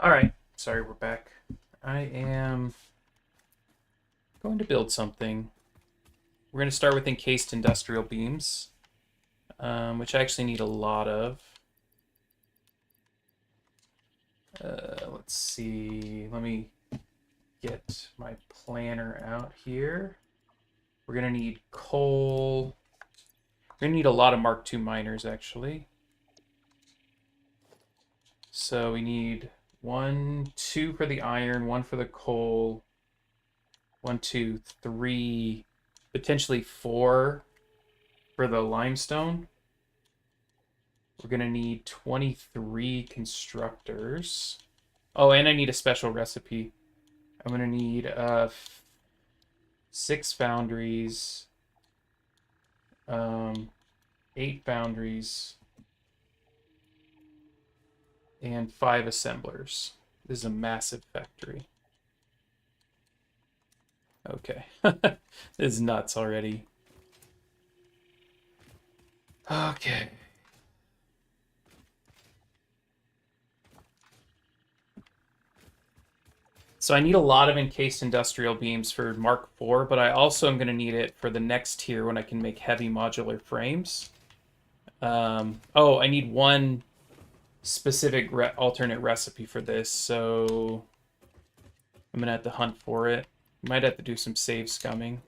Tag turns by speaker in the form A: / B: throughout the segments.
A: All right, sorry, we're back. I am going to build something. We're going to start with encased industrial beams, which I actually need a lot of. Let's see. Let me get my planner out here. We're going to need coal. We're going to need a lot of Mark II miners, actually. So we need 1, 2 for the iron, 1 for the coal, 1, 2, 3, potentially 4 for the limestone. We're going to need 23 constructors. Oh, and I need a special recipe. I'm going to need 6 foundries, 8 foundries, and 5 assemblers. This is a massive factory. Okay. This is nuts already. Okay. So I need a lot of encased industrial beams for Mark IV, but I also am going to need it for the next tier when I can make heavy modular frames. Oh, I need one specific alternate recipe for this, so I'm going to have to hunt for it. Might have to do some save scumming.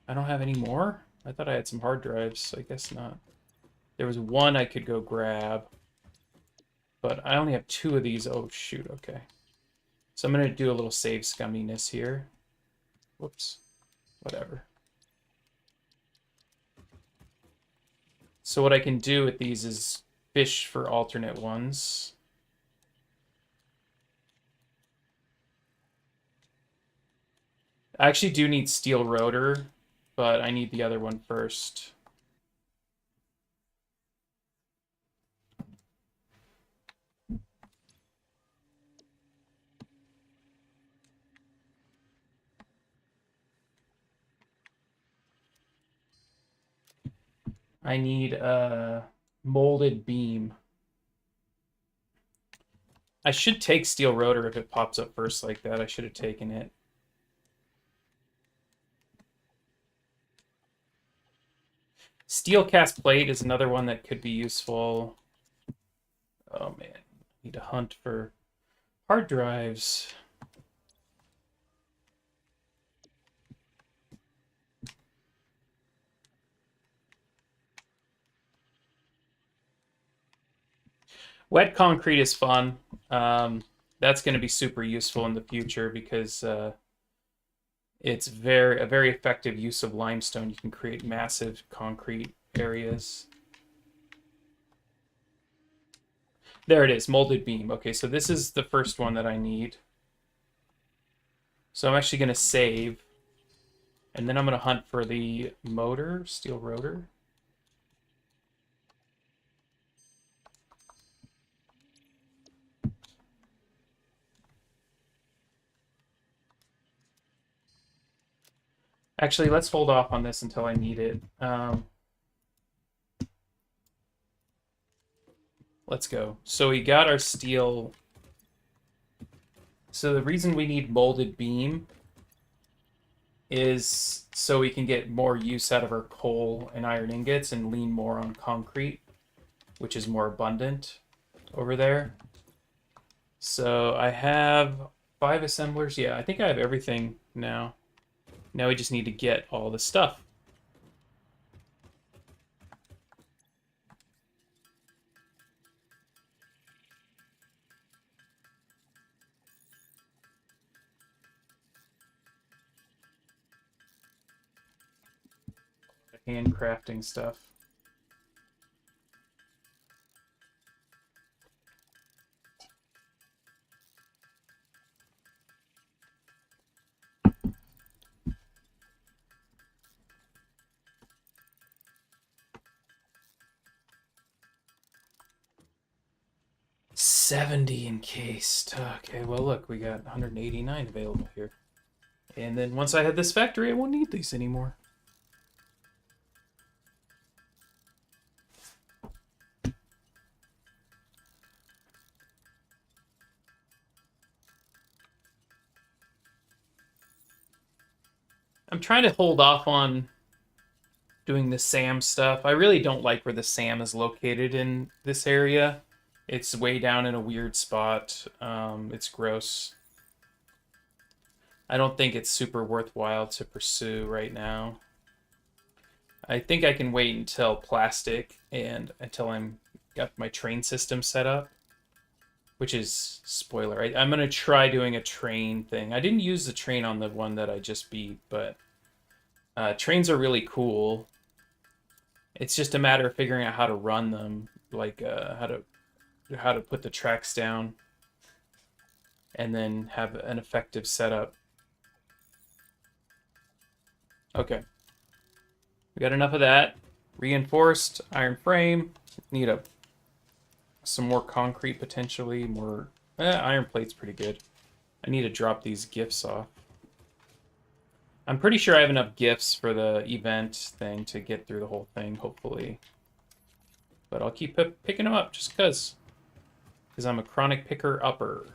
A: I don't have any more? I thought I had some hard drives. I guess not. There was one I could go grab, but I only have 2 of these. Oh, shoot. Okay. So I'm going to do a little save scumminess here. Whoops. Whatever. So what I can do with these is fish for alternate ones. I actually do need steel rotor, but I need the other one first. I need a molded beam. I should take steel rotor if it pops up first like that. I should have taken it. Steel cast plate is another one that could be useful. Oh man, need to hunt for hard drives. Wet concrete is fun. That's going to be super useful in the future because it's a very effective use of limestone. You can create massive concrete areas. There it is, molded beam. Okay, so this is the first one that I need. So I'm actually going to save, and then I'm going to hunt for the motor, steel rotor. Actually, let's hold off on this until I need it. Let's go. So we got our steel. So the reason we need molded beam is so we can get more use out of our coal and iron ingots and lean more on concrete, which is more abundant over there. So I have 5 assemblers. Yeah, I think I have everything now. Now we just need to get all the stuff. Handcrafting stuff. $70 encased. Okay, well look, we got 189 available here. And then once I have this factory, I won't need these anymore. I'm trying to hold off on doing the SAM stuff. I really don't like where the SAM is located in this area. It's way down in a weird spot. It's gross. I don't think it's super worthwhile to pursue right now. I think I can wait until plastic and until I'm got my train system set up, which is spoiler. I'm gonna try doing a train thing. I didn't use the train on the one that I just beat, but trains are really cool. It's just a matter of figuring out how to run them, like how to put the tracks down, and then have an effective setup. Okay, we got enough of that. Reinforced iron frame. Need some more concrete potentially. More iron plate's pretty good. I need to drop these gifts off. I'm pretty sure I have enough gifts for the event thing to get through the whole thing, hopefully. But I'll keep picking them up just because. Because I'm a chronic picker-upper.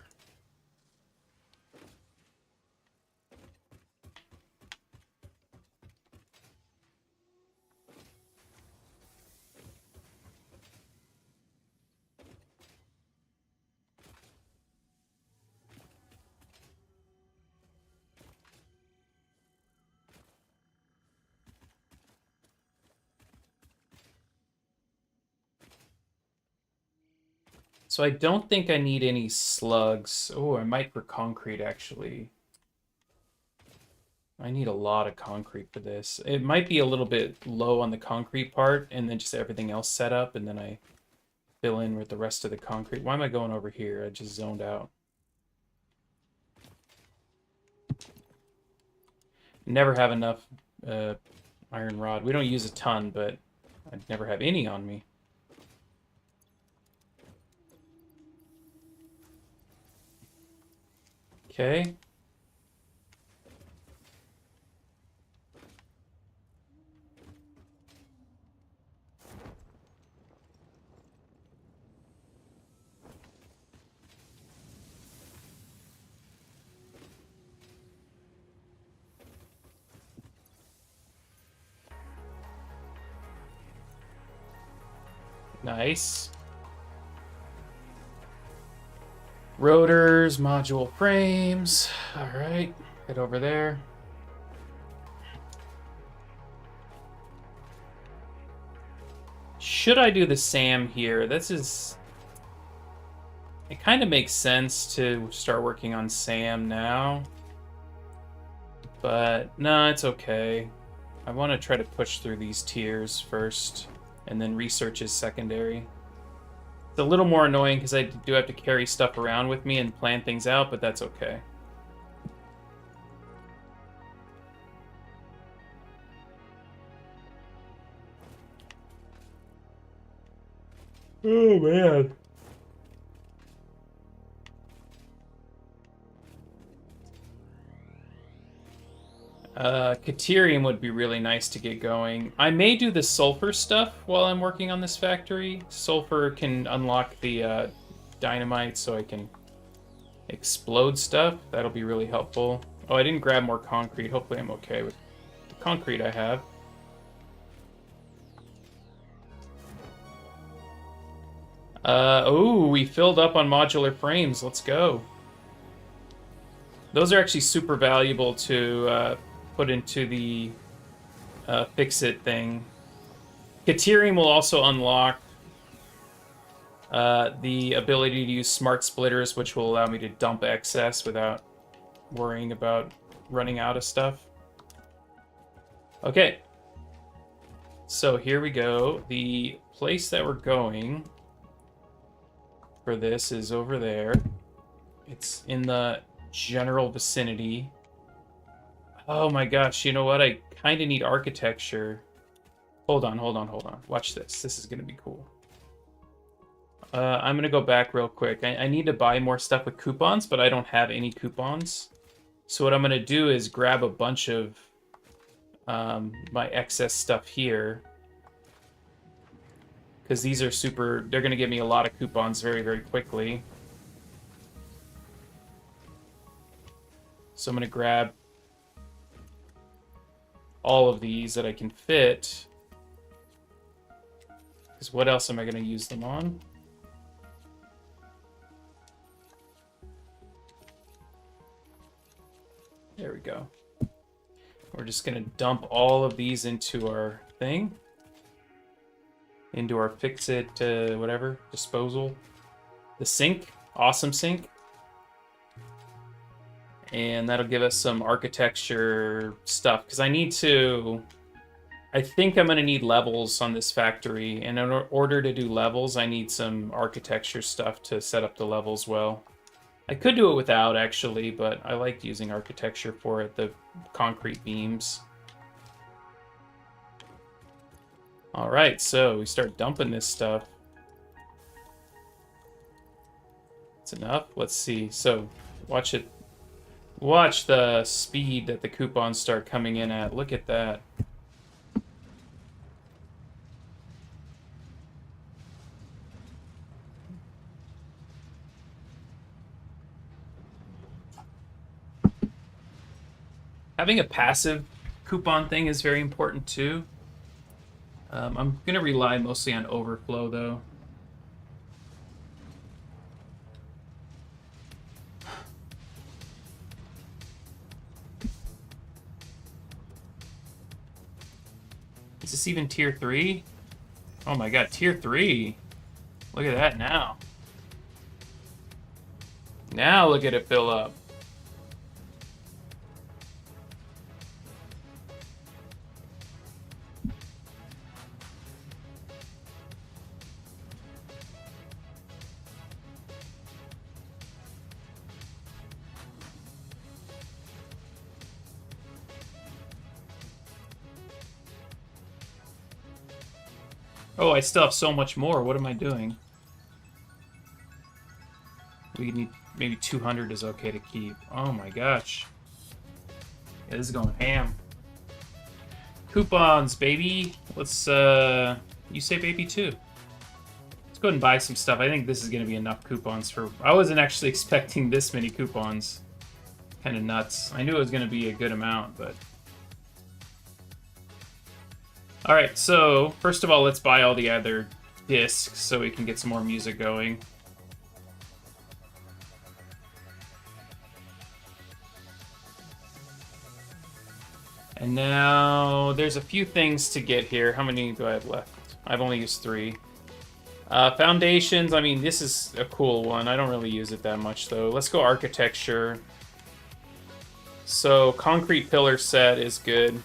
A: So I don't think I need any slugs. Oh, I might for concrete, actually. I need a lot of concrete for this. It might be a little bit low on the concrete part, and then just everything else set up, and then I fill in with the rest of the concrete. Why am I going over here? I just zoned out. Never have enough iron rod. We don't use a ton, but I never have any on me. Okay. Nice. Rotors, module frames. All right, head over there. Should I do the SAM here? This is... It kind of makes sense to start working on SAM now. But, no, it's okay. I want to try to push through these tiers first, and then research is secondary. It's a little more annoying because I do have to carry stuff around with me and plan things out, but that's okay. Oh, man. Caterium would be really nice to get going. I may do the sulfur stuff while I'm working on this factory. Sulfur can unlock the dynamite so I can explode stuff. That'll be really helpful. Oh, I didn't grab more concrete. Hopefully I'm okay with the concrete I have. Oh, we filled up on modular frames. Let's go. Those are actually super valuable to put into the fix-it thing. Caterium will also unlock the ability to use smart splitters, which will allow me to dump excess without worrying about running out of stuff. Okay. So here we go. The place that we're going for this is over there. It's in the general vicinity. Oh my gosh, you know what? I kind of need architecture. Hold on. Watch this. This is going to be cool. I'm going to go back real quick. I need to buy more stuff with coupons, but I don't have any coupons. So what I'm going to do is grab a bunch of my excess stuff here. Because these are super... They're going to give me a lot of coupons very, very quickly. So I'm going to grab all of these that I can fit. Because what else am I going to use them on? There we go. We're just going to dump all of these into our thing. Into our fix-it, whatever, disposal. The sink. Awesome sink. And that'll give us some architecture stuff. Because I think I'm going to need levels on this factory. And in order to do levels, I need some architecture stuff to set up the levels well. I could do it without, actually, but I like using architecture for it, the concrete beams. All right, so we start dumping this stuff. It's enough. Let's see. So watch it. Watch the speed that the coupons start coming in at. Look at that. Having a passive coupon thing is very important too. I'm going to rely mostly on overflow though. Is this even tier 3? Oh my god, tier 3. Look at that now. Now look at it fill up. Oh, I still have so much more. What am I doing? We need maybe 200 is okay to keep. Oh my gosh. Yeah, this is going ham. Coupons, baby. Let's, you say baby too. Let's go ahead and buy some stuff. I think this is going to be enough coupons for... I wasn't actually expecting this many coupons. Kind of nuts. I knew it was going to be a good amount, but... Alright, so first of all, let's buy all the other discs so we can get some more music going. And now there's a few things to get here. How many do I have left? I've only used 3. Foundations, I mean, this is a cool one. I don't really use it that much, though. Let's go architecture. So concrete pillar set is good.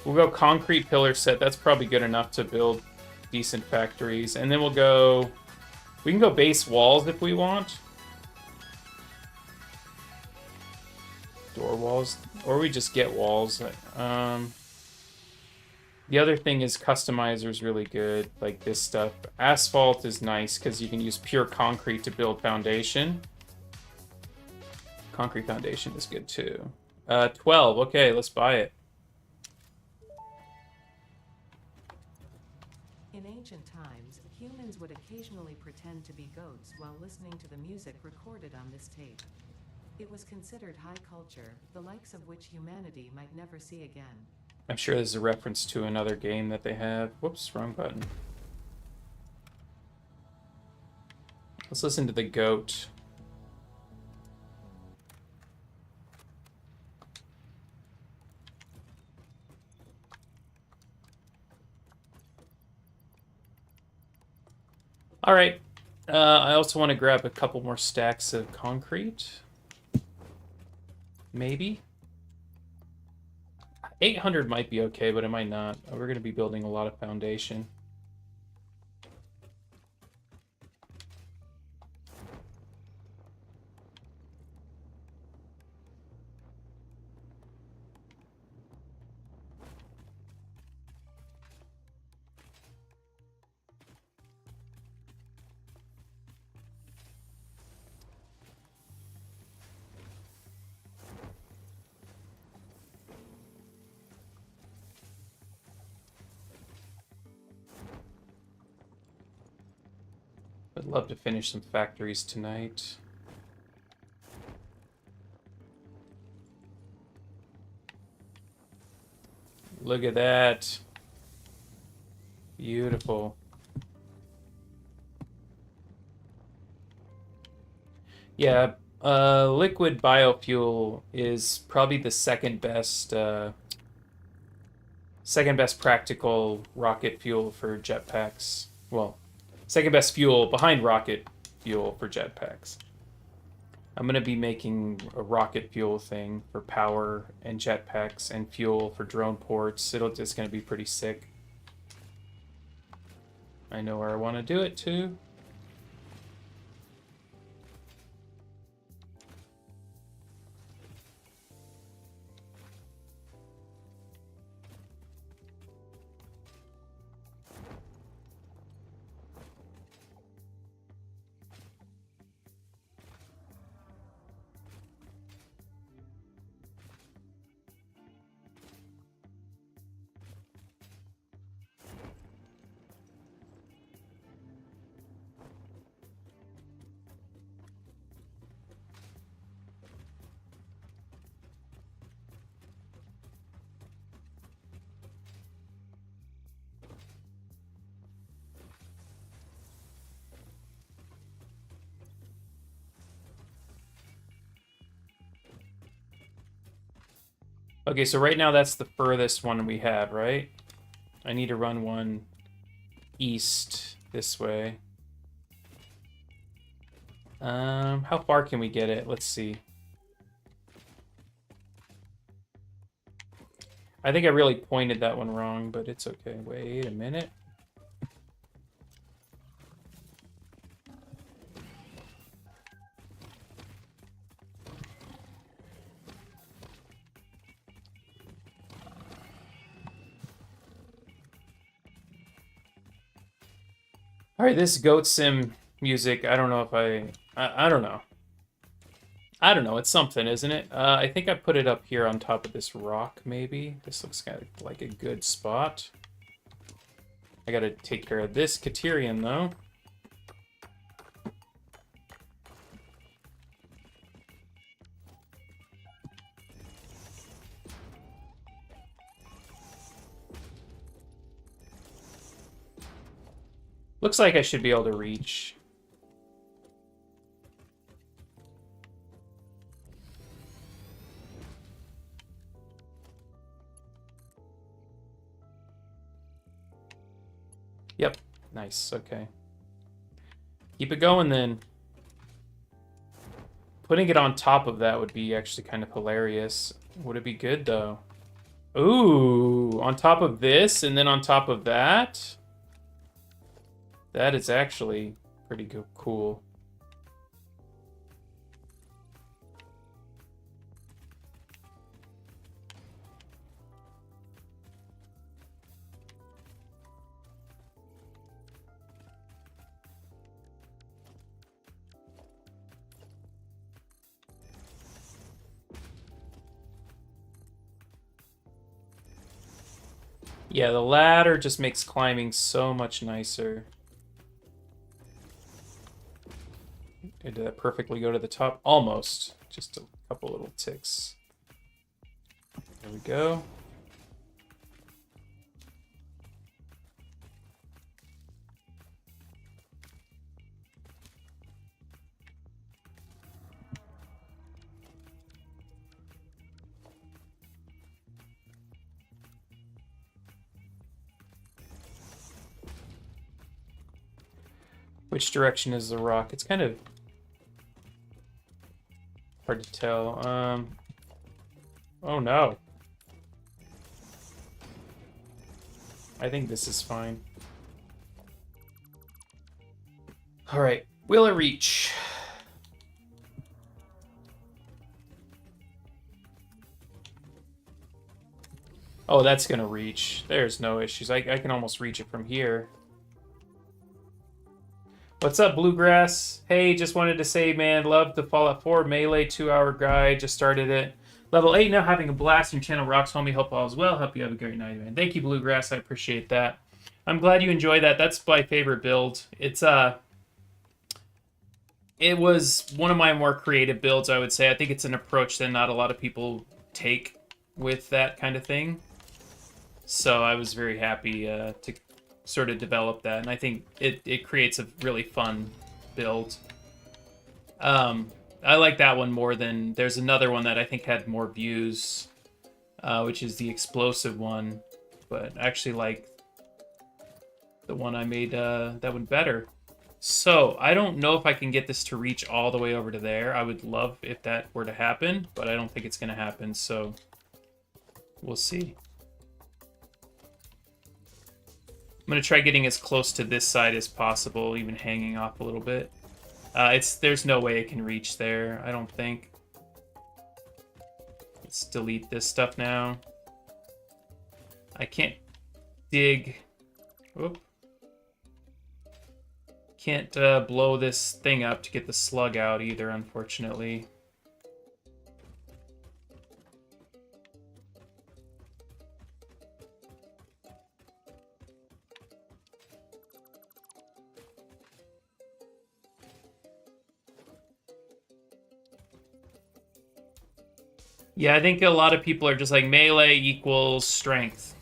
A: We'll go concrete pillar set. That's probably good enough to build decent factories. And then we'll go... We can go base walls if we want. Door walls. Or we just get walls. The other thing is customizer is really good. Like this stuff. Asphalt is nice because you can use pure concrete to build foundation. Concrete foundation is good too. 12. Okay, let's buy it.
B: In ancient times, humans would occasionally pretend to be goats while listening to the music recorded on this tape. It was considered high culture, the likes of which humanity might never see again.
A: I'm sure this is a reference to another game that they have. Whoops, wrong button. Let's listen to the goat. All right. I also want to grab a couple more stacks of concrete. Maybe. 800 might be okay, but it might not. We're going to be building a lot of foundation. I'd love to finish some factories tonight. Look at that. Beautiful. Yeah, liquid biofuel is probably the second best practical rocket fuel for jetpacks. Well, second best fuel behind rocket fuel for jetpacks. I'm gonna be making a rocket fuel thing for power and jetpacks and fuel for drone ports. It's gonna be pretty sick. I know where I want to do it too. Okay, so right now that's the furthest one we have, right? I need to run one east this way. How far can we get it? Let's see. I think I really pointed that one wrong, but it's okay. Wait a minute. All right, this goat sim music, I don't know if I don't know. I don't know, it's something, isn't it? I think I put it up here on top of this rock, maybe. This looks kind of like a good spot. I gotta take care of this Katerian, though. Looks like I should be able to reach. Yep. Nice. Okay. Keep it going then. Putting it on top of that would be actually kind of hilarious. Would it be good though? Ooh, on top of this and then on top of that? That is actually pretty cool. Yeah, the ladder just makes climbing so much nicer. Did that perfectly go to the top? Almost. Just a couple little ticks. There we go. Which direction is the rock? It's kind of hard to tell. Oh no. I think this is fine. All right, will it reach? Oh, that's gonna reach. There's no issues. I can almost reach it from here. What's up, Bluegrass? Hey, just wanted to say, man, love the Fallout 4 Melee 2-hour guide. Just started it. Level 8 now, having a blast. Your channel rocks, homie. Hope all is well. Hope you have a great night, man. Thank you, Bluegrass. I appreciate that. I'm glad you enjoy that. That's my favorite build. It was one of my more creative builds, I would say. I think it's an approach that not a lot of people take with that kind of thing. So I was very happy to sort of develop that, and I think it creates a really fun build. I like that one more than there's another one that I think had more views, which is the explosive one, but I actually like the one I made that one better. So I don't know if I can get this to reach all the way over to there. I would love if that were to happen, but I don't think it's going to happen, so we'll see. I'm going to try getting as close to this side as possible, even hanging off a little bit. There's no way it can reach there, I don't think. Let's delete this stuff now. I can't dig. Whoop. Can't blow this thing up to get the slug out either, unfortunately. Yeah, I think a lot of people are just like melee equals strength,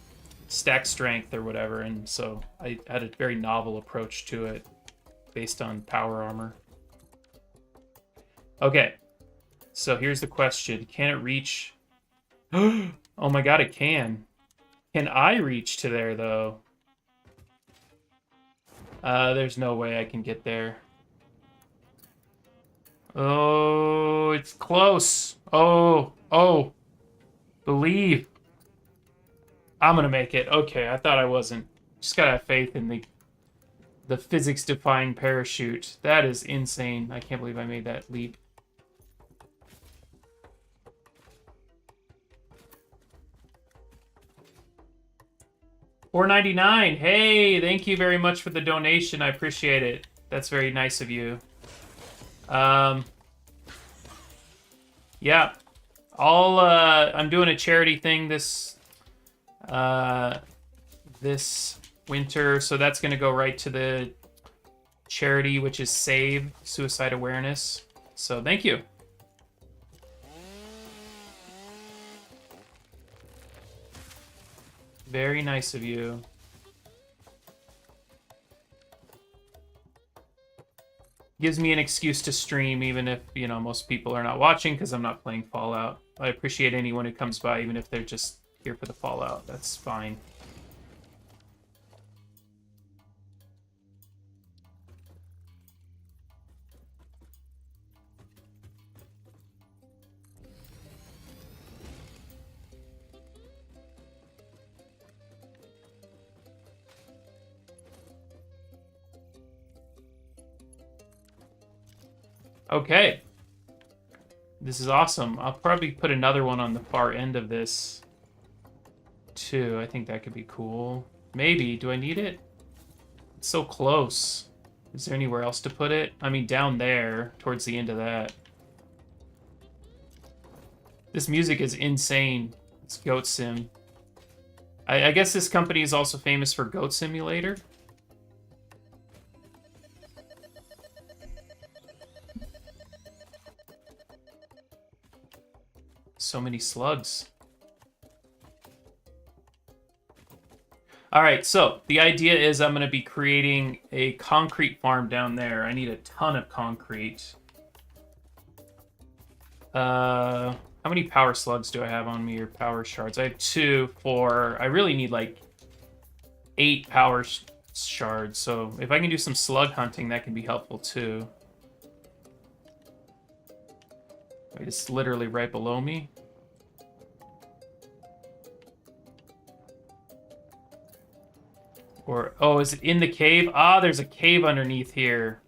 A: stack strength or whatever, and so I had a very novel approach to it based on power armor. Okay, so here's the question. Can it reach? Oh my god, it can. Can I reach to there, though? There's no way I can get there. Oh, it's close. Oh. Believe. I'm gonna make it. Okay, I thought I wasn't. Just gotta have faith in the physics-defying parachute. That is insane. I can't believe I made that leap. $4.99. Hey, thank you very much for the donation. I appreciate it. That's very nice of you. Yeah. I'm doing a charity thing this winter, so that's gonna go right to the charity, which is Save Suicide Awareness. So thank you. Very nice of you. Gives me an excuse to stream, even if, you know, most people are not watching because I'm not playing Fallout. I appreciate anyone who comes by, even if they're just here for the Fallout. That's fine. Okay. This is awesome. I'll probably put another one on the far end of this, too. I think that could be cool. Maybe. Do I need it? It's so close. Is there anywhere else to put it? I mean, down there, towards the end of that. This music is insane. It's Goat Sim. I guess this company is also famous for Goat Simulator. So many slugs. All right, so the idea is I'm going to be creating a concrete farm down there. I need a ton of concrete. How many power slugs do I have on me, or power shards? I have 2, 4. I really need like 8 power shards. So if I can do some slug hunting, that can be helpful too. It's literally right below me. Or, oh, is it in the cave? Ah, there's a cave underneath here.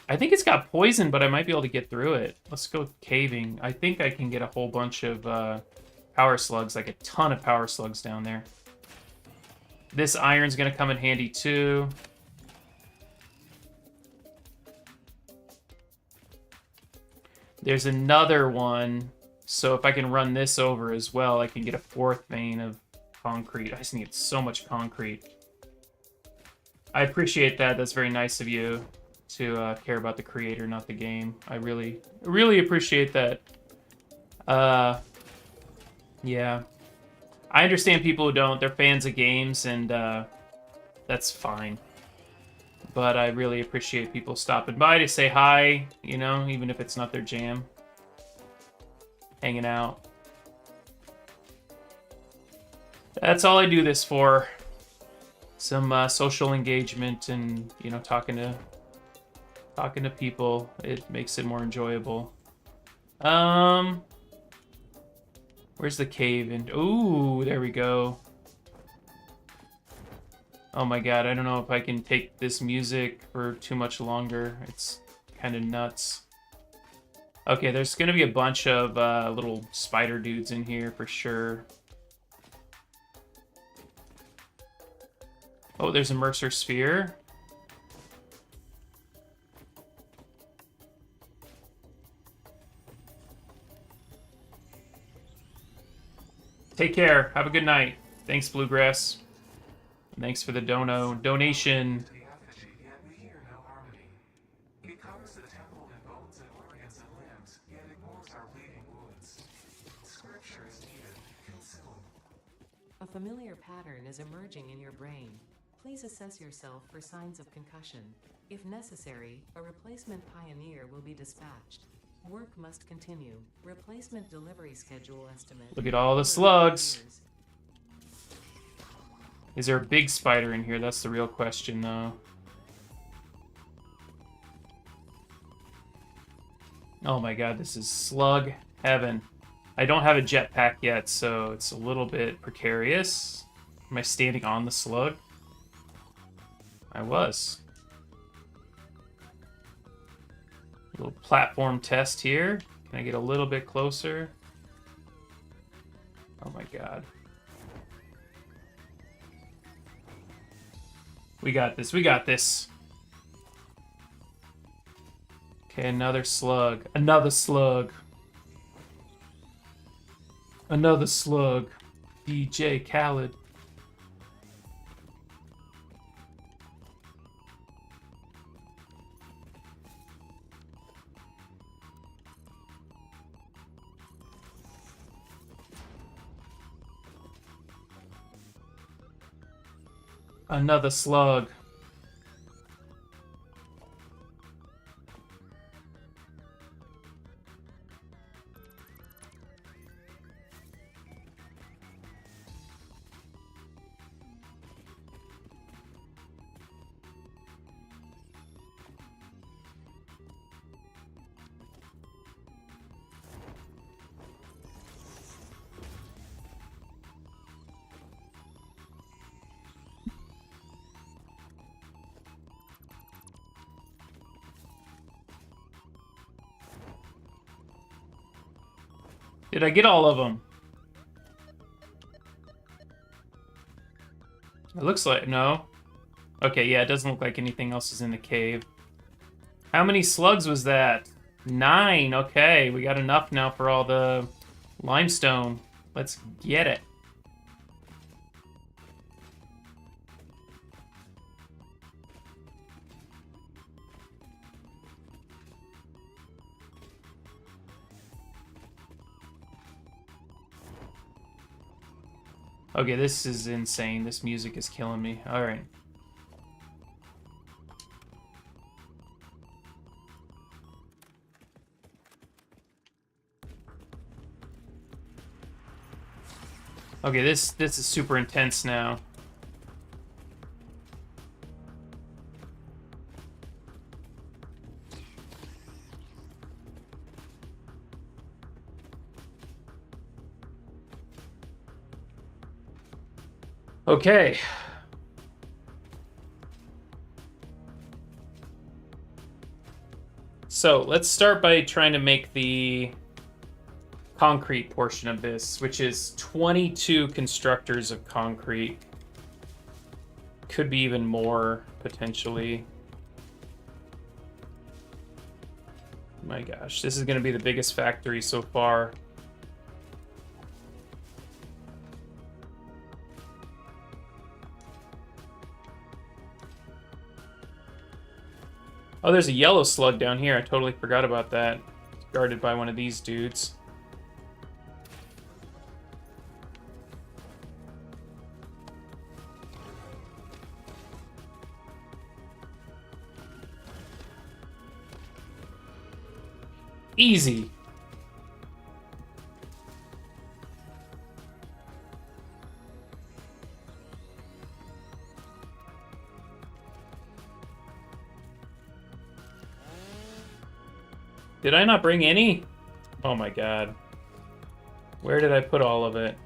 A: I think it's got poison, but I might be able to get through it. Let's go caving. I think I can get a whole bunch of power slugs, like a ton of power slugs down there. This iron's going to come in handy too. There's another one. So if I can run this over as well, I can get a 4th vein of concrete. I just need so much concrete. I appreciate that. That's very nice of you to care about the creator, not the game. I really appreciate that. Yeah. I understand people who don't. They're fans of games, and that's fine. But I really appreciate people stopping by to say hi, you know, even if it's not their jam. Hanging out. That's all I do this for. Some social engagement and, you know, talking to people. It makes it more enjoyable. Where's the cave? And ooh, there we go. Oh my god, I don't know if I can take this music for too much longer. It's kind of nuts. Okay, there's gonna be a bunch of little spider dudes in here for sure. Oh, there's a Mercer Sphere. Take care. Have a good night. Thanks, Bluegrass. Thanks for the donation.
B: A familiar pattern is emerging in your brain. Please assess yourself for signs of concussion. If necessary, a replacement pioneer will be dispatched. Work must continue. Replacement delivery schedule estimate.
A: Look at all the slugs. Is there a big spider in here? That's the real question, though. Oh my god, this is slug heaven. I don't have a jetpack yet, so it's a little bit precarious. Am I standing on the slug? I was. A little platform test here. Can I get a little bit closer? Oh my god. We got this, we got this. Okay, another slug. Another slug. Another slug. DJ Khaled. Another slug. Did I get all of them? It looks like... no. Okay, yeah, it doesn't look like anything else is in the cave. How many slugs was that? 9. Okay, we got enough now for all the limestone. Let's get it. Okay, this is insane. This music is killing me. Alright. Okay, this is super intense now. Okay. So, let's start by trying to make the concrete portion of this, which is 22 constructors of concrete. Could be even more, potentially. My gosh, this is going to be the biggest factory so far. Oh, there's a yellow slug down here. I totally forgot about that. It's guarded by one of these dudes. Easy. Did I not bring any? Oh my god. Where did I put all of it?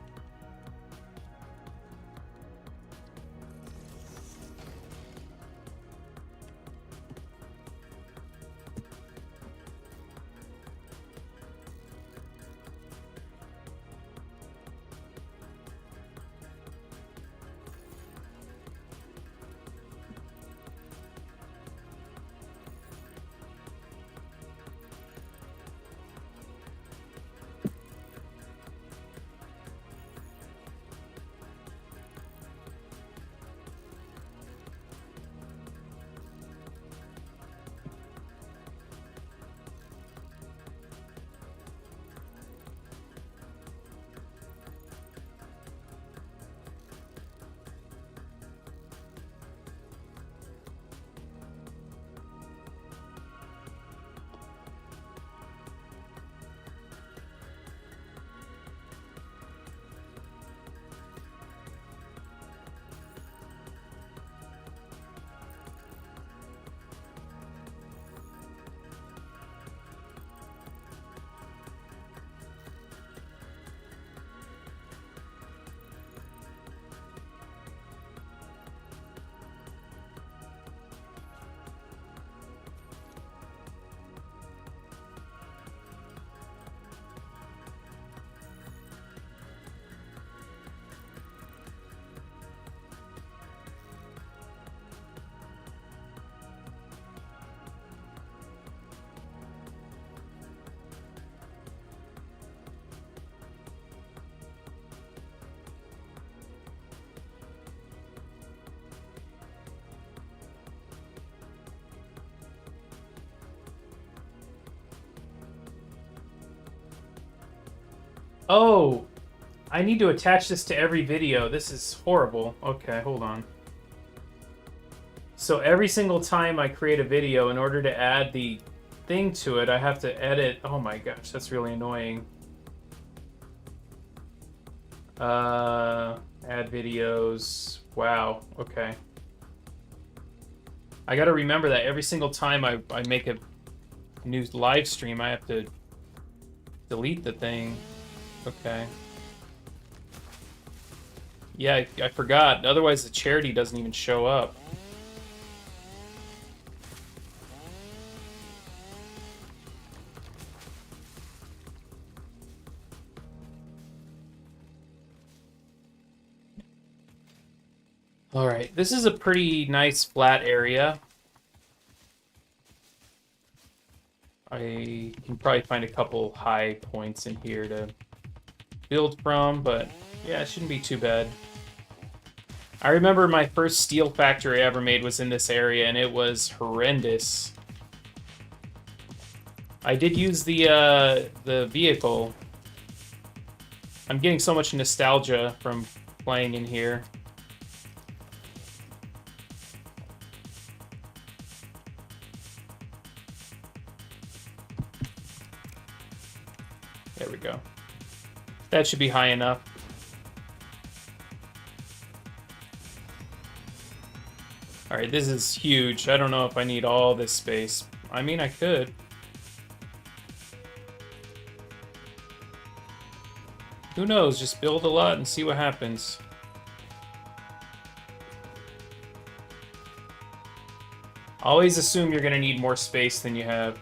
A: Oh, I need to attach this to every video. This is horrible. Okay, hold on. So every single time I create a video, in order to add the thing to it, I have to edit. Oh my gosh, that's really annoying. Add videos. Wow, okay. I gotta remember that every single time I make a new live stream, I have to delete the thing. Okay. Yeah, I forgot. Otherwise, the charity doesn't even show up. Alright, this is a pretty nice flat area. I can probably find a couple high points in here to build from, but yeah, it shouldn't be too bad. I remember my first steel factory I ever made was in this area, and it was horrendous. I did use the vehicle. I'm getting so much nostalgia from playing in here. There we go. That should be high enough. Alright, this is huge. I don't know if I need all this space. I mean, I could. Who knows? Just build a lot and see what happens. Always assume you're going to need more space than you have.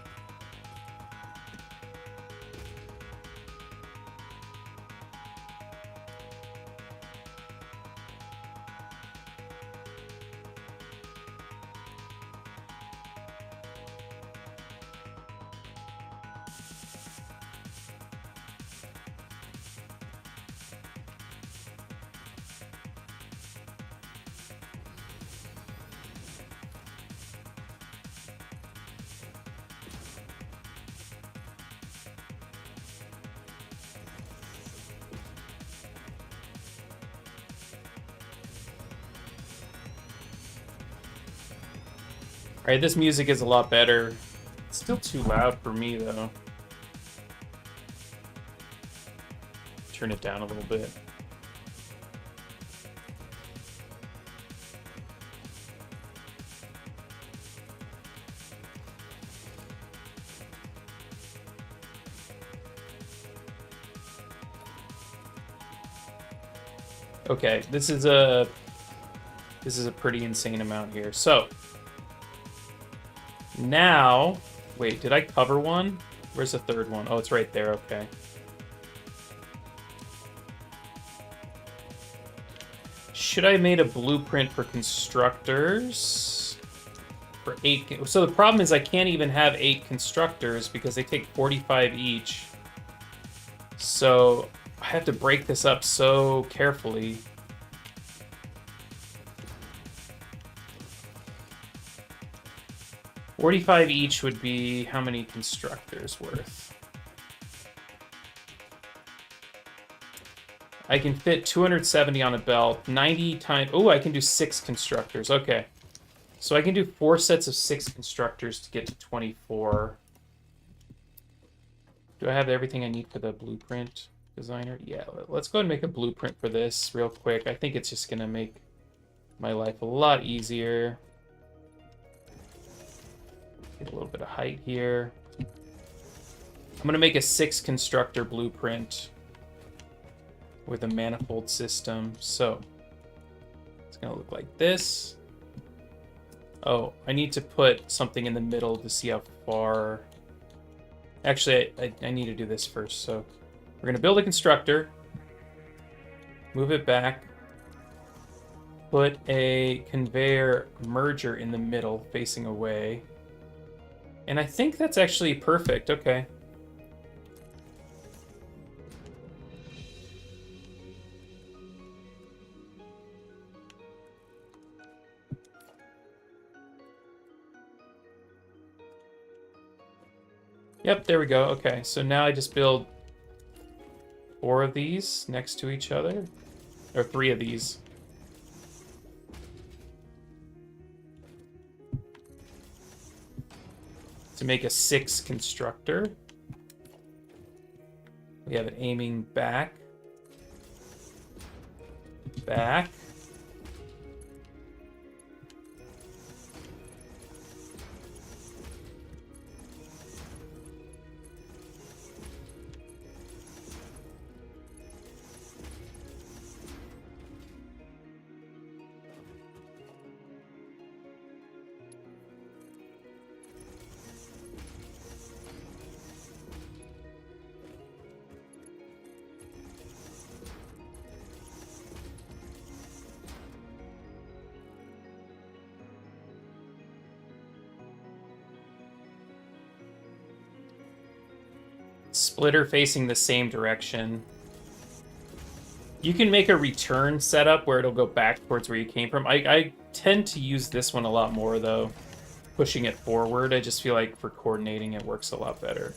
A: Alright, this music is a lot better. It's still too loud for me, though. turn it down a little bit. Okay, this is a pretty insane amount here. So now, wait, did I cover one? Where's the third one? Oh, it's right there. Okay. Should I have made a blueprint for constructors? For 8. So the problem is I can't even have 8 constructors because they take 45 each. So I have to break this up so carefully. $45 each would be how many constructors worth? I can fit 270 on a belt. 90 times... Oh, I can do 6 constructors. Okay. So I can do 4 sets of 6 constructors to get to 24. Do I have everything I need for the blueprint designer? Yeah, let's go ahead and make a blueprint for this real quick. I think it's just going to make my life a lot easier. Get a little bit of height here. I'm going to make a 6 constructor blueprint with a manifold system. So it's going to look like this. Oh, I need to put something in the middle to see how far... Actually, I need to do this first. So we're going to build a constructor. Move it back. Put a conveyor merger in the middle facing away. And I think that's actually perfect. Okay. Yep, there we go. Okay, so now I just build 4 of these next to each other. Or 3 of these. To make a 6 constructor. We have it aiming back. Back. Splitter facing the same direction. You can make a return setup where it'll go back towards where you came from. I tend to use this one a lot more, though. Pushing it forward, I just feel like for coordinating it works a lot better.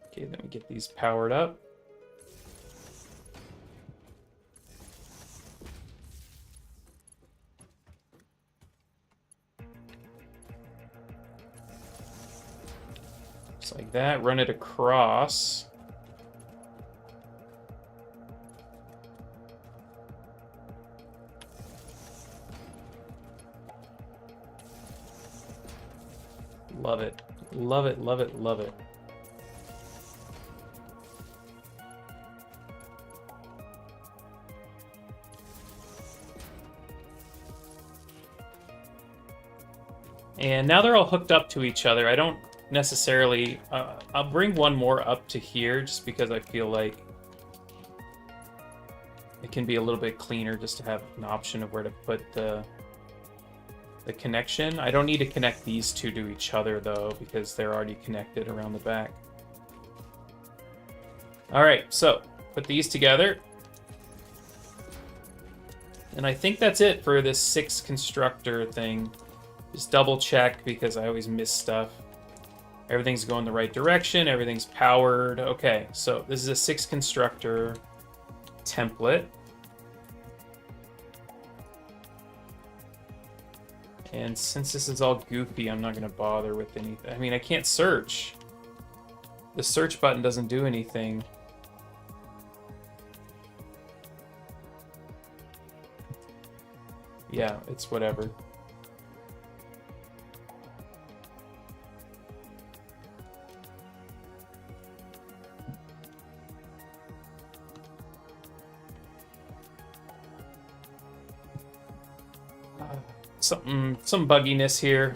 A: Okay, then we get these powered up. Like that, run it across. Love it. Love it, love it, love it. And now they're all hooked up to each other. I don't necessarily... I'll bring one more up to here just because I feel like it can be a little bit cleaner just to have an option of where to put the connection. I don't need to connect these two to each other, though, because they're already connected around the back. All right, so put these together. And I think that's it for this 6 constructor thing. Just double check because I always miss stuff. Everything's going the right direction. Everything's powered. Okay, so this is a 6 constructor template. And since this is all goofy, I'm not going to bother with anything. I mean, I can't search. The search button doesn't do anything. Yeah, it's whatever. Some bugginess here.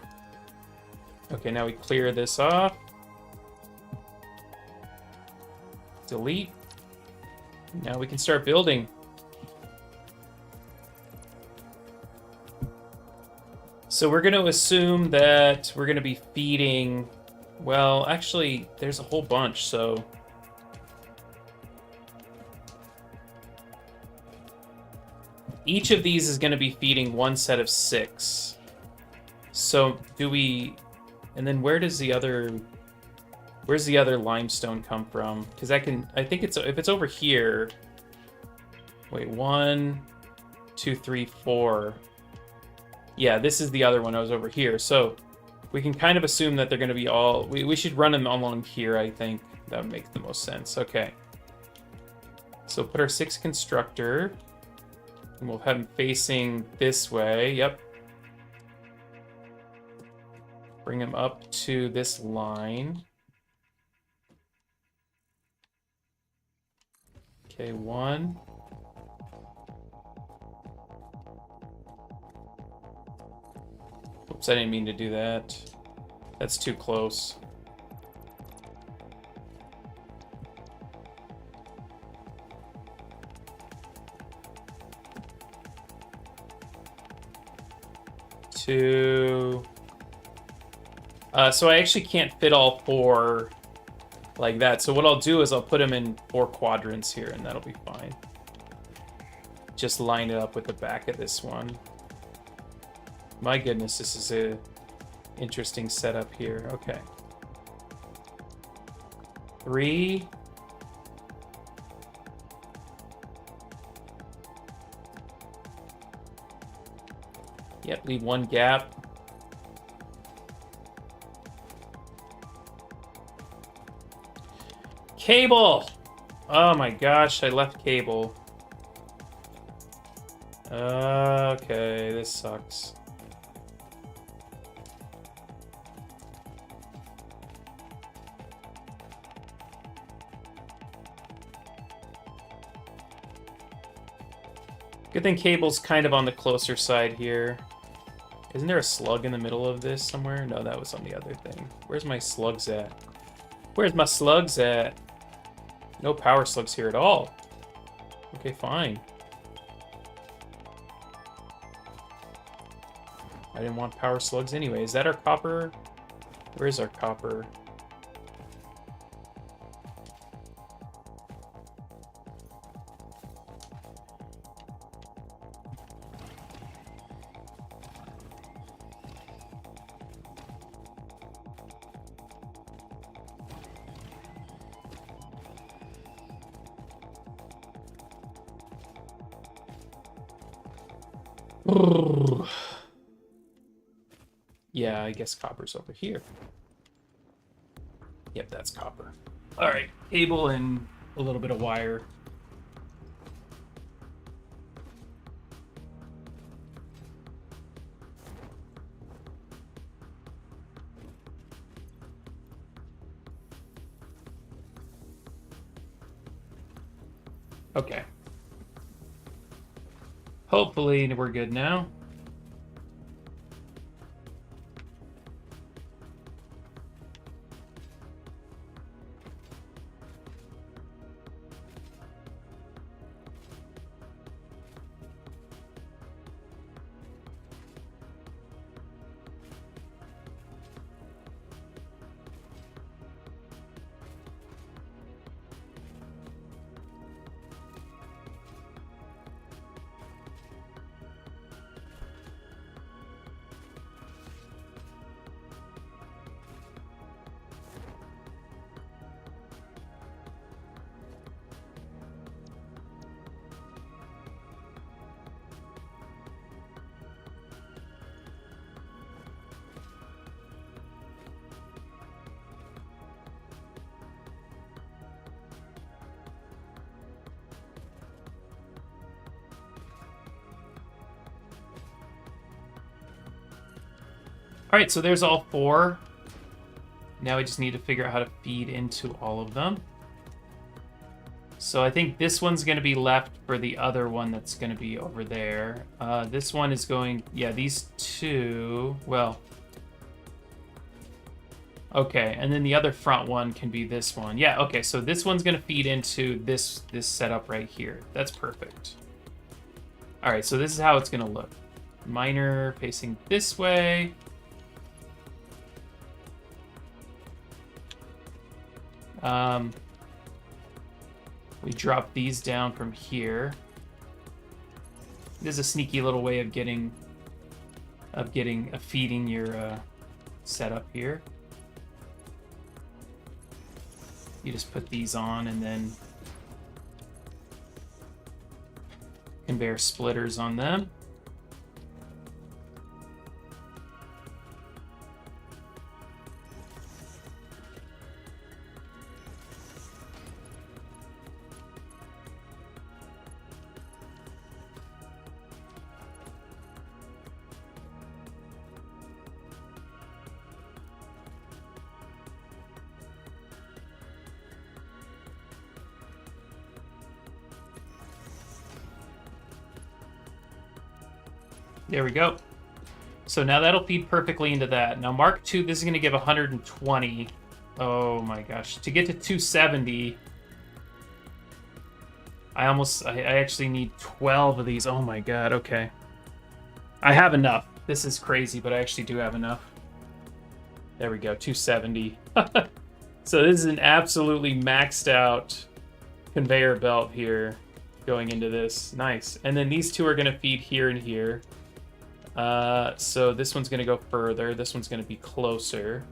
A: Okay, now we clear this off. Delete. Now we can start building. So we're going to assume that we're going to be feeding... Well, actually, there's a whole bunch, so... Each of these is going to be feeding one set of 6. So do we... And then where does the other... Where's the other limestone come from? Because I think it's... If it's over here... Wait, 1, 2, 3, 4... Yeah, this is the other one. I was over here. So we can kind of assume that they're going to be all... We should run them along here, I think. That would make the most sense. Okay. So put our 6 constructor... And we'll have him facing this way. Yep. Bring him up to this line. Okay, 1. Oops, I didn't mean to do that. That's too close. So I actually can't fit all 4 like that. So what I'll do is I'll put them in 4 quadrants here, and that'll be fine. Just line it up with the back of this one. My goodness, this is a interesting setup here. Okay. 3. Yep, leave 1 gap. Cable! Oh my gosh, I left cable. Okay, this sucks. Good thing cable's kind of on the closer side here. Isn't there a slug in the middle of this somewhere? No, that was on the other thing. Where's my slugs at? Where's my slugs at? No power slugs here at all. Okay, fine. I didn't want power slugs anyway. Is that our copper? Where is our copper? Yeah, I guess copper's over here. Yep, that's copper. All right, cable and a little bit of wire. Okay. Hopefully we're good now. All right, so there's all 4. Now we just need to figure out how to feed into all of them. So I think this one's going to be left for the other one that's going to be over there. This one is going... Yeah, these 2... Well... Okay, and then the other front one can be this one. Yeah, okay, so this one's going to feed into this setup right here. That's perfect. All right, so this is how it's going to look. Miner facing this way. We drop these down from here. This is a sneaky little way of feeding your setup here. You just put these on and then conveyor splitters on them. There we go. So now that'll feed perfectly into that. Now Mark II, this is going to give 120. Oh my gosh. To get to 270, I actually need 12 of these. Oh my god, okay. I have enough. This is crazy, but I actually do have enough. There we go, 270. So this is an absolutely maxed out conveyor belt here going into this. Nice. And then these 2 are going to feed here and here. So this one's going to go further. This one's going to be closer.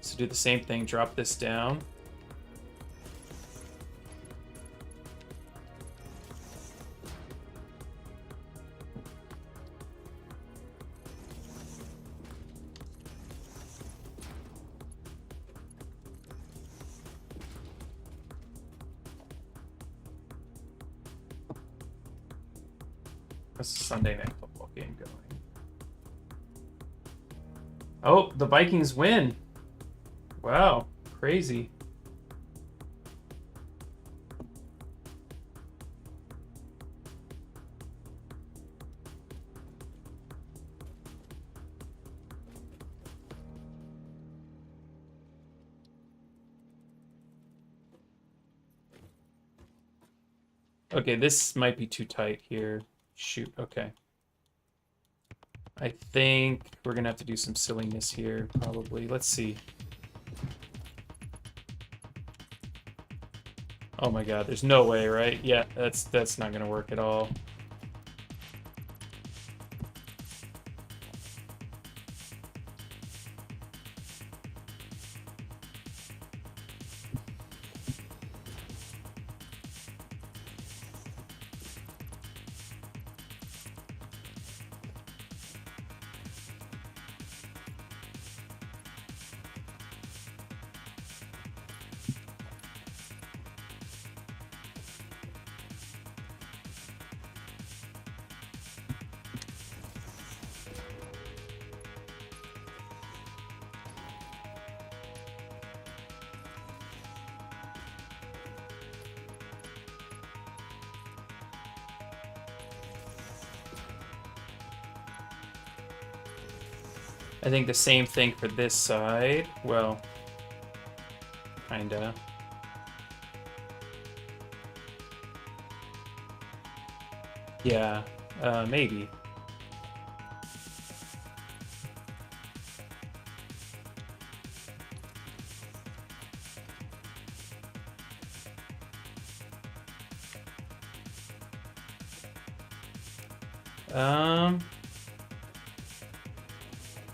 A: So do the same thing. Drop this down. That's a Sunday night football game going. Oh, the Vikings win. Wow, crazy. Okay, this might be too tight here. Shoot, okay. I think we're gonna have to do some silliness here, probably. Let's see. Oh my god, there's no way, right? Yeah, that's not gonna work at all. I think the same thing for this side. Well, kinda. Yeah, maybe.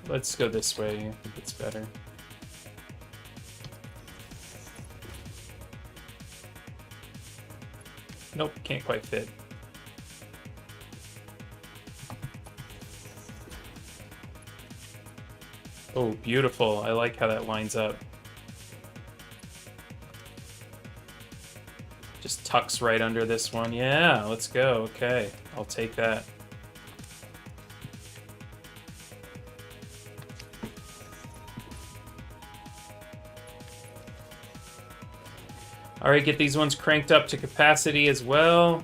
A: Let's go this way. I think it's better. Nope, can't quite fit. Oh, beautiful. I like how that lines up. Just tucks right under this one. Yeah, let's go. Okay, I'll take that. All right, get these ones cranked up to capacity as well.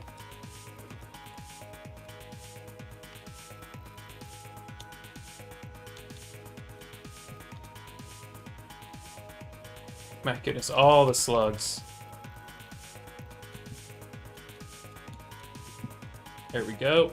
A: My goodness, all the slugs. There we go.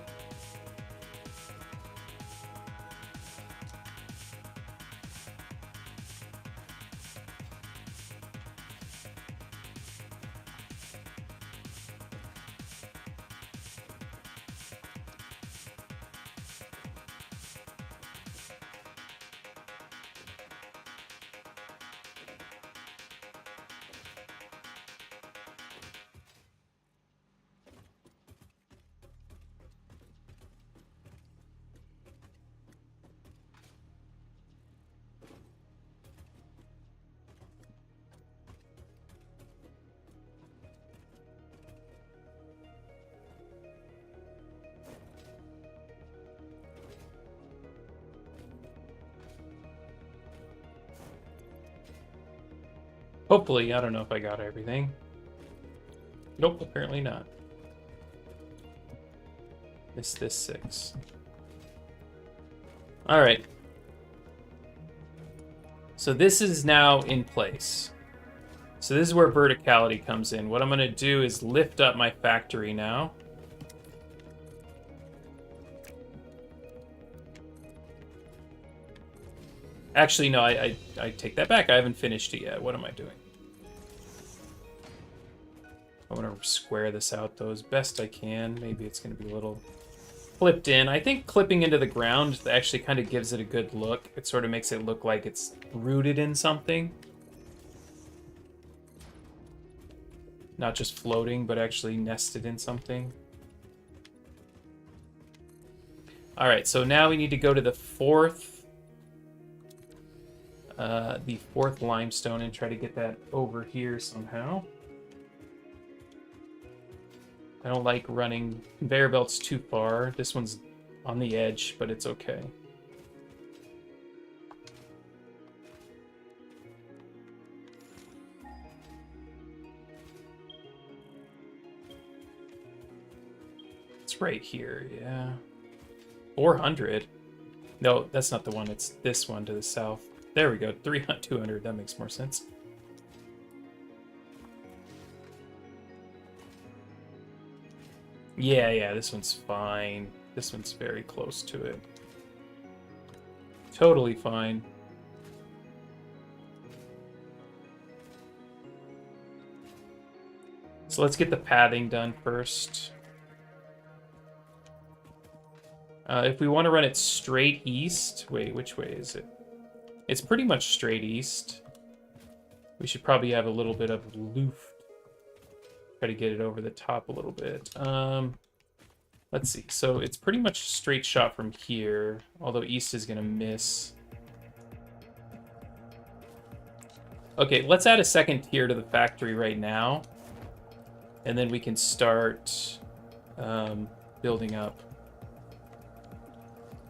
A: Hopefully, I don't know if I got everything. Nope, apparently not. Missed this 6. All right. So this is now in place. So this is where verticality comes in. What I'm going to do is lift up my factory now. Actually, no, I take that back. I haven't finished it yet. What am I doing? I want to square this out, though, as best I can. Maybe it's going to be a little flipped in. I think clipping into the ground actually kind of gives it a good look. It sort of makes it look like it's rooted in something. Not just floating, but actually nested in something. All right, so now we need to go to the fourth limestone and try to get that over here somehow. I don't like running conveyor belts too far. This one's on the edge, but it's okay. It's right here, yeah. 400. No, that's not the one. It's this one to the south. There we go. 200. That makes more sense. Yeah, this one's fine. This one's very close to it. Totally fine. So let's get the pathing done first. If we want to run it straight east... Wait, which way is it? It's pretty much straight east. We should probably have a little bit of loof. Try to get it over the top a little bit. Let's see. So it's pretty much a straight shot from here, although east is going to miss. Okay, let's add a second tier to the factory right now. And then we can start building up.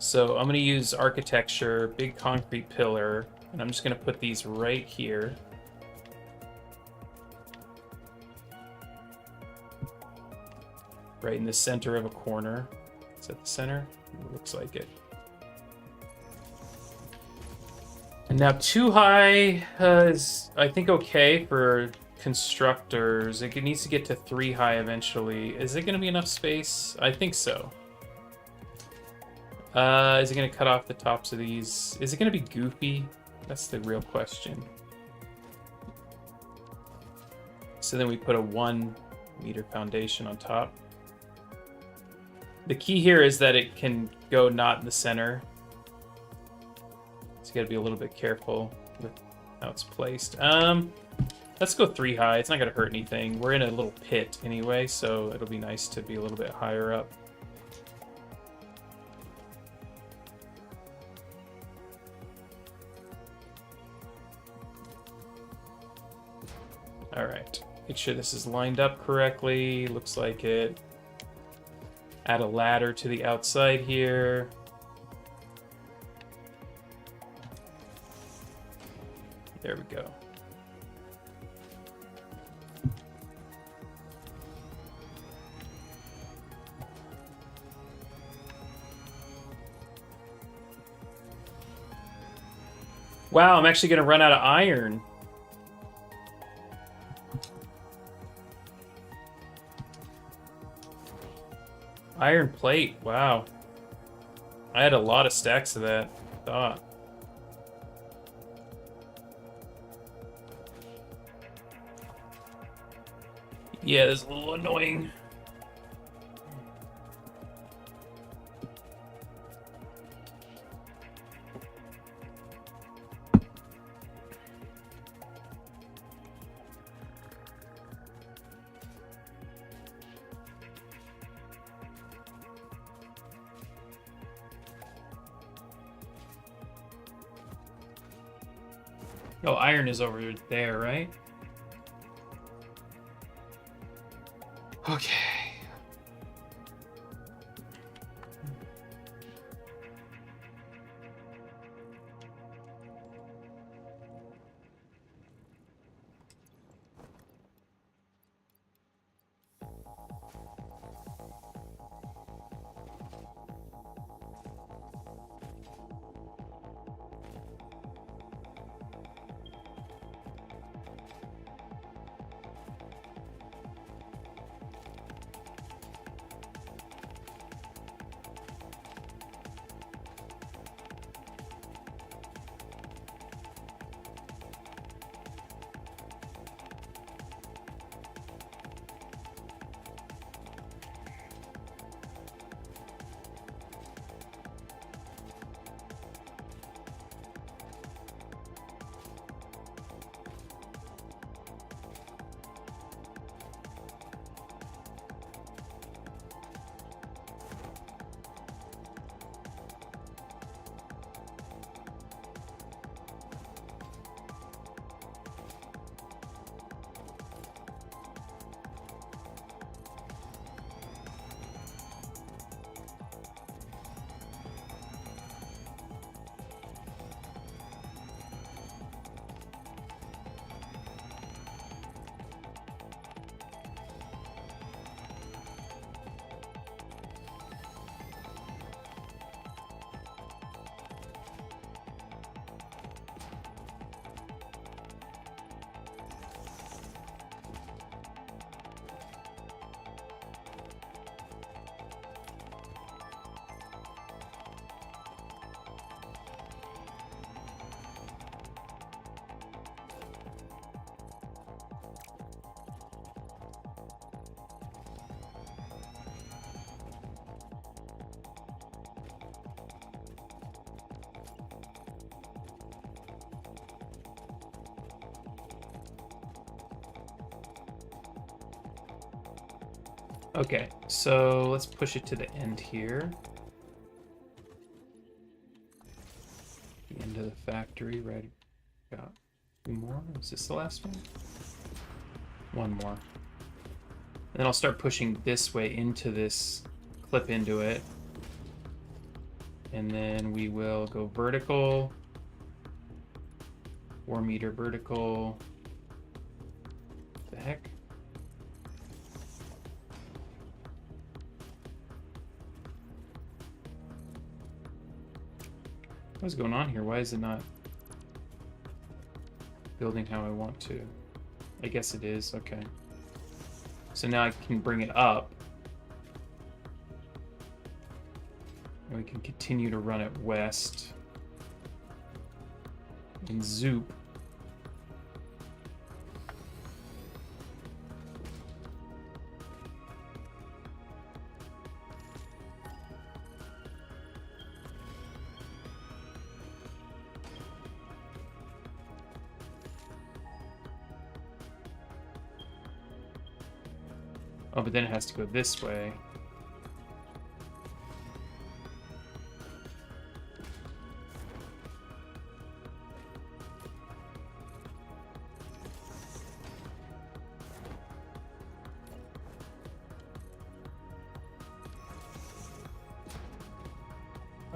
A: So I'm going to use architecture, big concrete pillar, and I'm just going to put these right here. Right in the center of a corner. Is that the center? It looks like it. And now 2 high is, I think, okay for constructors. It needs to get to 3 high eventually. Is it going to be enough space? I think so. Is it going to cut off the tops of these? Is it going to be goofy? That's the real question. So then we put a 1 meter foundation on top. The key here is that it can go not in the center. So you gotta be a little bit careful with how it's placed. Let's go 3 high. It's not gonna hurt anything. We're in a little pit anyway, so it'll be nice to be a little bit higher up. All right, make sure this is lined up correctly. Looks like it. Add a ladder to the outside here. There we go. Wow, I'm actually going to run out of iron. Iron plate, wow. I had a lot of stacks of that. Thought. Yeah, that's a little annoying. Oh, iron is over there, right? Okay. Okay, so let's push it to the end here. The end of the factory, right? Got two more. Is this the last one? One more. And then I'll start pushing this way into this, clip into it. And then we will go vertical. 4 meter vertical. What the heck? What's going on here? Why is it not building how I want to? I guess it is. Okay. So now I can bring it up. And we can continue to run it west. And zoop. Oh, but then it has to go this way.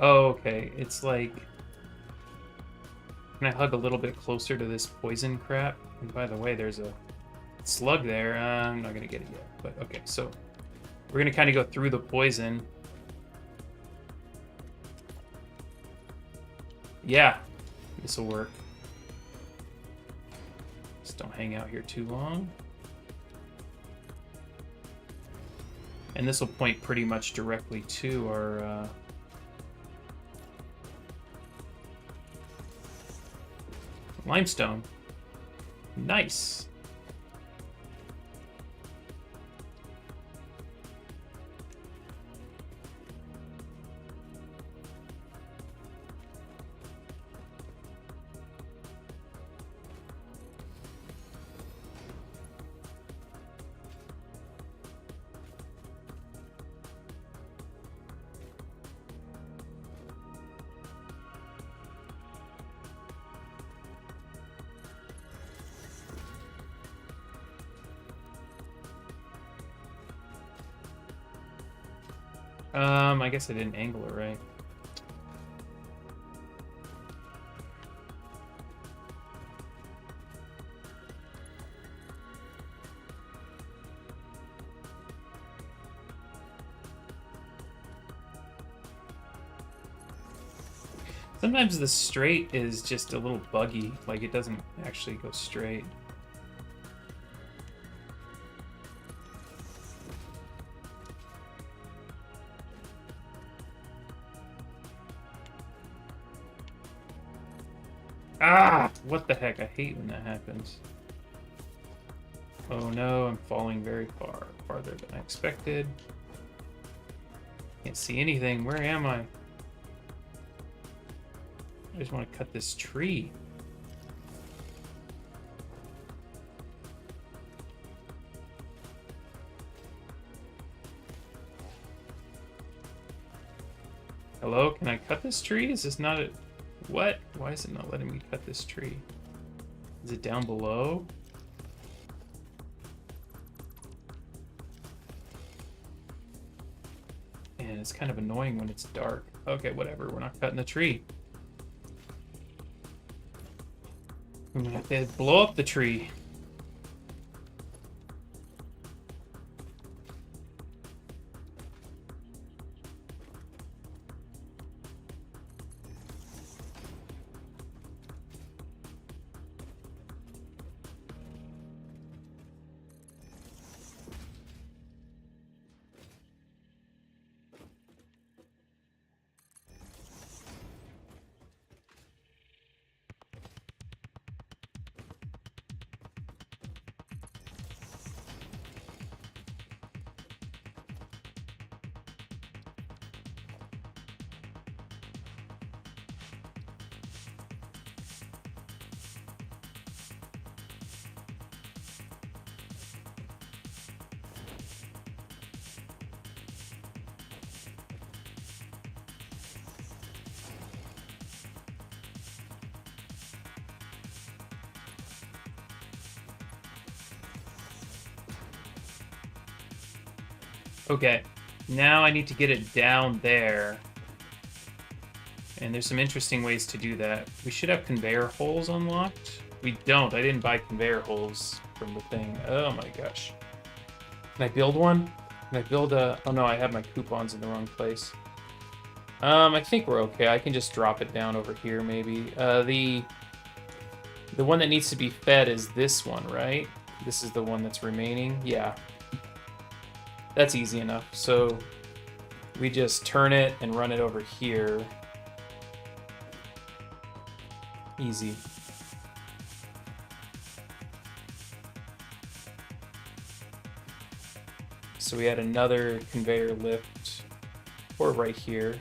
A: Oh, okay. It's like... Can I hug a little bit closer to this poison crap? And by the way, there's a slug there. I'm not gonna get it yet. But okay, so we're gonna kind of go through the poison. Yeah, this will work. Just don't hang out here too long. And this will point pretty much directly to our limestone. Nice. I guess I didn't angle it right. Sometimes the straight is just a little buggy, like it doesn't actually go straight. Ah! What the heck? I hate when that happens. Oh no, I'm falling very far. Farther than I expected. Can't see anything. Where am I? I just want to cut this tree. Hello? Can I cut this tree? Is this not a... What? Why is it not letting me cut this tree? Is it down below? And it's kind of annoying when it's dark. Okay, whatever. We're not cutting the tree. I'm gonna have to blow up the tree. Okay, now I need to get it down there. And there's some interesting ways to do that. We should have conveyor holes unlocked. We don't. I didn't buy conveyor holes from the thing. Oh my gosh. Can I build one? Can I build a... Oh no, I have my coupons in the wrong place. I think we're okay. I can just drop it down over here maybe. The one that needs to be fed is this one, right? This is the one that's remaining. Yeah. That's easy enough. So we just turn it and run it over here. Easy. So we had another conveyor lift, or right here.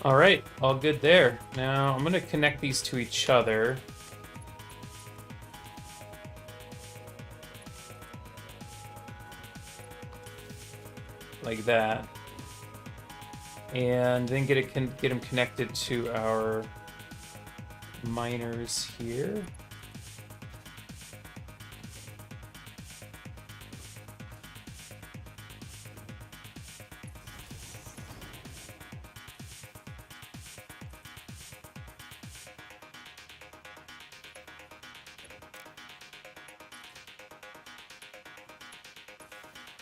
A: All right, all good there. Now I'm gonna connect these to each other. like that. And then get them connected to our miners here.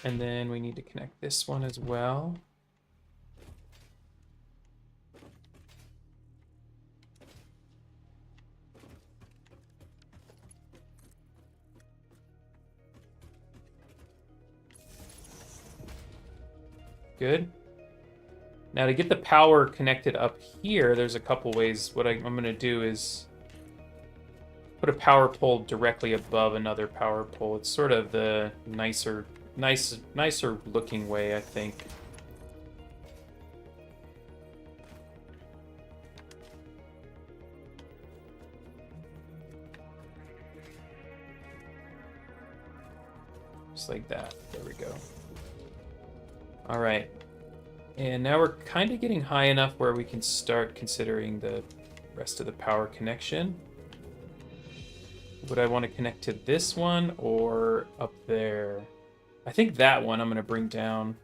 A: And then we need to connect this one as well. Good. Now to get the power connected up here, there's a couple ways. What I'm going to do is put a power pole directly above another power pole. It's sort of the nicer looking way, I think. Just like that. There we go. All right. And now we're kind of getting high enough where we can start considering the rest of the power connection. Would I want to connect to this one or up there? I think that one I'm going to bring down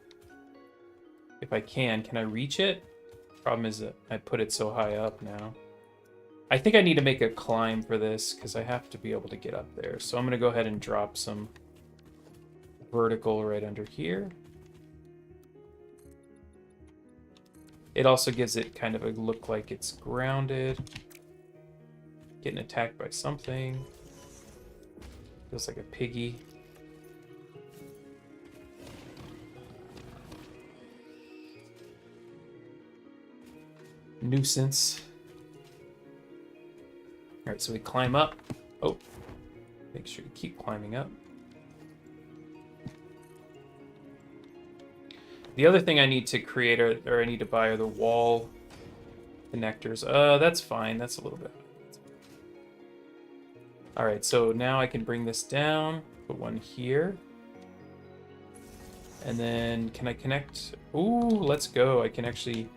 A: if I can. Can I reach it? Problem is that I put it so high up now. I think I need to make a climb for this because I have to be able to get up there. So I'm going to go ahead and drop some vertical right under here. It also gives it kind of a look like it's grounded. Getting attacked by something. Feels like a piggy. Nuisance. Alright, so we climb up. Oh, make sure you keep climbing up. The other thing I need to create or I need to buy are the wall connectors. That's fine. That's a little bit. All right, so now I can bring this down, put one here. And then can I connect? Ooh, let's go. I can actually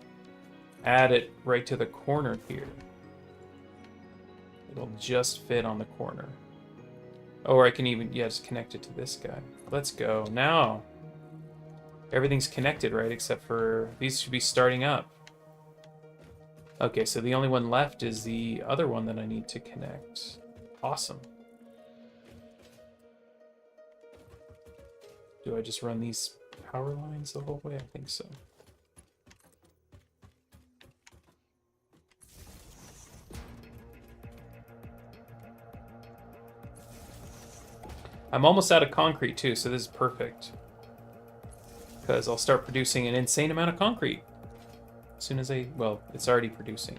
A: add it right to the corner here. It'll just fit on the corner. Or I can even, yeah, just connect it to this guy. Let's go. Now, everything's connected, right? Except for these should be starting up. Okay, so the only one left is the other one that I need to connect. Awesome. Do I just run these power lines the whole way? I think so. I'm almost out of concrete too, so this is perfect. Because I'll start producing an insane amount of concrete. As soon as well, it's already producing.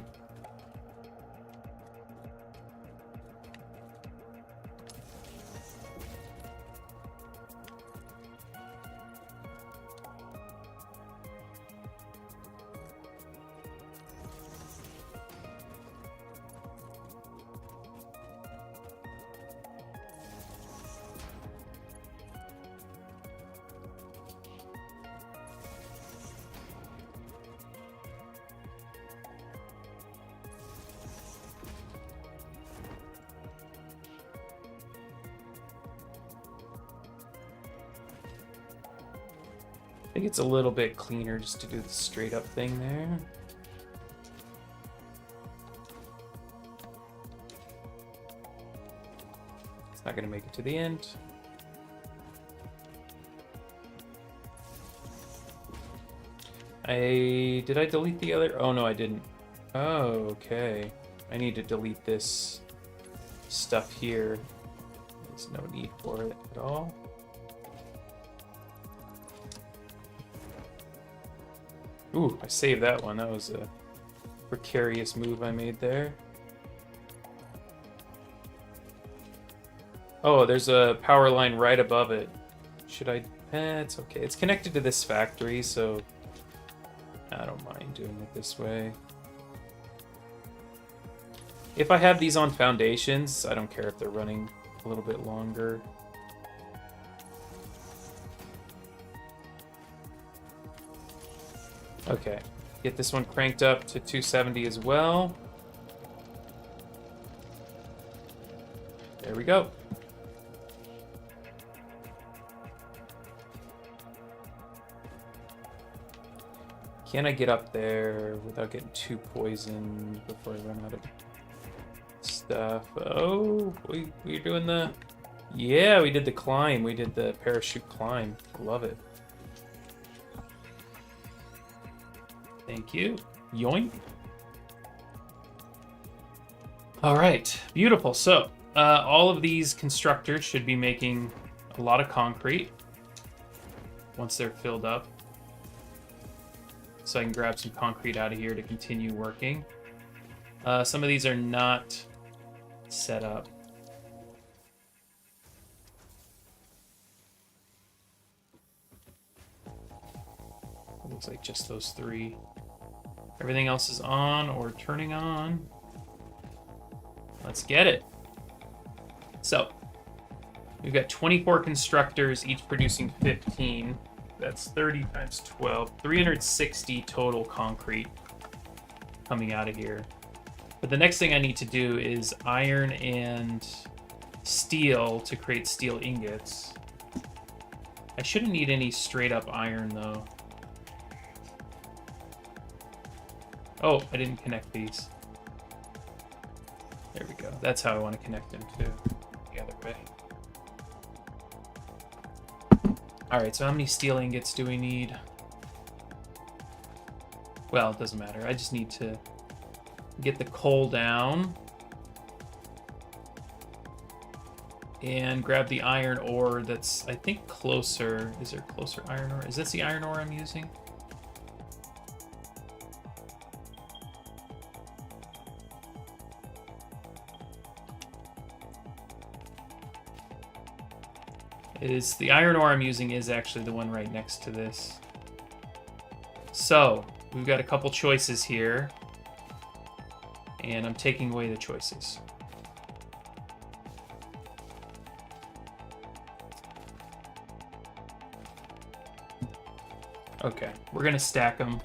A: I think it's a little bit cleaner just to do the straight up thing there. It's not gonna make it to the end. Did I delete the other? Oh no, I didn't. Oh, okay. I need to delete this stuff here. There's no need for it at all. Ooh, I saved that one. That was a precarious move I made there. Oh, there's a power line right above it. Should I? It's okay. It's connected to this factory, so I don't mind doing it this way. If I have these on foundations, I don't care if they're running a little bit longer. Okay. Get this one cranked up to 270 as well. There we go. Can I get up there without getting too poisoned before I run out of stuff? Oh, we're doing the... Yeah, we did the climb. We did the parachute climb. Love it. Thank you. Yoink. All right, beautiful. So all of these constructors should be making a lot of concrete once they're filled up. So I can grab some concrete out of here to continue working. Some of these are not set up. It looks like just those three. Everything else is on or turning on. Let's get it. So, we've got 24 constructors, each producing 15. That's 30 times 12. 360 total concrete coming out of here. But the next thing I need to do is iron and steel to create steel ingots. I shouldn't need any straight up iron though. Oh, I didn't connect these. There we go. That's how I want to connect them too. The other way. Alright, so how many steel ingots do we need? Well, it doesn't matter. I just need to get the coal down. And grab the iron ore that's, I think, closer. Is there closer iron ore? Is this the iron ore I'm using? The iron ore I'm using is actually the one right next to this. So, we've got a couple choices here. And I'm taking away the choices. Okay, we're gonna stack them.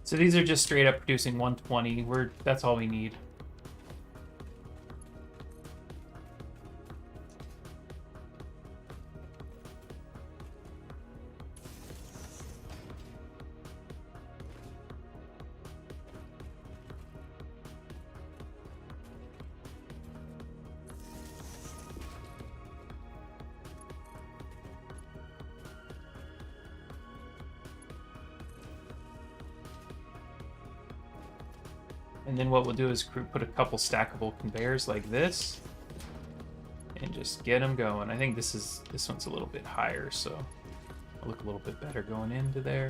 A: So these are just straight up producing 120. That's all we need. And then what we'll do is put a couple stackable conveyors like this and just get them going. I think this one's a little bit higher, so it'll look a little bit better going into there.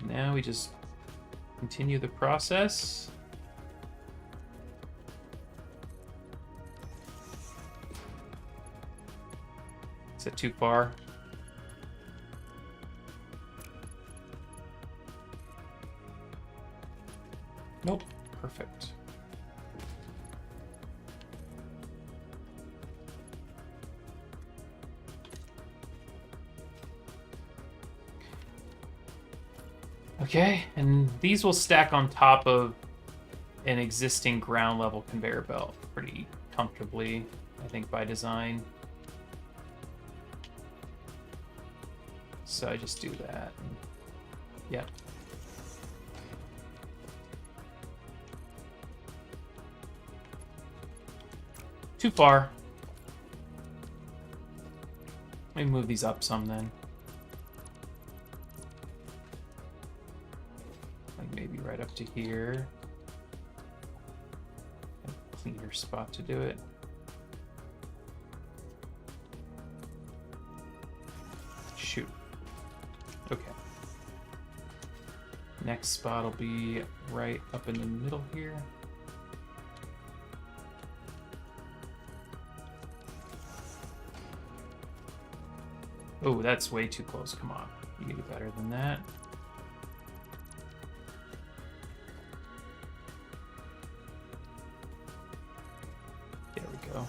A: And now we just continue the process. Is that too far? Nope. Perfect. Okay, and these will stack on top of an existing ground level conveyor belt pretty comfortably. I think by design. So I just do that. Yep. Too far. Let me move these up some then. Like maybe right up to here. A cleaner spot to do it. Shoot. Okay. Next spot will be right up in the middle here. Oh, that's way too close. Come on. You can do better than that. There we go.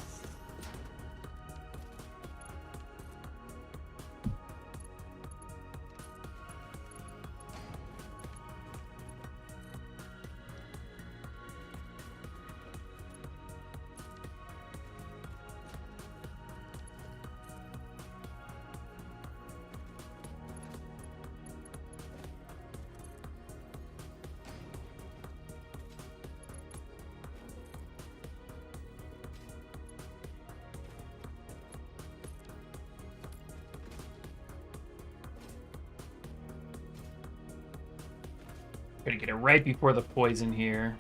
A: Gotta get it right before the poison here.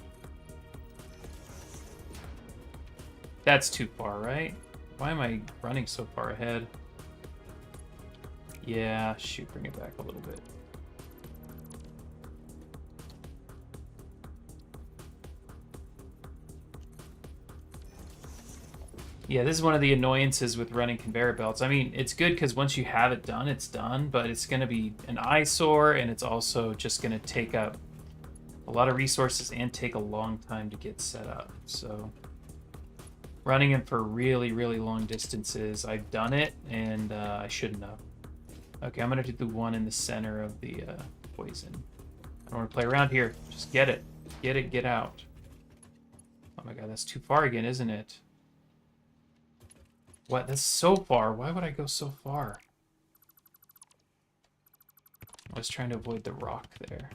A: That's too far, right? Why am I running so far ahead? Yeah, shoot, bring it back a little bit. Yeah, this is one of the annoyances with running conveyor belts. I mean, it's good because once you have it done, it's done, but it's going to be an eyesore, and it's also just going to take up a lot of resources and take a long time to get set up. So running them for really, really long distances, I've done it, and I shouldn't have. Okay, I'm going to do the one in the center of the poison. I don't want to play around here. Just get it. Get it, get out. Oh my god, that's too far again, isn't it? What? That's so far. Why would I go so far? I was trying to avoid the rock there.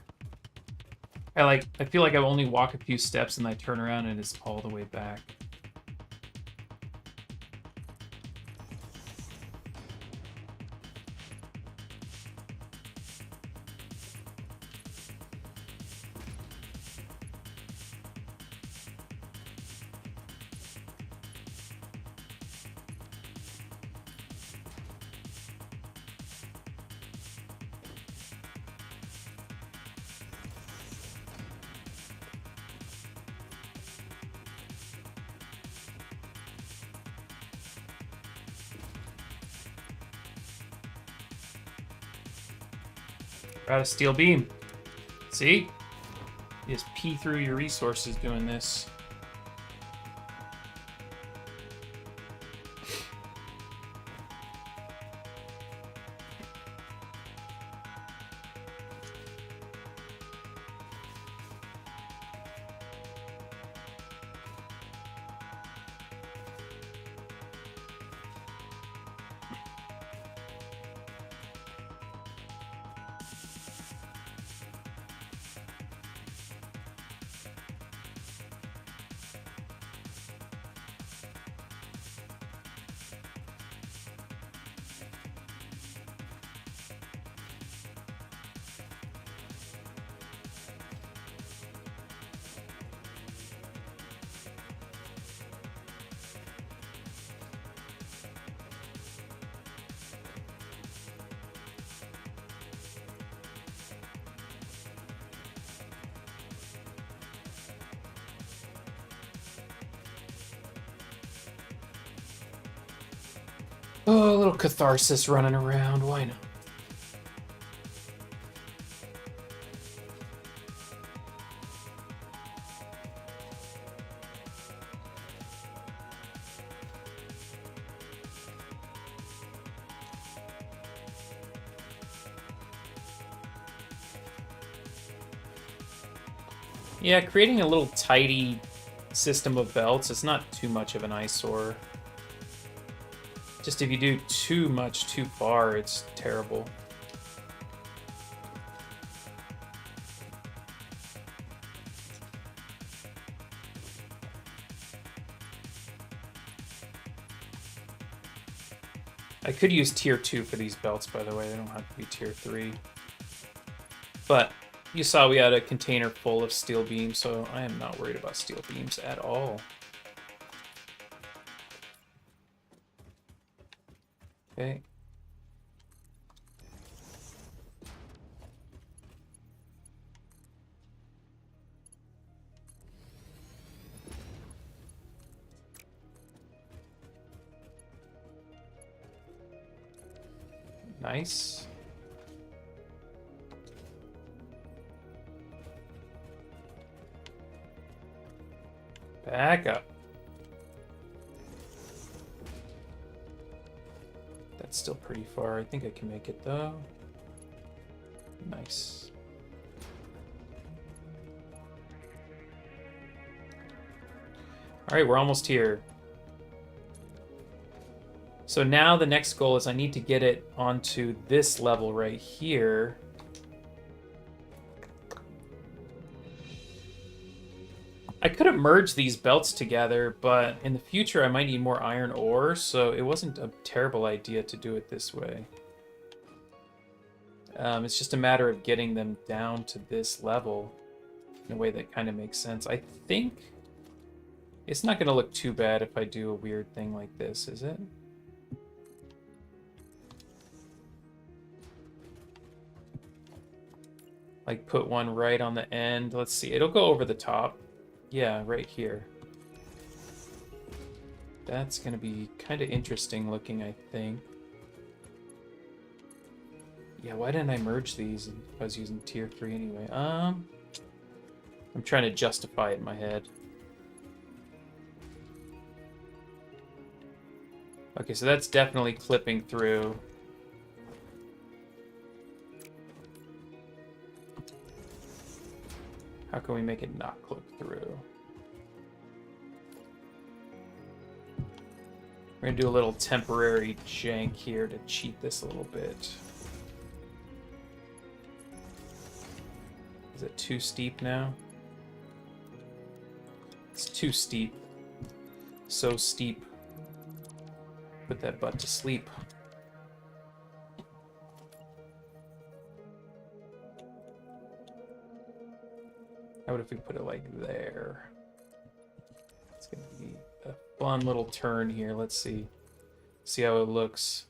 A: I feel like I only walk a few steps and I turn around and it's all the way back. Got a steel beam. See? You just pee through your resources doing this. Oh, a little catharsis running around. Why not? Yeah, creating a little tidy system of belts is not too much of an eyesore. Just if you do too much too far, it's terrible. I could use tier 2 for these belts, by the way. They don't have to be tier 3. But you saw we had a container full of steel beams, so I am not worried about steel beams at all. Okay. Nice. Back up. That's still pretty far. I think I can make it though. Nice. All right, we're almost here. So now the next goal is I need to get it onto this level right here. I could have merged these belts together, but in the future I might need more iron ore, so it wasn't a terrible idea to do it this way. It's just a matter of getting them down to this level in a way that kind of makes sense. I think it's not going to look too bad if I do a weird thing like this, is it? Like put one right on the end. Let's see, it'll go over the top. Yeah, right here. That's gonna be kind of interesting looking, I think. Yeah, why didn't I merge these if I was using tier 3 anyway? I'm trying to justify it in my head. Okay, so that's definitely clipping through. How can we make it not clip through? We're gonna do a little temporary jank here to cheat this a little bit. Is it too steep now? It's too steep. So steep. Put that butt to sleep. How about if we put it like there? It's gonna be a fun little turn here. Let's see. See how it looks.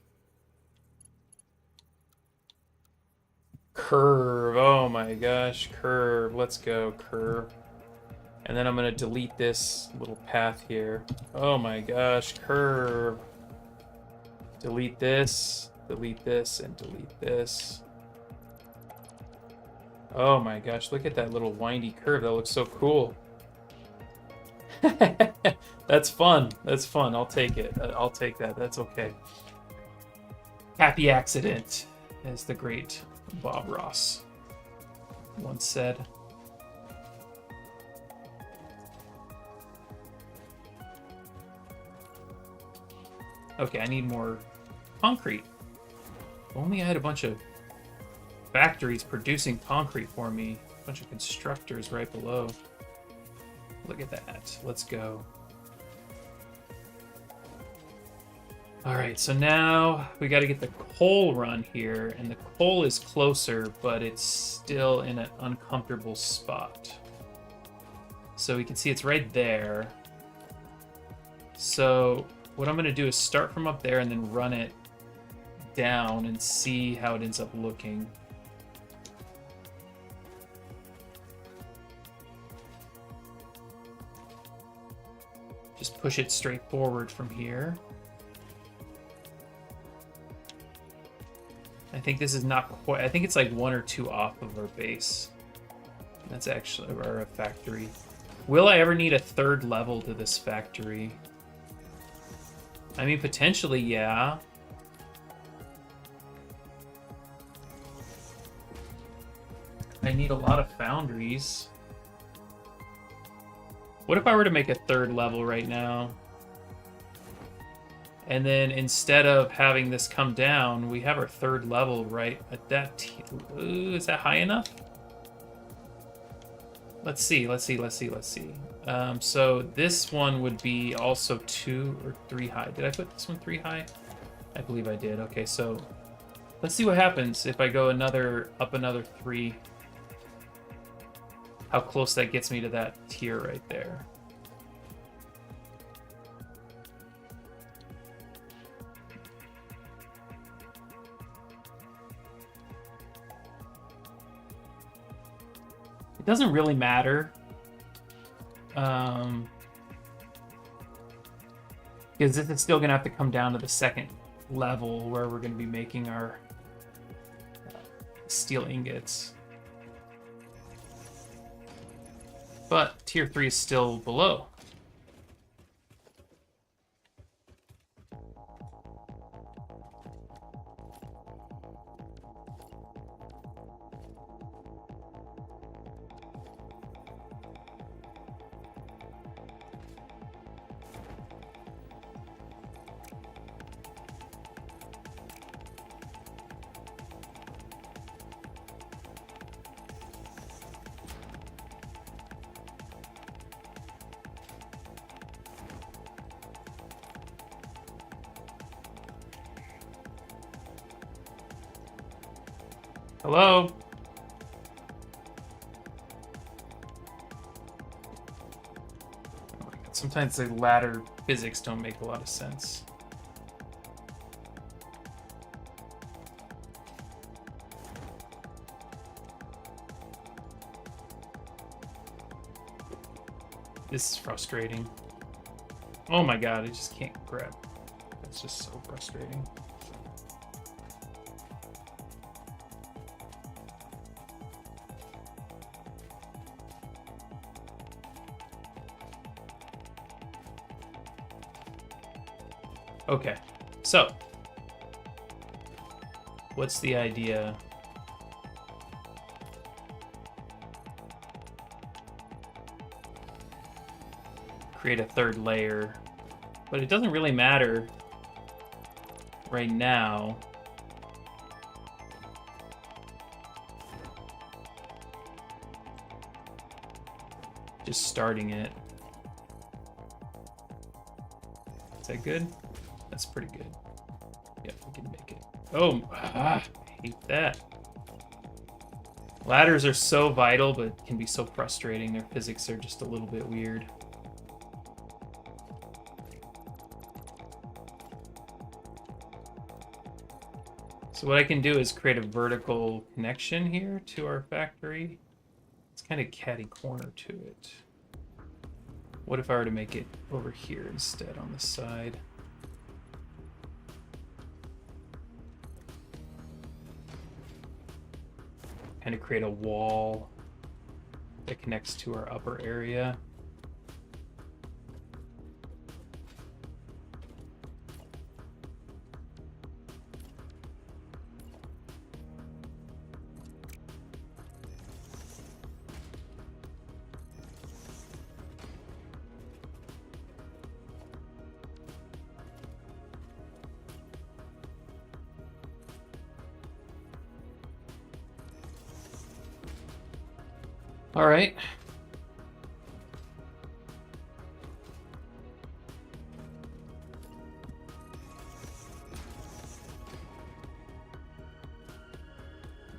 A: Curve. Oh my gosh. Curve. Let's go. Curve. And then I'm gonna delete this little path here. Oh my gosh. Curve. Delete this, and delete this. Oh my gosh, look at that little windy curve. That looks so cool. That's fun. That's fun. I'll take it. I'll take that. That's okay. Happy accident, as the great Bob Ross once said. Okay, I need more concrete. If only I had a bunch of factories producing concrete for me. A bunch of constructors right below. Look at that. Let's go. Alright, so now we got to get the coal run here. And the coal is closer, but it's still in an uncomfortable spot. So we can see it's right there. So what I'm going to do is start from up there and then run it down and see how it ends up looking. Just push it straight forward from here. I think this is not quite... I think it's like 1 or 2 off of our base. That's actually our factory. Will I ever need a 3rd level to this factory? I mean, potentially, yeah. I need a lot of foundries. What if I were to make a 3rd level right now? And then instead of having this come down, we have our third level right at that. Is that high enough? Let's see. So this one would be also 2 or 3 high. Did I put this one 3 high? I believe I did. Okay, so let's see what happens if I go up another 3. How close that gets me to that tier right there. It doesn't really matter. Because this is still going to have to come down to the second level where we're going to be making our steel ingots. But tier 3 is still below. Hello? Oh my God. Sometimes the ladder physics don't make a lot of sense. This is frustrating. Oh my God, I just can't grab. That's just so frustrating. Okay, so what's the idea? Create a third layer, but it doesn't really matter right now. Just starting it. Is that good? That's pretty good. Yeah, we can make it. Oh, I hate that. Ladders are so vital, but can be so frustrating. Their physics are just a little bit weird. So what I can do is create a vertical connection here to our factory. It's kind of catty corner to it. What if I were to make it over here instead on the side? Kind of create a wall that connects to our upper area. All right.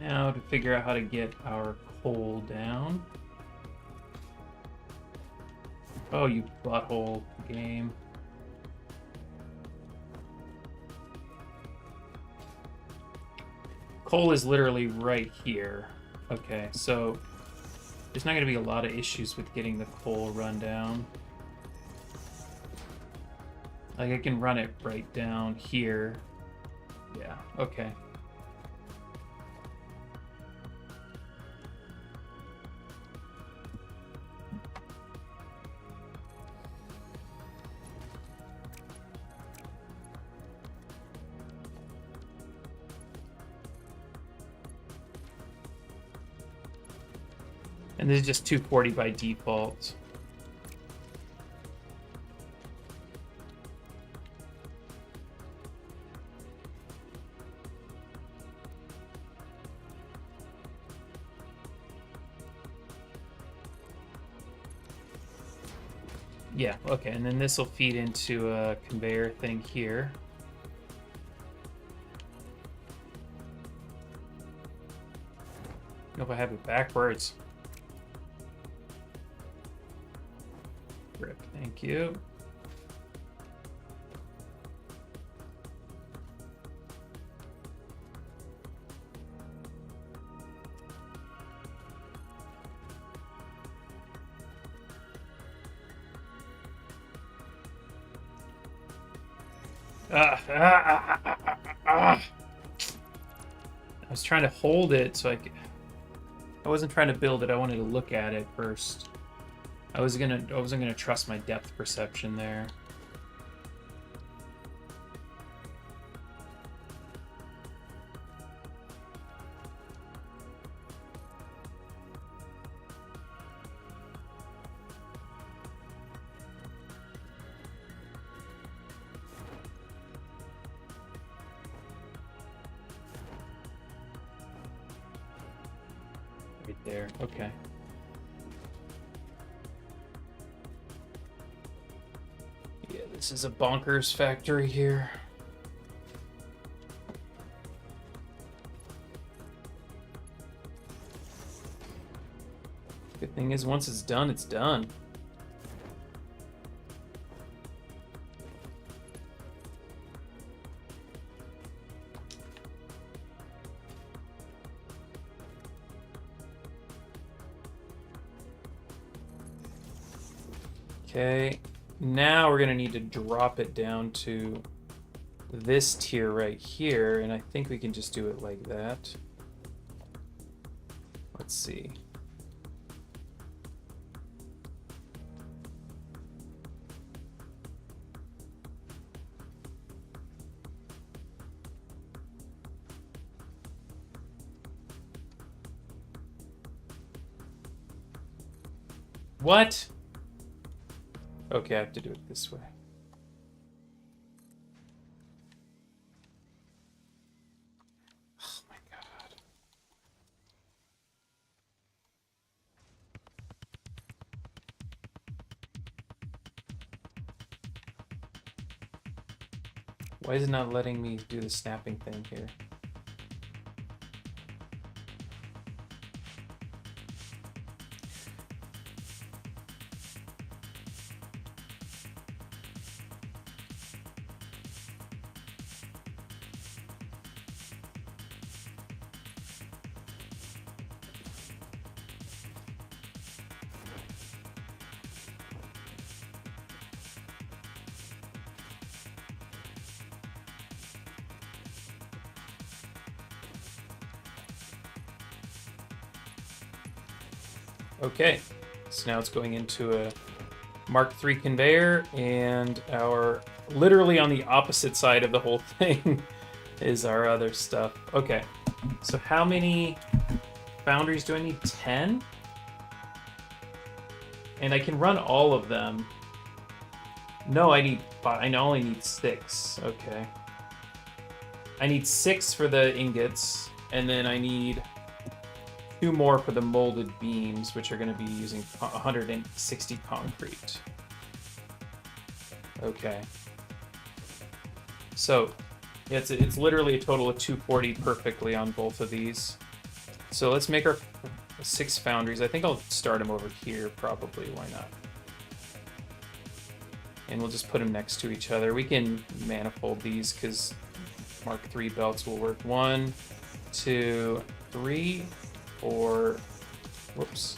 A: Now to figure out how to get our coal down. Oh, you butthole game. Coal is literally right here. Okay, so there's not going to be a lot of issues with getting the coal run down. Like, I can run it right down here. Yeah, okay. And this is just 240 by default. Yeah, okay, and then this will feed into a conveyor thing here. If I have it backwards. Rip, thank you. I was trying to hold it so I wasn't trying to build it. I wanted to look at it first. I wasn't gonna trust my depth perception there. Right there. Okay. Yeah, this is a bonkers factory here. Good thing is, once it's done, it's done. Okay, now we're gonna need to drop it down to this tier right here, and I think we can just do it like that. Let's see. What? Okay, I have to do it this way. Oh my god. Why is it not letting me do the snapping thing here? Okay, so now it's going into a Mark III conveyor, and our literally on the opposite side of the whole thing is our other stuff. Okay, so how many foundries do I need? 10? And I can run all of them. No, I need 5. I only need 6. Okay. I need 6 for the ingots, and then I need 2 more for the molded beams, which are going to be using 160 concrete. Okay. So, yeah, it's literally a total of 240 perfectly on both of these. So let's make our 6 foundries. I think I'll start them over here, probably. Why not? And we'll just put them next to each other. We can manifold these because Mark III belts will work. 1, 2, 3, 4, whoops,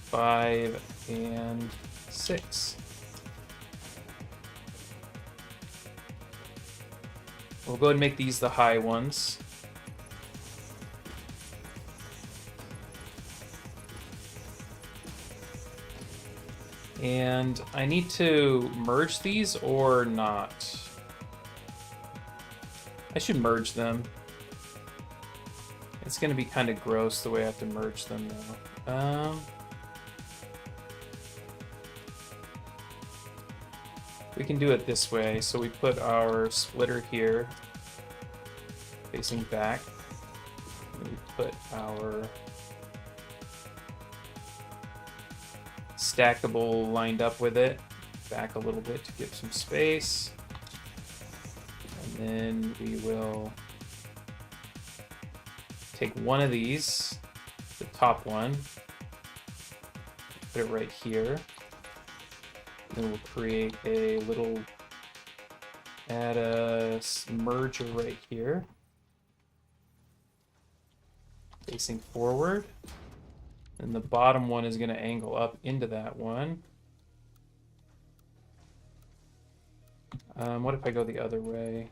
A: 5, and 6. We'll go ahead and make these the high ones. And I need to merge these or not? I should merge them. It's going to be kind of gross the way I have to merge them though. We can do it this way. So we put our splitter here, facing back. And we put our stackable lined up with it. Back a little bit to give some space. And then we will take one of these, the top one, put it right here. Then we'll create a little, add a merger right here, facing forward. And the bottom one is going to angle up into that one. What if I go the other way?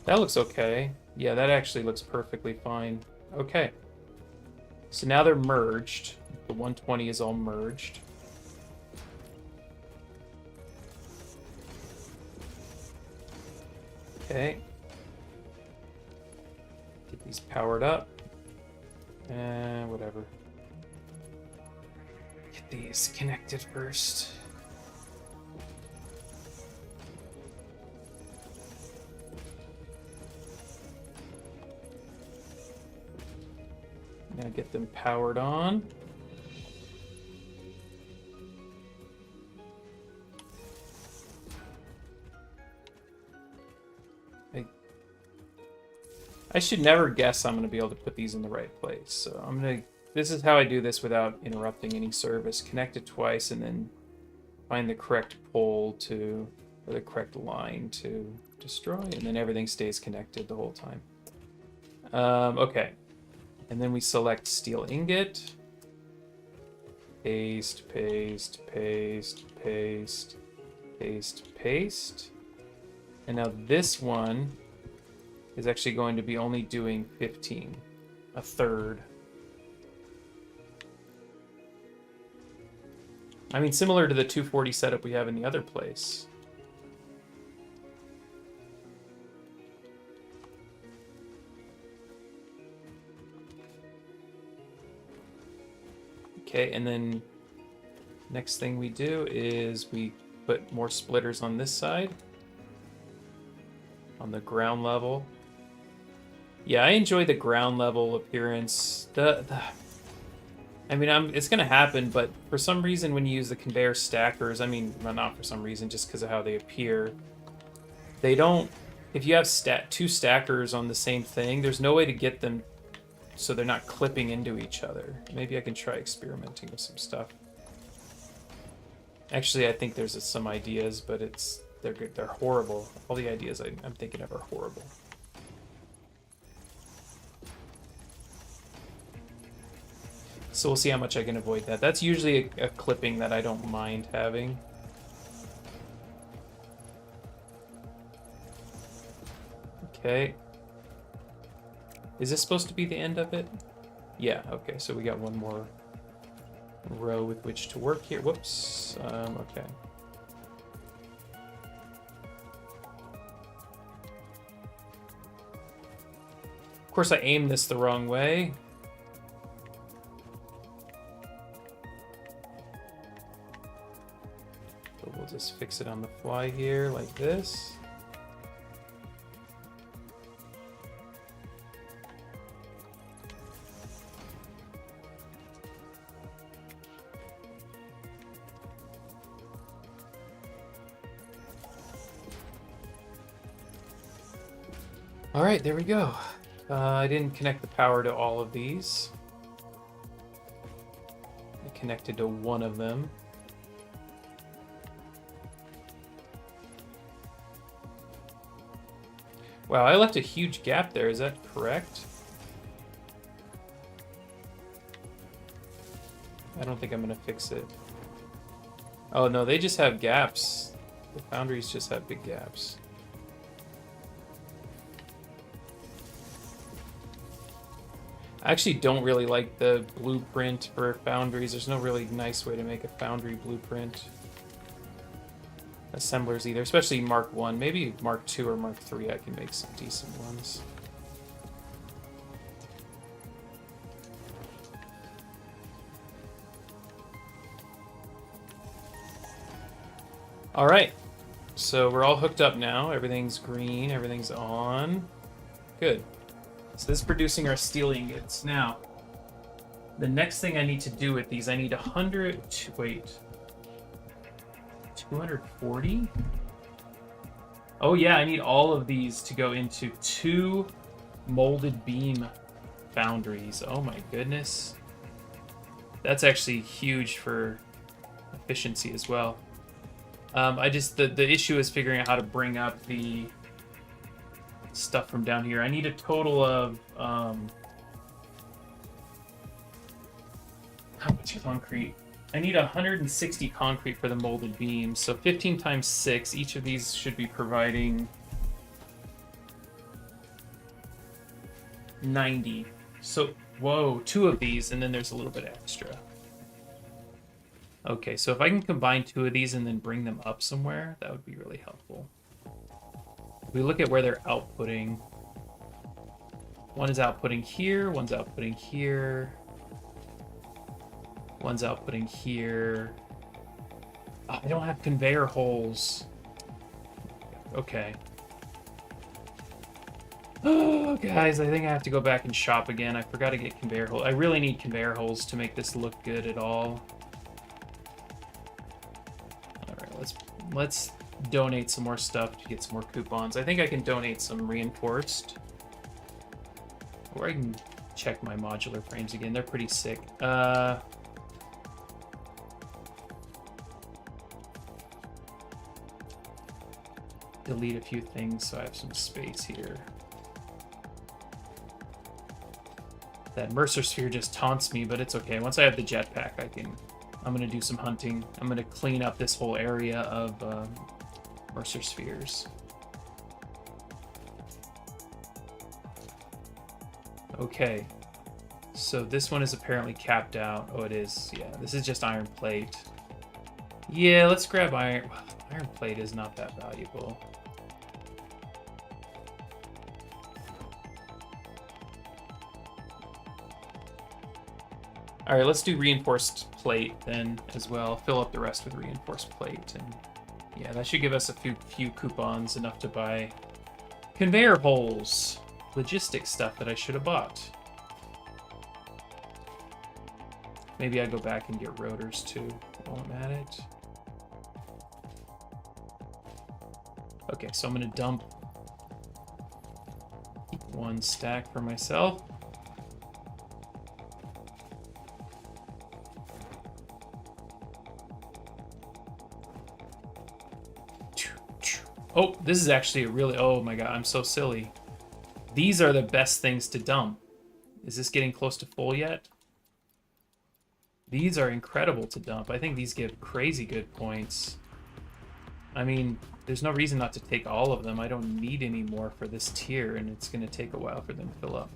A: That looks okay. Yeah, that actually looks perfectly fine. Okay. So now they're merged. The 120 is all merged. Okay. Get these powered up. And whatever. Get these connected first. Now get them powered on. I should never guess I'm going to be able to put these in the right place. So I'm going to, this is how I do this without interrupting any service. Connect it twice and then find the correct pole to, or the correct line to destroy, and then everything stays connected the whole time. Okay. And then we select steel ingot. Paste, paste, paste, paste, paste, paste. And now this one is actually going to be only doing 15, a third. I mean, similar to the 240 setup we have in the other place. Okay, and then next thing we do is we put more splitters on this side, on the ground level. Yeah, I enjoy the ground level appearance. I mean, it's gonna happen, but for some reason when you use the conveyor stackers, I mean, well, not for some reason, just because of how they appear, they don't, if you have two stackers on the same thing, there's no way to get them so they're not clipping into each other. Maybe I can try experimenting with some stuff. Actually, I think there's some ideas, but they're horrible. All the ideas I'm thinking of are horrible. So we'll see how much I can avoid that. That's usually a clipping that I don't mind having. Okay. Is this supposed to be the end of it? Yeah, okay, so we got one more row with which to work here. Whoops. Okay. Of course, I aimed this the wrong way. So we'll just fix it on the fly here, like this. All right, there we go. I didn't connect the power to all of these. I connected to one of them. Wow, I left a huge gap there. Is that correct? I don't think I'm gonna fix it. Oh no, they just have gaps. The foundries just have big gaps. I actually don't really like the blueprint for foundries. There's no really nice way to make a foundry blueprint. Assemblers either, especially Mark 1. Maybe Mark 2 or Mark 3 I can make some decent ones. All right, so we're all hooked up now. Everything's green, everything's on. Good. So this is producing our steel ingots. Now, The next thing I need to do with these, I need 100. Wait, 240. Oh yeah, I need all of these to go into 2 molded beam foundries. Oh my goodness. That's actually huge for efficiency as well. The issue is figuring out how to bring up the stuff from down here. I need a total of how much concrete? I need 160 concrete for the molded beams. So 15 times 6. Each of these should be providing 90. So, whoa, 2 of these, and then there's a little bit extra. Okay, so if I can combine 2 of these and then bring them up somewhere, that would be really helpful. If we look at where they're outputting, one is outputting here, one's outputting here, one's outputting here. Oh, I don't have conveyor holes. Okay. Oh, guys, I think I have to go back and shop again. I forgot to get conveyor holes. I really need conveyor holes to make this look good at all. All right, let's donate some more stuff to get some more coupons. I think I can donate some reinforced. Or I can check my modular frames again. They're pretty sick. Delete a few things so I have some space here. That Mercer Sphere just taunts me, but it's okay. Once I have the jetpack, I'm gonna do some hunting. I'm gonna clean up this whole area of Mercer Spheres. Okay, so this one is apparently capped out. Oh, it is. Yeah, this is just iron plate. Yeah, let's grab iron. Iron plate is not that valuable. All right, let's do reinforced plate then as well. Fill up the rest with reinforced plate, and yeah, that should give us a few coupons, enough to buy conveyor holes, logistics stuff that I should have bought. Maybe I go back and get rotors too while I'm at it. Okay, so I'm gonna dump 1 stack for myself. Oh, this is actually a really... Oh my god, I'm so silly. These are the best things to dump. Is this getting close to full yet? These are incredible to dump. I think these give crazy good points. I mean, there's no reason not to take all of them. I don't need any more for this tier, and it's going to take a while for them to fill up.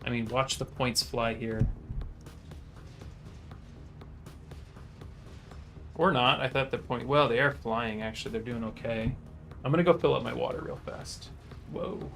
A: I mean, watch the points fly here. Or not. I thought the point... Well, they are flying, actually. They're doing okay. I'm going to go fill up my water real fast. Whoa.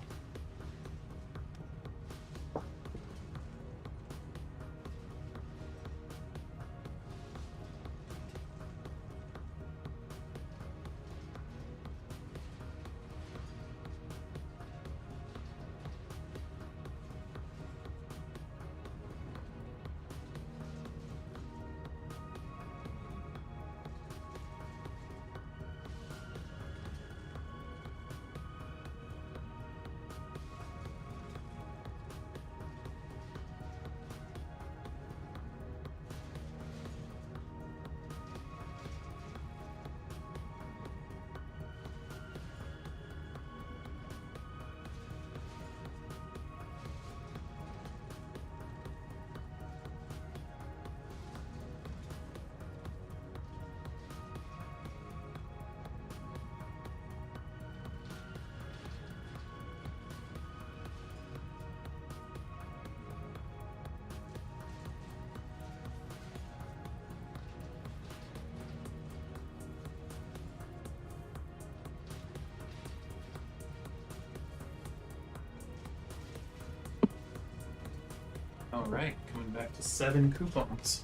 A: Alright, coming back to 7 coupons.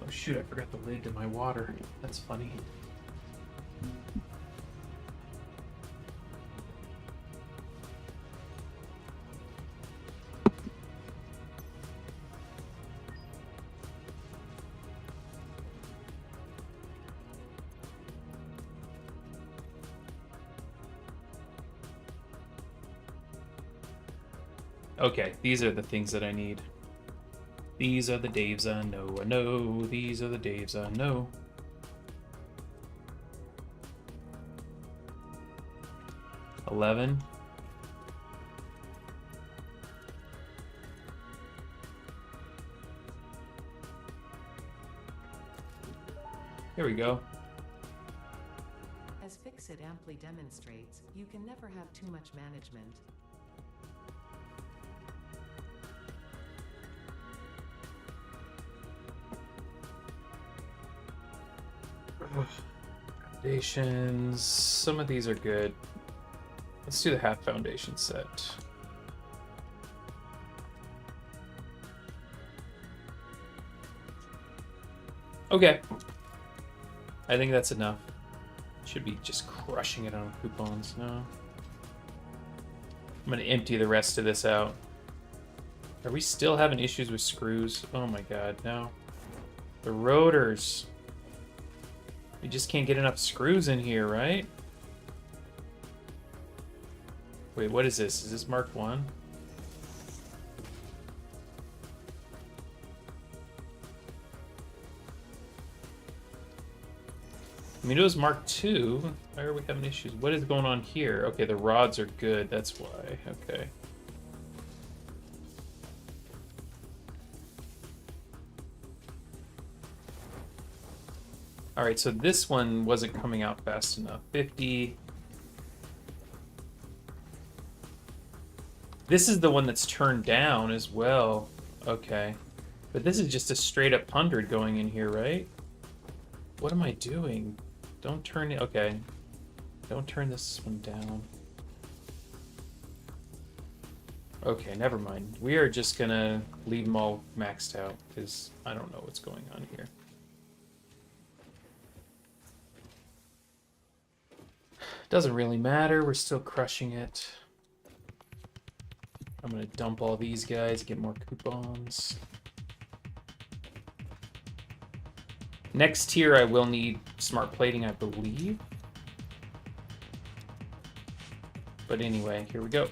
A: Oh shoot, I forgot the lid to my water. That's funny. Okay, these are the things that I need. These are the Daves I know. These are the Daves I know. $11. Here we go.
B: As Fixit amply demonstrates, you can never have too much management.
A: Foundations. Some of these are good. Let's do the half foundation set. Okay. I think that's enough. Should be just crushing it on coupons. No. I'm going to empty the rest of this out. Are we still having issues with screws? Oh my god, no. The rotors. We just can't get enough screws in here, right? Wait, what is this? Is this Mark 1? I mean, it was Mark 2. Why are we having issues? What is going on here? Okay, the rods are good. That's why. Okay. All right, so this one wasn't coming out fast enough. 50. This is the one that's turned down as well. Okay. But this is just a straight up 100 going in here, right? What am I doing? Don't turn it. Okay. Don't turn this one down. Okay, never mind. We are just gonna leave them all maxed out because I don't know what's going on here. Doesn't really matter. We're still crushing it. I'm gonna dump all these guys, get more coupons. Next tier, I will need smart plating, I believe. But anyway, here we go.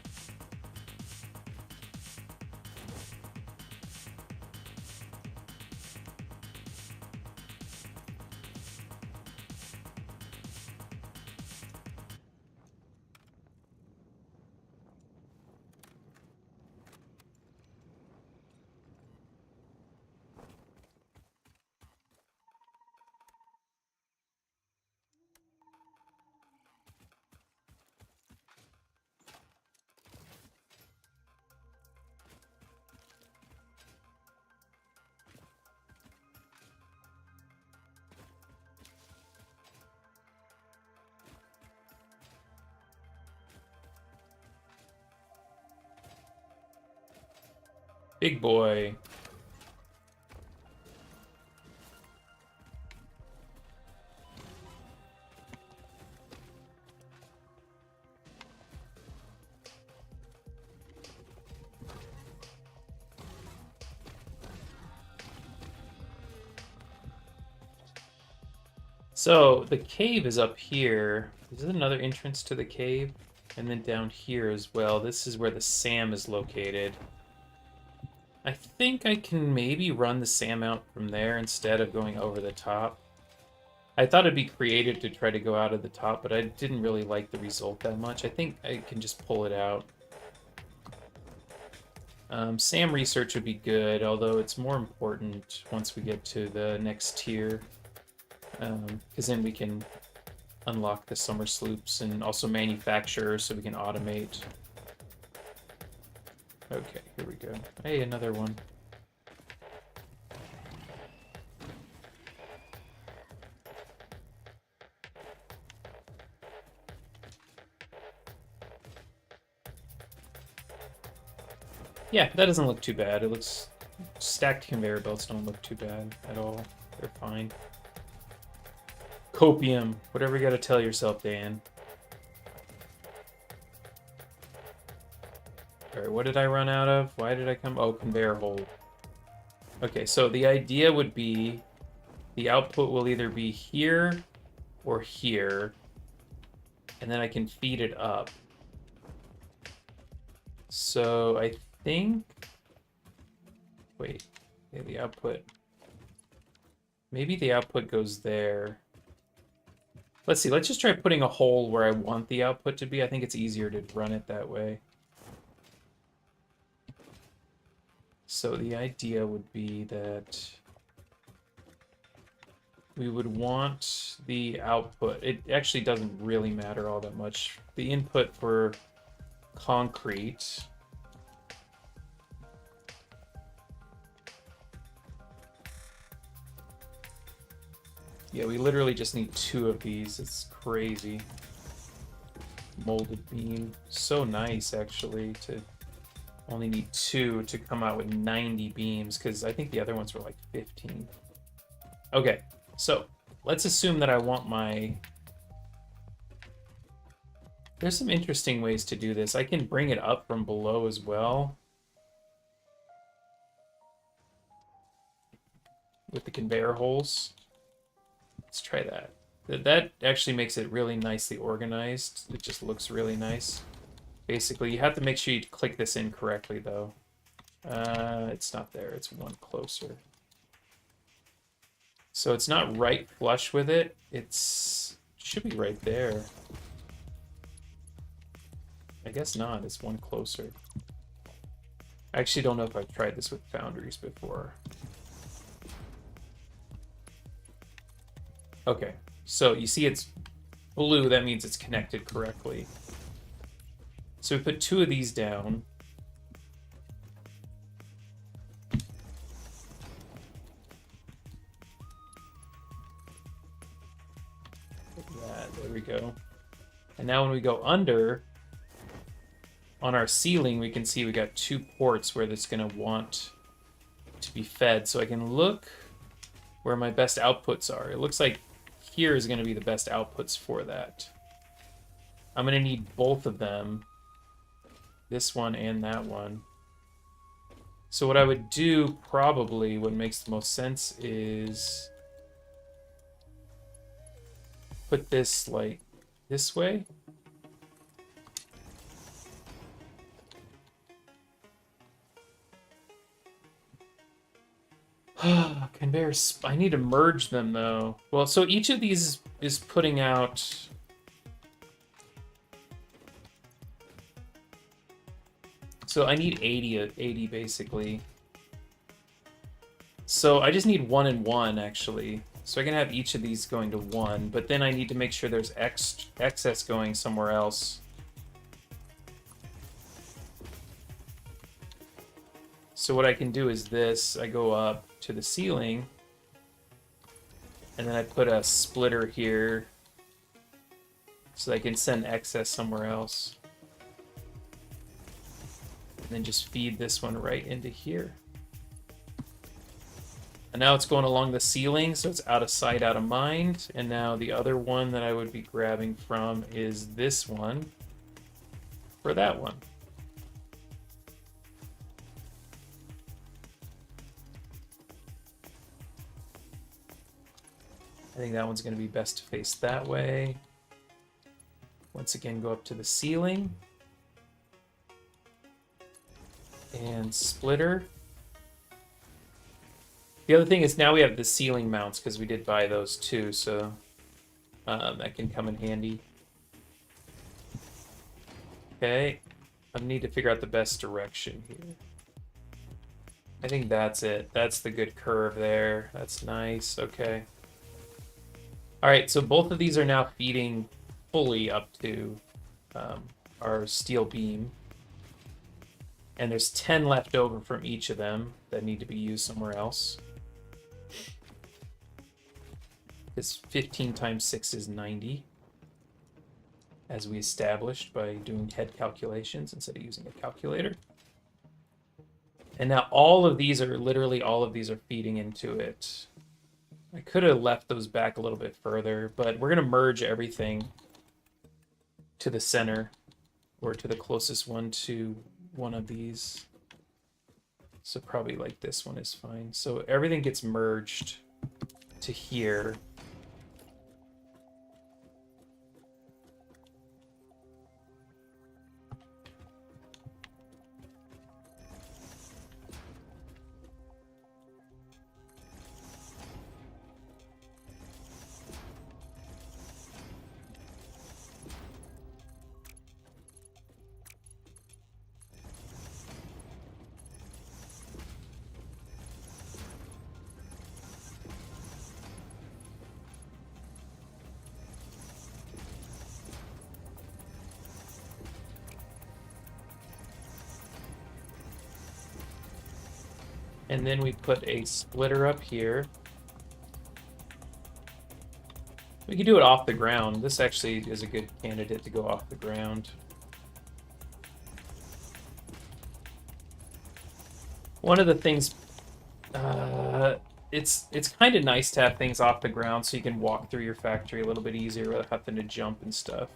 A: Big boy. So the cave is up here. Is there another entrance to the cave? And then down here as well. This is where the SAM is located. I think I can maybe run the SAM out from there instead of going over the top. I thought it'd be creative to try to go out of the top, but I didn't really like the result that much. I think I can just pull it out. SAM research would be good, although it's more important once we get to the next tier. Because then we can unlock the summer sloops and also manufacture so we can automate. Okay, here we go. Hey, another one. Yeah, that doesn't look too bad. It looks... Stacked conveyor belts don't look too bad at all. They're fine. Copium. Whatever you gotta tell yourself, Dan. Alright, what did I run out of? Why did I come... Oh, conveyor hold. Okay, so the idea would be the output will either be here or here, and then I can feed it up. So I think... Wait, yeah, the output. Maybe the output goes there. Let's see, let's just try putting a hole where I want the output to be. I think it's easier to run it that way. So the idea would be that we would want the output. It actually doesn't really matter all that much. The input for concrete. Yeah, we literally just need 2 of these. It's crazy. Molded beam. So nice, actually, to only need 2 to come out with 90 beams, because I think the other ones were like 15. Okay, so let's assume that I want my... There's some interesting ways to do this. I can bring it up from below as well. With the conveyor holes. Let's try that. That actually makes it really nicely organized. It just looks really nice. Basically, you have to make sure you click this in correctly, though. It's not there. It's one closer. So it's not right flush with it. It's should be right there. I guess not. It's one closer. I actually don't know if I've tried this with foundries before. Okay, so you see it's blue, that means it's connected correctly. So we put 2 of these down. Like that, there we go. And now when we go under, on our ceiling, we can see we got 2 ports where it's gonna want to be fed. So I can look where my best outputs are. It looks like here is going to be the best outputs for that. I'm going to need both of them, this one and that one. So what I would do, probably, what makes the most sense is put this, like, this way. Conveyors. I need to merge them, though. Well, so each of these is putting out... So I need 80 basically. So I just need 1 and 1, actually. So I can have each of these going to 1, but then I need to make sure there's excess going somewhere else. So what I can do is this. I go up to the ceiling, and then I put a splitter here so I can send excess somewhere else. And then just feed this one right into here. And now it's going along the ceiling, so it's out of sight, out of mind. And now the other one that I would be grabbing from is this one for that one. I think that one's going to be best to face that way. Once again, go up to the ceiling. And splitter. The other thing is now we have the ceiling mounts because we did buy those too, so that can come in handy. Okay, I need to figure out the best direction here. I think that's it. That's the good curve there. That's nice. Okay. All right, so both of these are now feeding fully up to our steel beam. And there's 10 left over from each of them that need to be used somewhere else. This 15 times 6 is 90, as we established by doing head calculations instead of using a calculator. And now all of these are, literally all of these are feeding into it. I could have left those back a little bit further, but we're going to merge everything to the center, or to the closest one to one of these. So probably like this one is fine. So everything gets merged to here. And then we put a splitter up here. We could do it off the ground. This actually is a good candidate to go off the ground. One of the things, it's kind of nice to have things off the ground so you can walk through your factory a little bit easier without having to jump and stuff.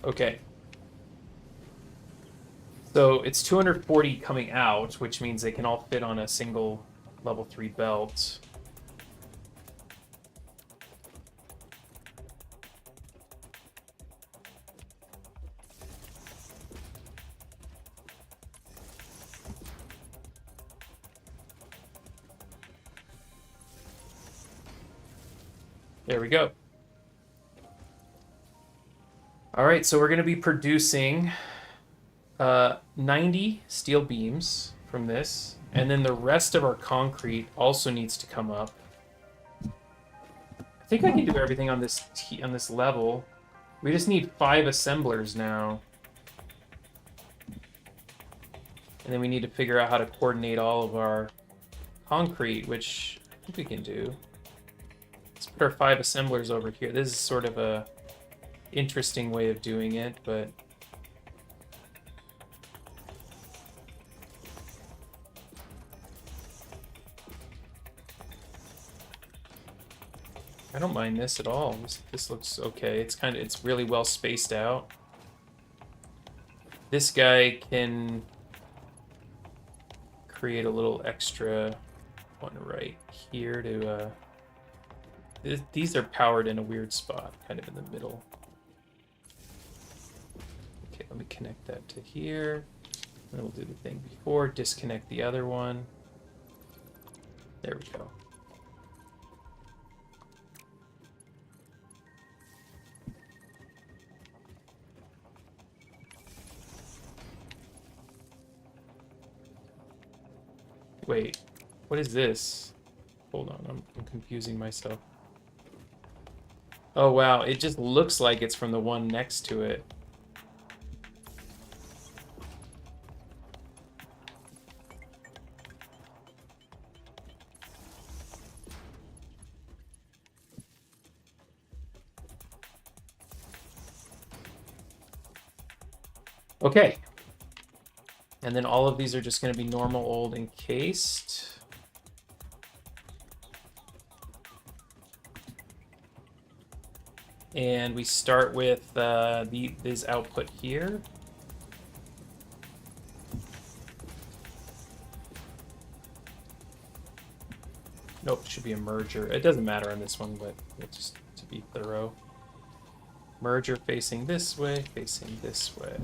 A: Okay. So it's 240 coming out, which means they can all fit on a single level 3 belt. There we go. All right, so we're going to be producing 90 steel beams from this, and then the rest of our concrete also needs to come up. I think I can do everything on this level. We just need 5 assemblers now. And then we need to figure out how to coordinate all of our concrete, which I think we can do. Let's put our 5 assemblers over here. This is sort of a interesting way of doing it, but I don't mind this at all. This looks okay. It's really well spaced out. This guy can create a little extra one right here to these are powered in a weird spot, kind of in the middle. Okay, let me connect that to here. And we'll do the thing before, disconnect the other one. There we go. Wait, what is this? Hold on, I'm confusing myself. Oh wow, it just looks like it's from the one next to it. Okay. And then all of these are just going to be normal old encased. And we start with this output here. Nope, it should be a merger. It doesn't matter on this one, but just to be thorough. Merger facing this way, facing this way.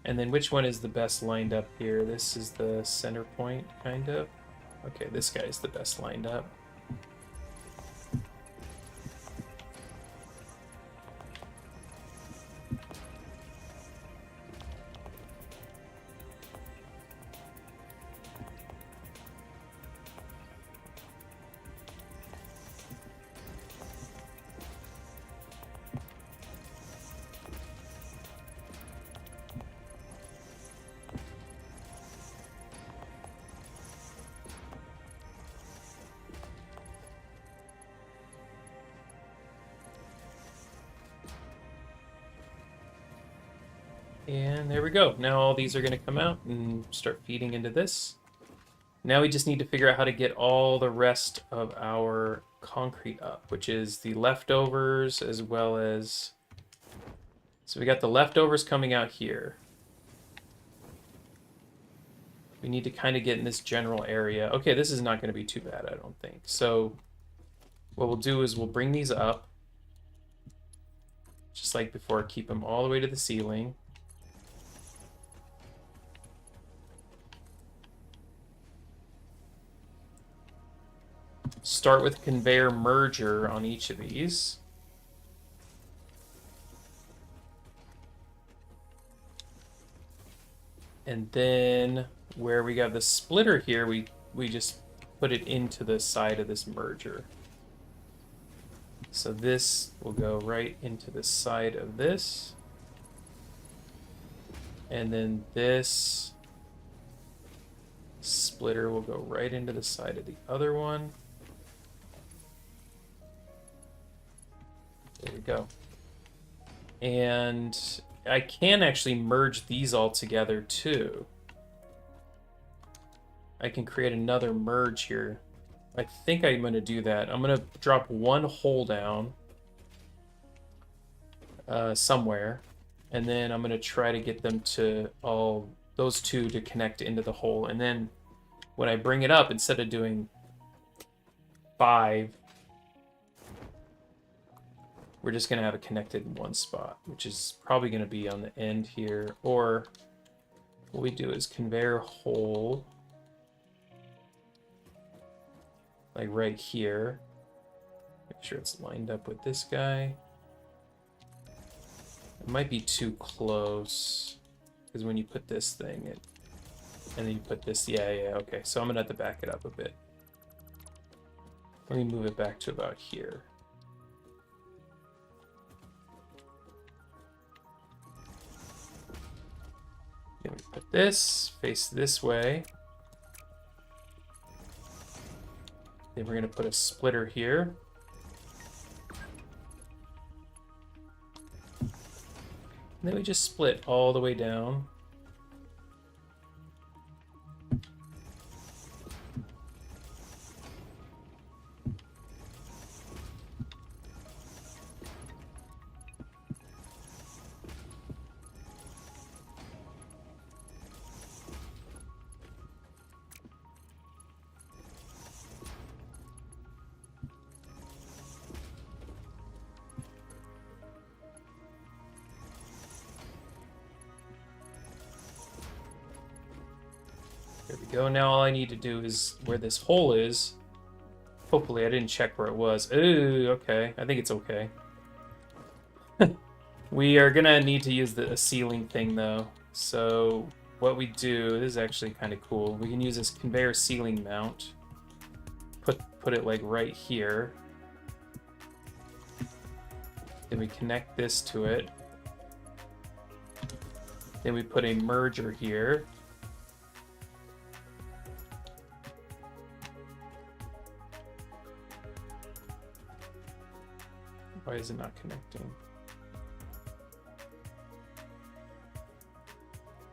A: And then which one is the best lined up here? This is the center point, kind of. Okay, this guy's the best lined up. And there we go. Now all these are going to come out and start feeding into this. Now we just need to figure out how to get all the rest of our concrete up, which is the leftovers as well as... So we got the leftovers coming out here. We need to kind of get in this general area. Okay, this is not going to be too bad, I don't think. So what we'll do is we'll bring these up. Just like before, keep them all the way to the ceiling. Start with conveyor merger on each of these. And then where we got the splitter here, we just put it into the side of this merger. So this will go right into the side of this. And then this splitter will go right into the side of the other one. There we go. And I can actually merge these all together too. I can create another merge here. I think I'm going to do that. I'm going to drop one hole down somewhere, and then I'm going to try to get them to all those two to connect into the hole. And then when I bring it up, instead of doing 5, we're just going to have it connected in one spot, which is probably going to be on the end here. Or what we do is conveyor hole, like right here. Make sure it's lined up with this guy. It might be too close, because when you put this thing, and then you put this, yeah, okay. So I'm gonna have to back it up a bit. Let me move it back to about here. Then we put this, face this way. Then we're gonna put a splitter here. And then we just split all the way down. There we go. Now all I need to do is where this hole is. Hopefully I didn't check where it was. Ooh, okay. I think it's okay. We are gonna need to use the ceiling thing though. So what we do, this is actually kind of cool. We can use this conveyor ceiling mount. Put it like right here. Then we connect this to it. Then we put a merger here. Why is it not connecting?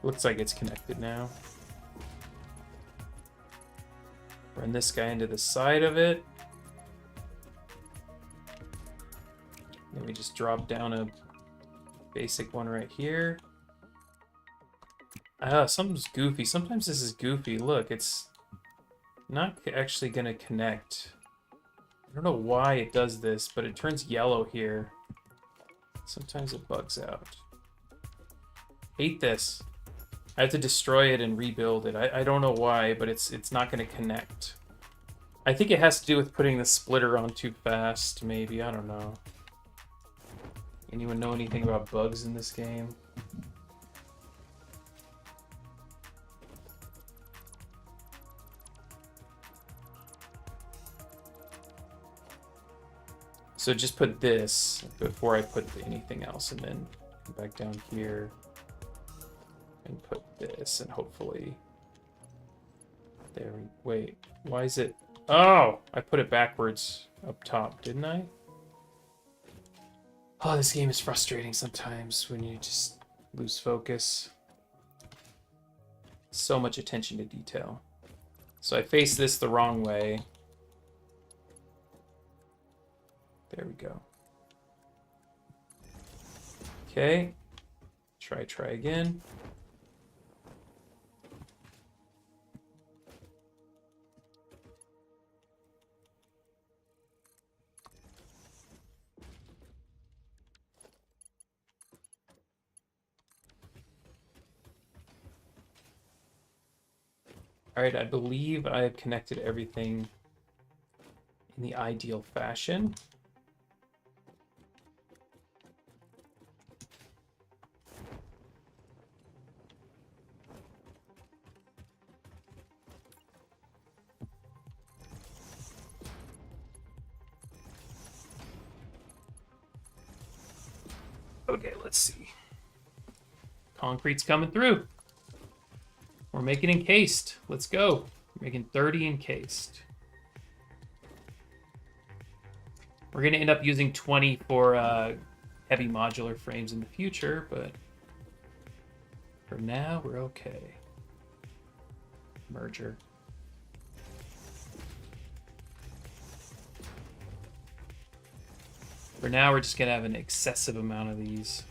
A: Looks like it's connected now. Run this guy into the side of it. Then we just drop down a basic one right here. Ah, something's goofy. Sometimes this is goofy. Look, it's not actually gonna connect. I don't know why it does this, but it turns yellow here. Sometimes it bugs out. Hate this. I have to destroy it and rebuild it. I don't know why, but it's not going to connect. I think it has to do with putting the splitter on too fast, maybe. I don't know. Anyone know anything about bugs in this game? So just put this before I put anything else, and then come back down here and put this, and hopefully there. Wait, why is it? Oh, I put it backwards up top, didn't I? Oh, this game is frustrating sometimes when you just lose focus. So much attention to detail. So I face this the wrong way. There we go. Okay. Try again. All right, I believe I have connected everything in the ideal fashion. Okay, let's see. Concrete's coming through. We're making encased. Let's go. We're making 30 encased. We're going to end up using 20 for heavy modular frames in the future, but for now, we're okay. Merger. For now, we're just going to have an excessive amount of these.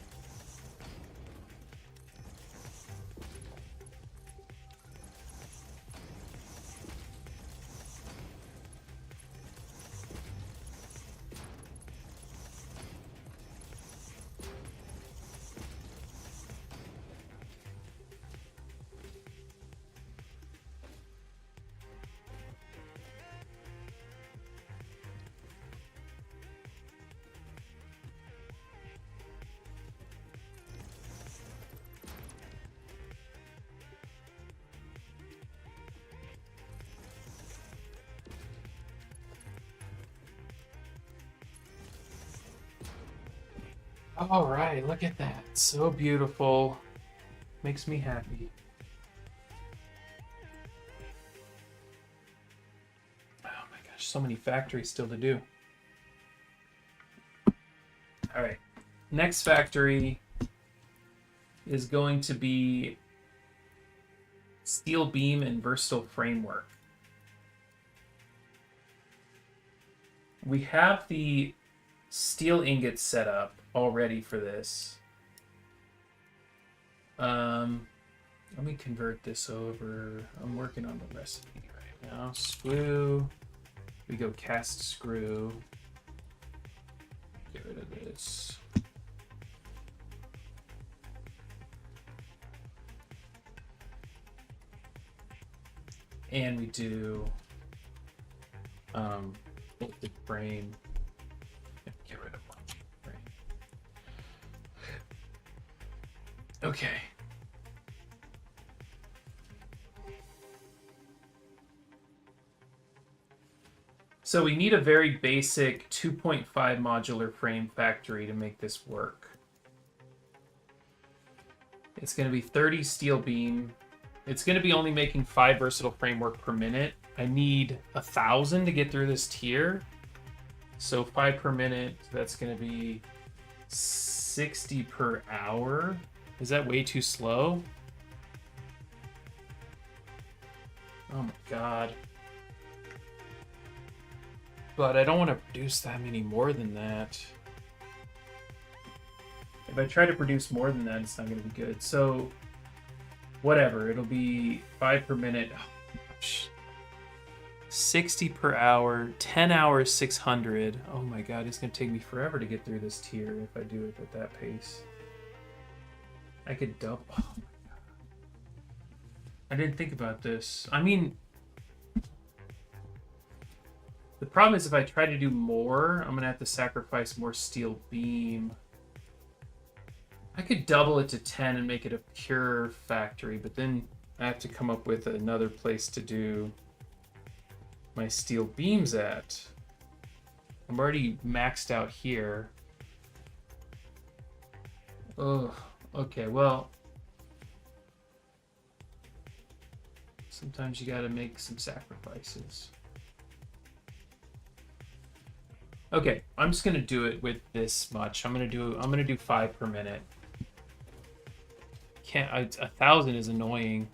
A: All right, look at that. So beautiful. Makes me happy. Oh my gosh, so many factories still to do. All right, next factory is going to be steel beam and versatile framework. We have the steel ingots set up already for this. Let me convert this over. I'm working on the recipe right now. Screw. We go cast screw. Get rid of this. And we do bolted frame. Get rid of one frame. Okay. So we need a very basic 2.5 modular frame factory to make this work. It's going to be 30 steel beam. It's going to be only making 5 versatile framework per minute. I need 1,000 to get through this tier. So 5 per minute, that's going to be 60 per hour. Is that way too slow? Oh my god. But I don't want to produce that many more than that. If I try to produce more than that, it's not going to be good. So, whatever. It'll be 5 per minute. Oh, gosh. 60 per hour. 10 hours, 600. Oh my god, it's going to take me forever to get through this tier if I do it at that pace. I could double. Oh my god. I didn't think about this. I mean, the problem is if I try to do more, I'm going to have to sacrifice more steel beam. I could double it to 10 and make it a pure factory, but then I have to come up with another place to do my steel beams at. I'm already maxed out here. Oh, okay, well. Sometimes you gotta make some sacrifices. Okay, I'm just gonna do it with this much. I'm gonna do 5 per minute. 1,000 is annoying.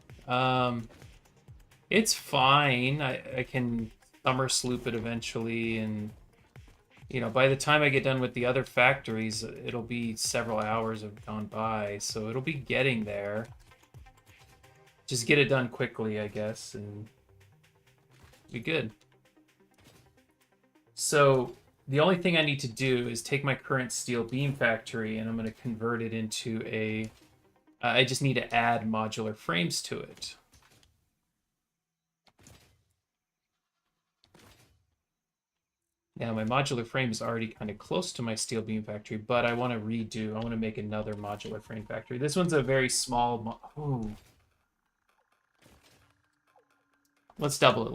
A: It's fine. I can summer sloop it eventually, and you know, by the time I get done with the other factories, it'll be several hours have gone by, so it'll be getting there. Just get it done quickly, I guess, and be good. So the only thing I need to do is take my current steel beam factory and I'm going to convert it into a... I just need to add modular frames to it. Now my modular frame is already kind of close to my steel beam factory, but I want to make another modular frame factory. This one's a very small... Ooh. Let's double it.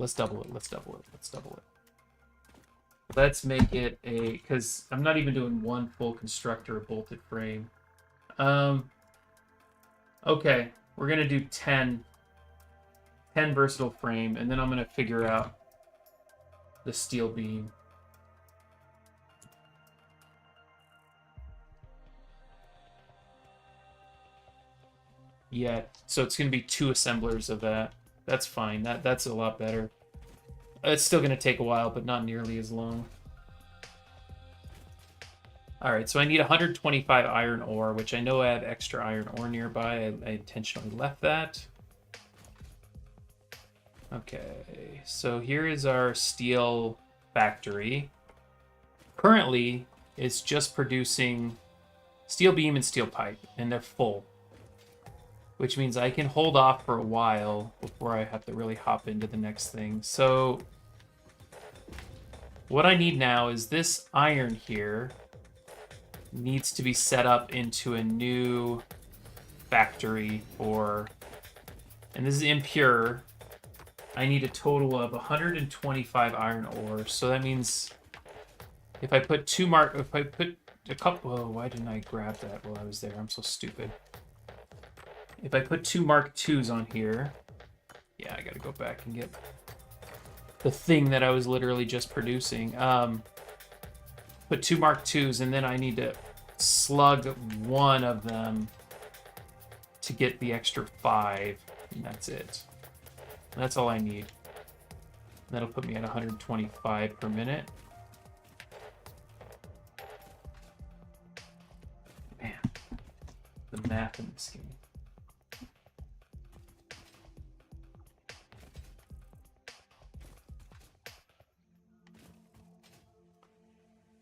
A: Let's make it a, because I'm not even doing one full constructor of bolted frame. Okay, we're gonna do 10 versatile frame, and then I'm gonna figure out the steel beam. Yeah, so it's gonna be 2 assemblers of that. That's fine. That's a lot better. It's still gonna take a while, but not nearly as long. Alright, so I need 125 iron ore, which I know I have extra iron ore nearby. I intentionally left that. Okay, so here is our steel factory. Currently, it's just producing steel beam and steel pipe, and they're full. Which means I can hold off for a while before I have to really hop into the next thing. So what I need now is this iron here needs to be set up into a new factory for, and this is impure. I need a total of 125 iron ore. So that means if I put a couple, oh, why didn't I grab that while I was there? I'm so stupid. If I put 2 Mark IIs on here, yeah, I gotta go back and get the thing that I was literally just producing. Put 2 Mark IIs, and then I need to slug 1 of them to get the extra 5, and that's it. That's all I need. That'll put me at 125 per minute. Man, the math in this game.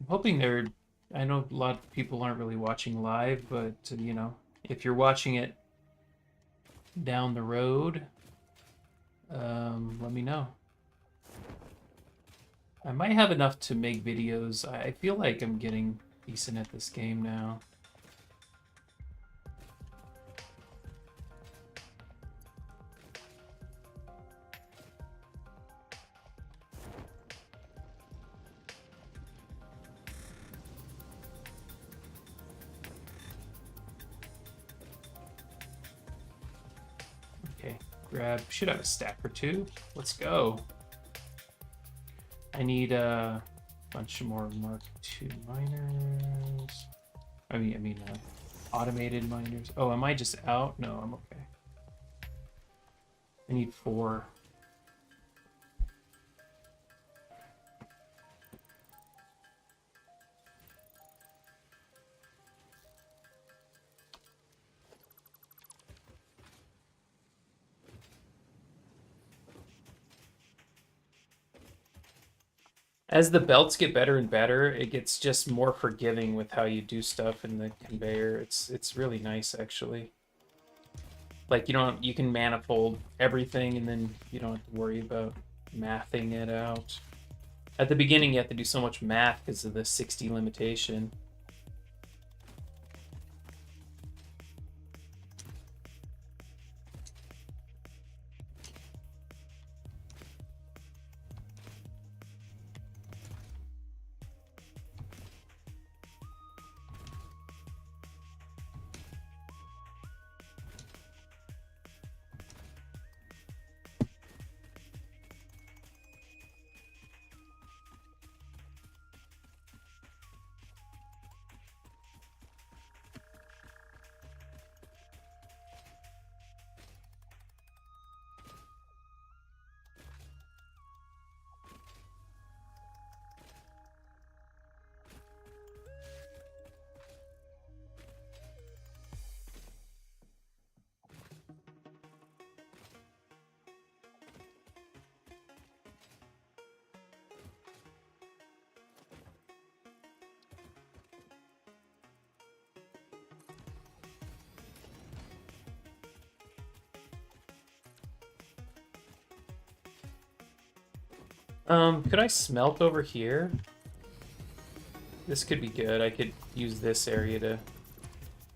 A: I'm hoping I know a lot of people aren't really watching live, but, you know, if you're watching it down the road, let me know. I might have enough to make videos. I feel like I'm getting decent at this game now. Okay, should have a stack or 2. Let's go. I need a bunch more Mark II miners. I mean, automated miners. Oh, am I just out? No, I'm okay. I need 4. As the belts get better and better, it gets just more forgiving with how you do stuff in the conveyor. It's really nice, actually. Like, you can manifold everything, and then you don't have to worry about mathing it out. At the beginning, you have to do so much math because of the 60 limitation. Could I smelt over here? This could be good. I could use this area to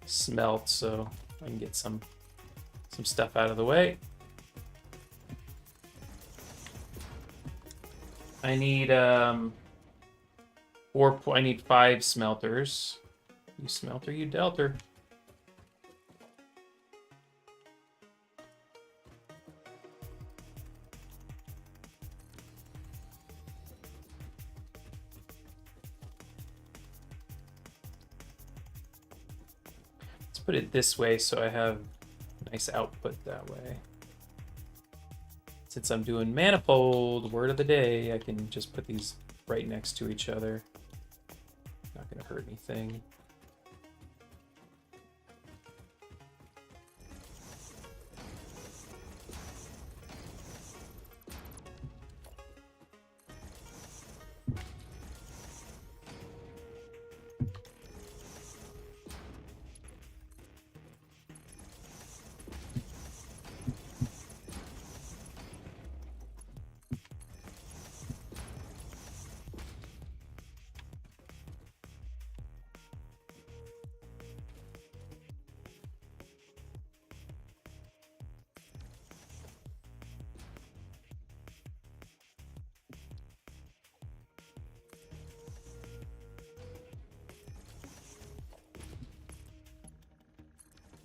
A: smelt so I can get some stuff out of the way. I need I need 5 smelters. You smelter, you delter. Let's put it this way so I have nice output that way. Since I'm doing manifold, word of the day, I can just put these right next to each other. Not gonna hurt anything.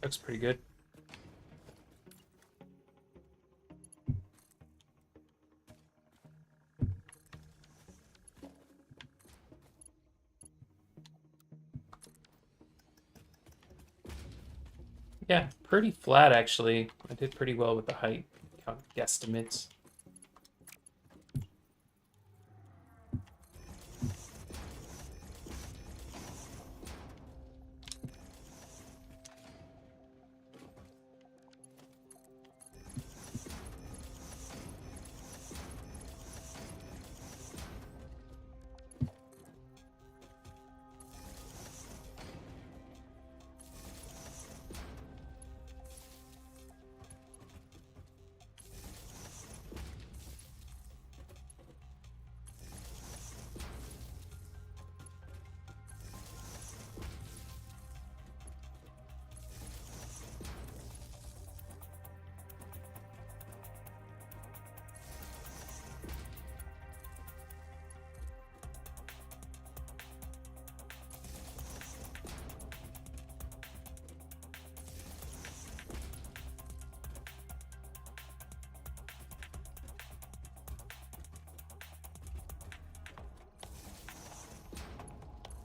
A: Looks pretty good. Yeah, pretty flat actually. I did pretty well with the height guesstimates.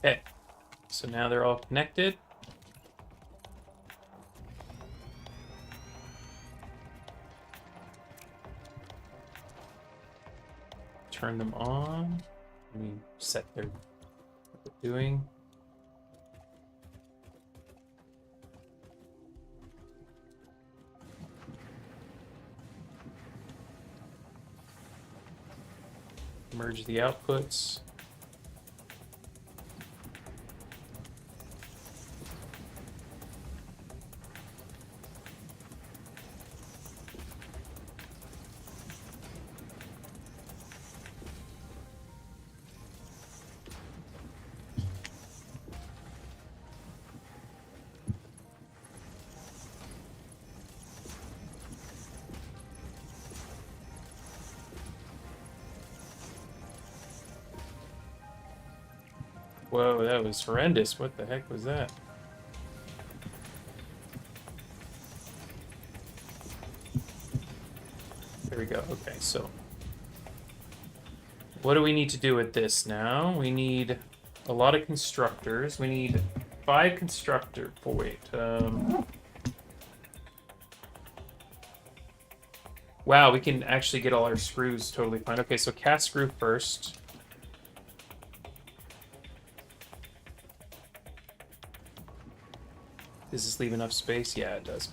A: Okay, so now they're all connected. Turn them on. Let me set what they're doing. Merge the outputs. Whoa, that was horrendous. What the heck was that? There we go. Okay, so what do we need to do with this now? We need a lot of constructors. We need 5 constructor. Oh, wait. Wow, we can actually get all our screws totally fine. Okay, so cast screw first. Does this leave enough space? Yeah, it does.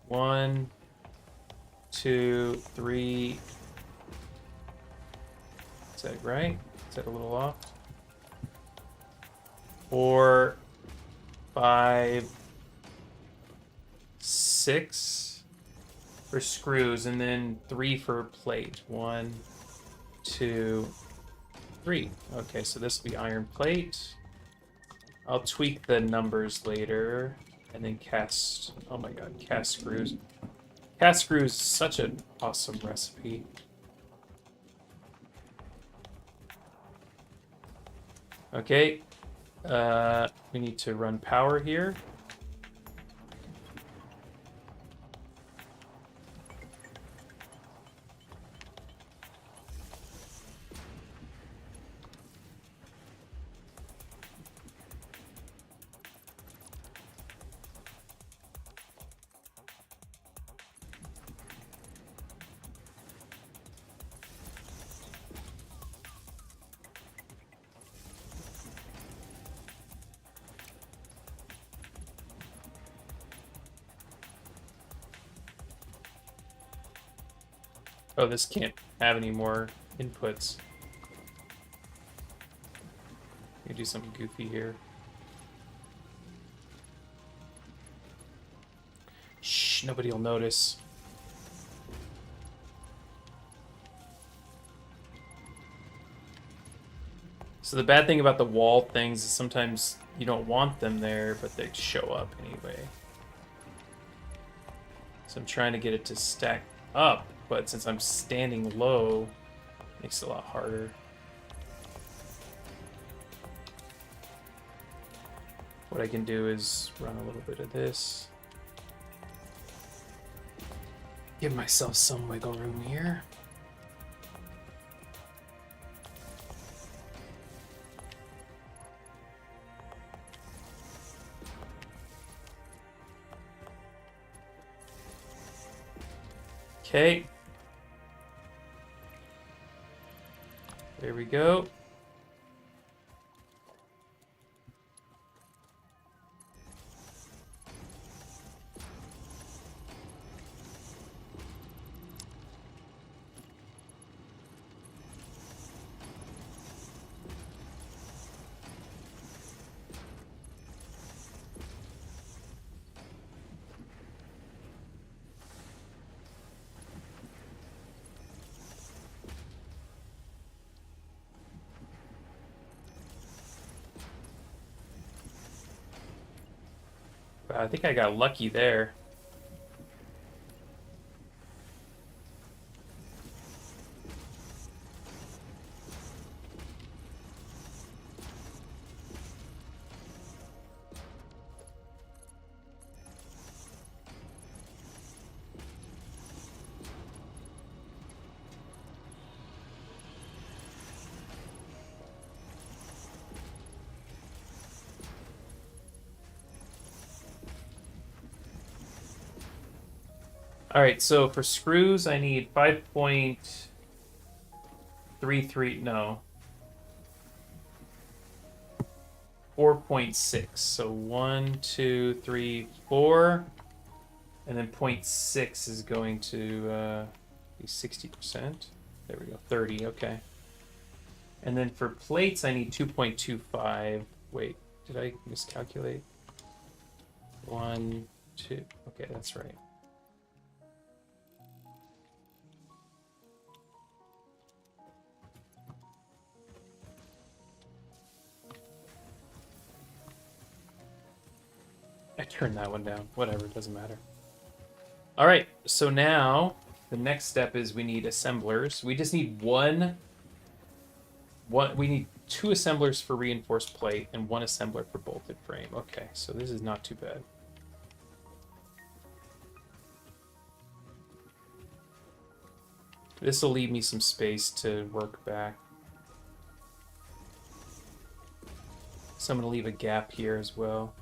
A: 1, 2, 3. Is that right? Is that a little off? 4, 5, 6 for screws, and then 3 for plate. 1, 2, 3. Okay, so this will be iron plate. I'll tweak the numbers later, and then cast. Oh my god, cast screws. Cast screws is such an awesome recipe. Okay. We need to run power here. Oh, this can't have any more inputs. Let me do something goofy here. Shh, nobody will notice. So the bad thing about the wall things is sometimes you don't want them there, but they show up anyway. So I'm trying to get it to stack up, but since I'm standing low, it makes it a lot harder. What I can do is run a little bit of this. Give myself some wiggle room here. Okay. There we go. Wow, I think I got lucky there. All right, so for screws, I need 5.33, no, 4.6. So 1, 2, 3, 4, and then 0.6 is going to be 60%. There we go, 30, okay. And then for plates, I need 2.25. Wait, did I miscalculate? 1, 2, okay, that's right. I turned that one down. Whatever, it doesn't matter. All right, so now the next step is we need assemblers. We just need we need 2 assemblers for reinforced plate and 1 assembler for bolted frame. Okay, so this is not too bad. This will leave me some space to work back. So I'm going to leave a gap here as well.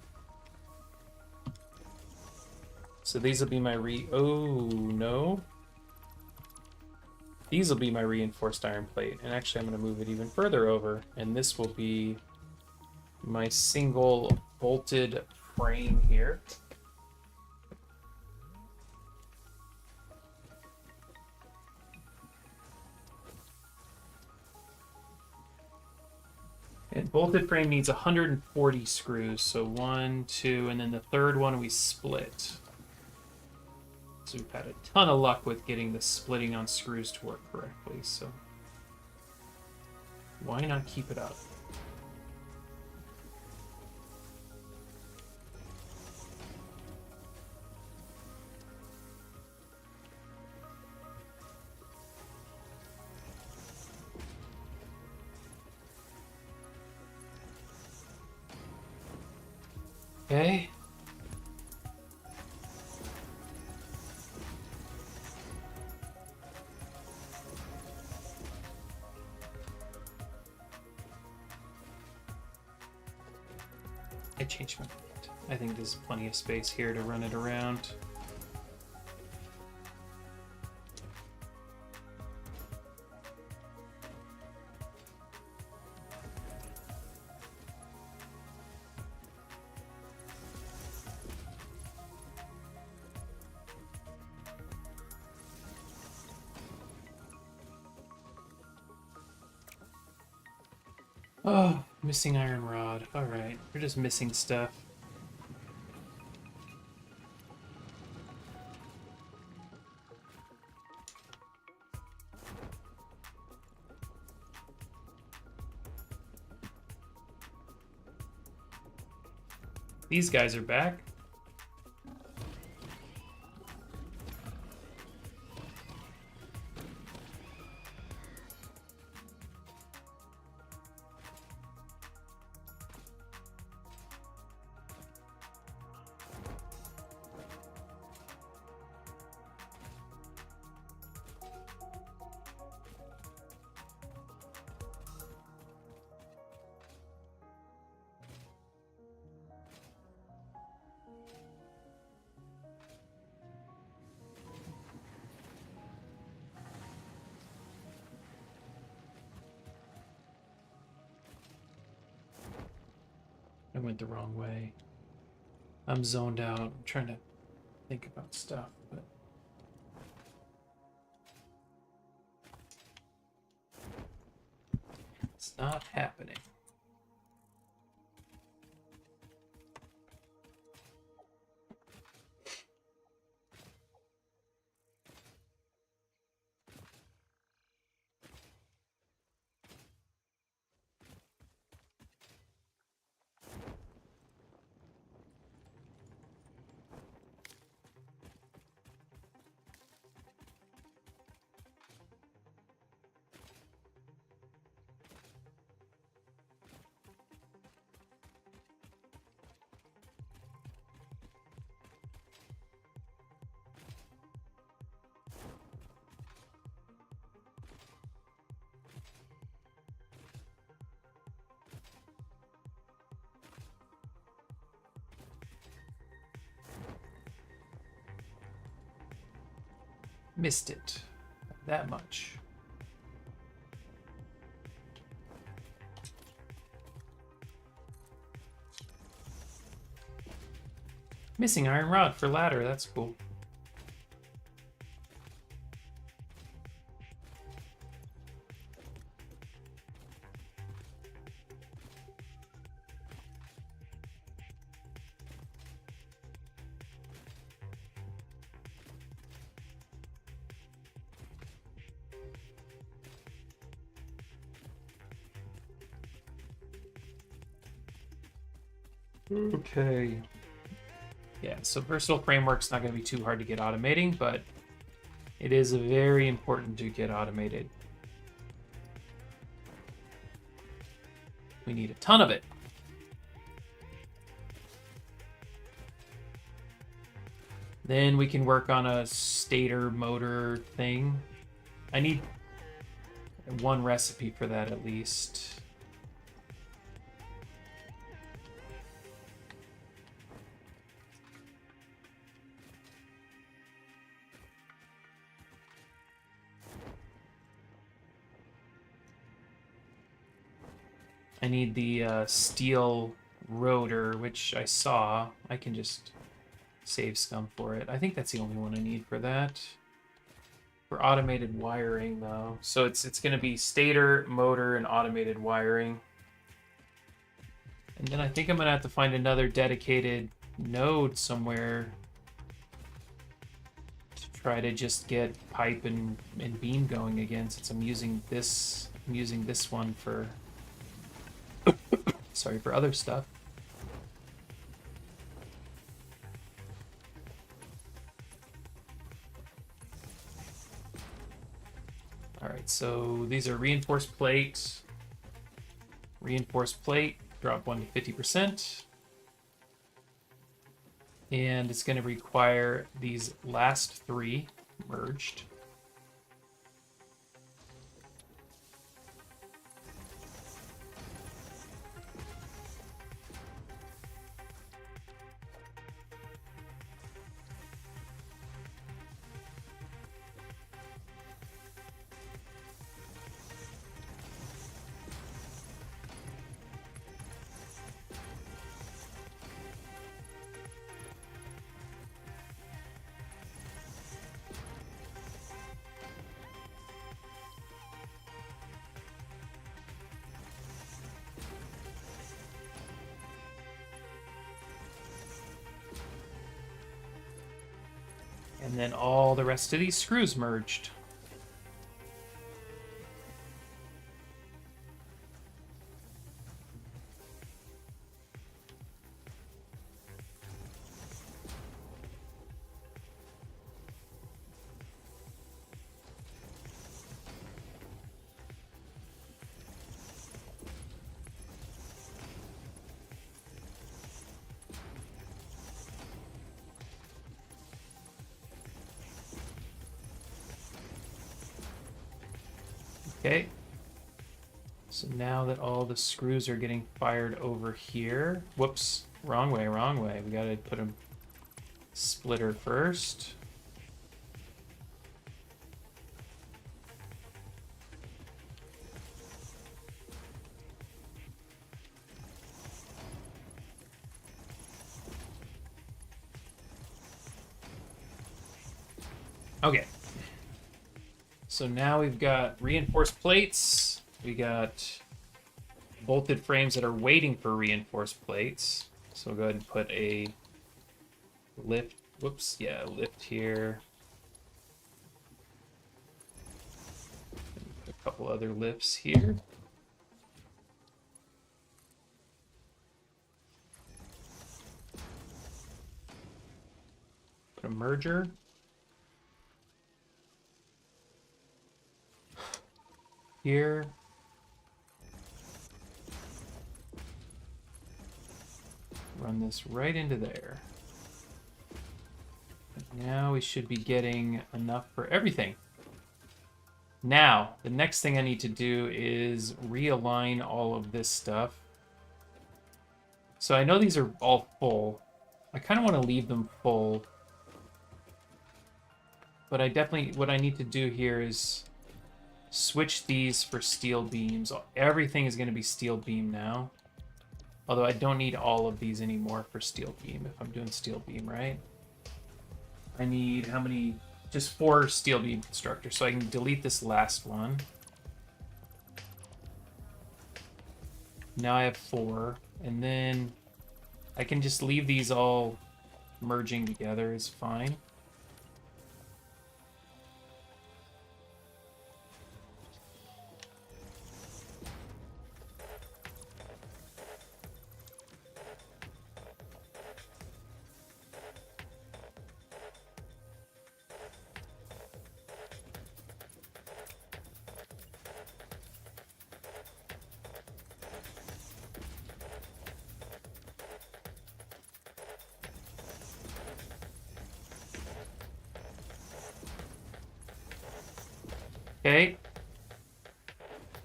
A: So these will be my oh, no. These will be my reinforced iron plate. And actually, I'm going to move it even further over. And this will be my single bolted frame here. And bolted frame needs 140 screws. So 1, 2, and then the third one we split. So we've had a ton of luck with getting the splitting on screws to work correctly, so why not keep it up? Okay. I changed my mind. I think there's plenty of space here to run it around. Oh, missing iron rod. Alright, we're just missing stuff. These guys are back. I went the wrong way. I'm zoned out. I'm trying to think about stuff, but it's not happening. Missed it. That much. Missing iron rod for ladder. That's cool. Okay. Yeah, so versatile framework's not going to be too hard to get automating, but it is very important to get automated. We need a ton of it. Then we can work on a stator motor thing. I need one recipe for that at least. I need the steel rotor, which I saw. I can just save scum for it. I think that's the only one I need for that. For automated wiring, though. So it's going to be stator, motor, and automated wiring. And then I think I'm going to have to find another dedicated node somewhere to try to just get pipe and beam going again, since I'm using this one for sorry, for other stuff. All right, so these are reinforced plate. Reinforced plate, drop 1 to 50%. And it's going to require these last 3 merged. And then all the rest of these screws merged. Okay. So now that all the screws are getting fired over here. Whoops. Wrong way, wrong way. We gotta put a splitter first. Okay. So now we've got reinforced plates. We got bolted frames that are waiting for reinforced plates. So we'll go ahead and put a lift. Whoops, yeah, lift here. A couple other lifts here. Put a merger. Here. Run this right into there. Now we should be getting enough for everything. Now, the next thing I need to do is realign all of this stuff. So I know these are all full. I kind of want to leave them full. But I definitely, what I need to do here is switch these for steel beams. Everything is going to be steel beam now. Although I don't need all of these anymore for steel beam if I'm doing steel beam, right? I need how many? Just 4 steel beam constructors, so I can delete this last one. Now I have 4, and then I can just leave these all merging together is fine. Okay.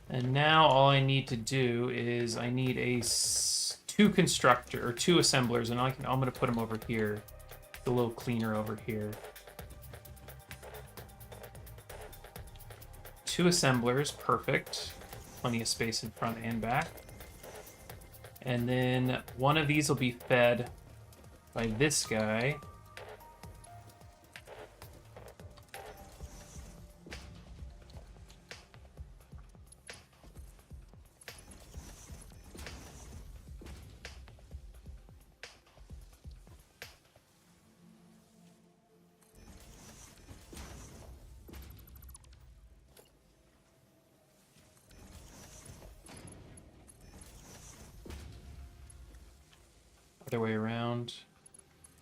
A: And now all I need to do is I need a 2 assemblers, and I'm going to put them over here. It's a little cleaner over here. 2 assemblers, perfect. Plenty of space in front and back. And then one of these will be fed by this guy. Other way around.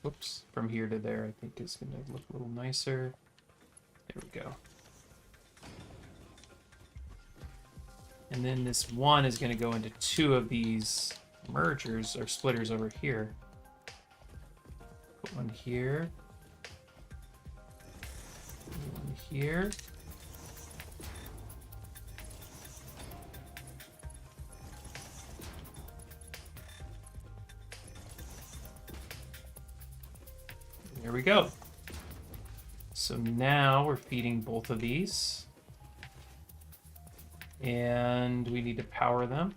A: Whoops. From here to there, I think is going to look a little nicer. There we go. And then this one is going to go into 2 of these mergers or splitters over here. Put one here. One here. There we go. So now we're feeding both of these. And we need to power them.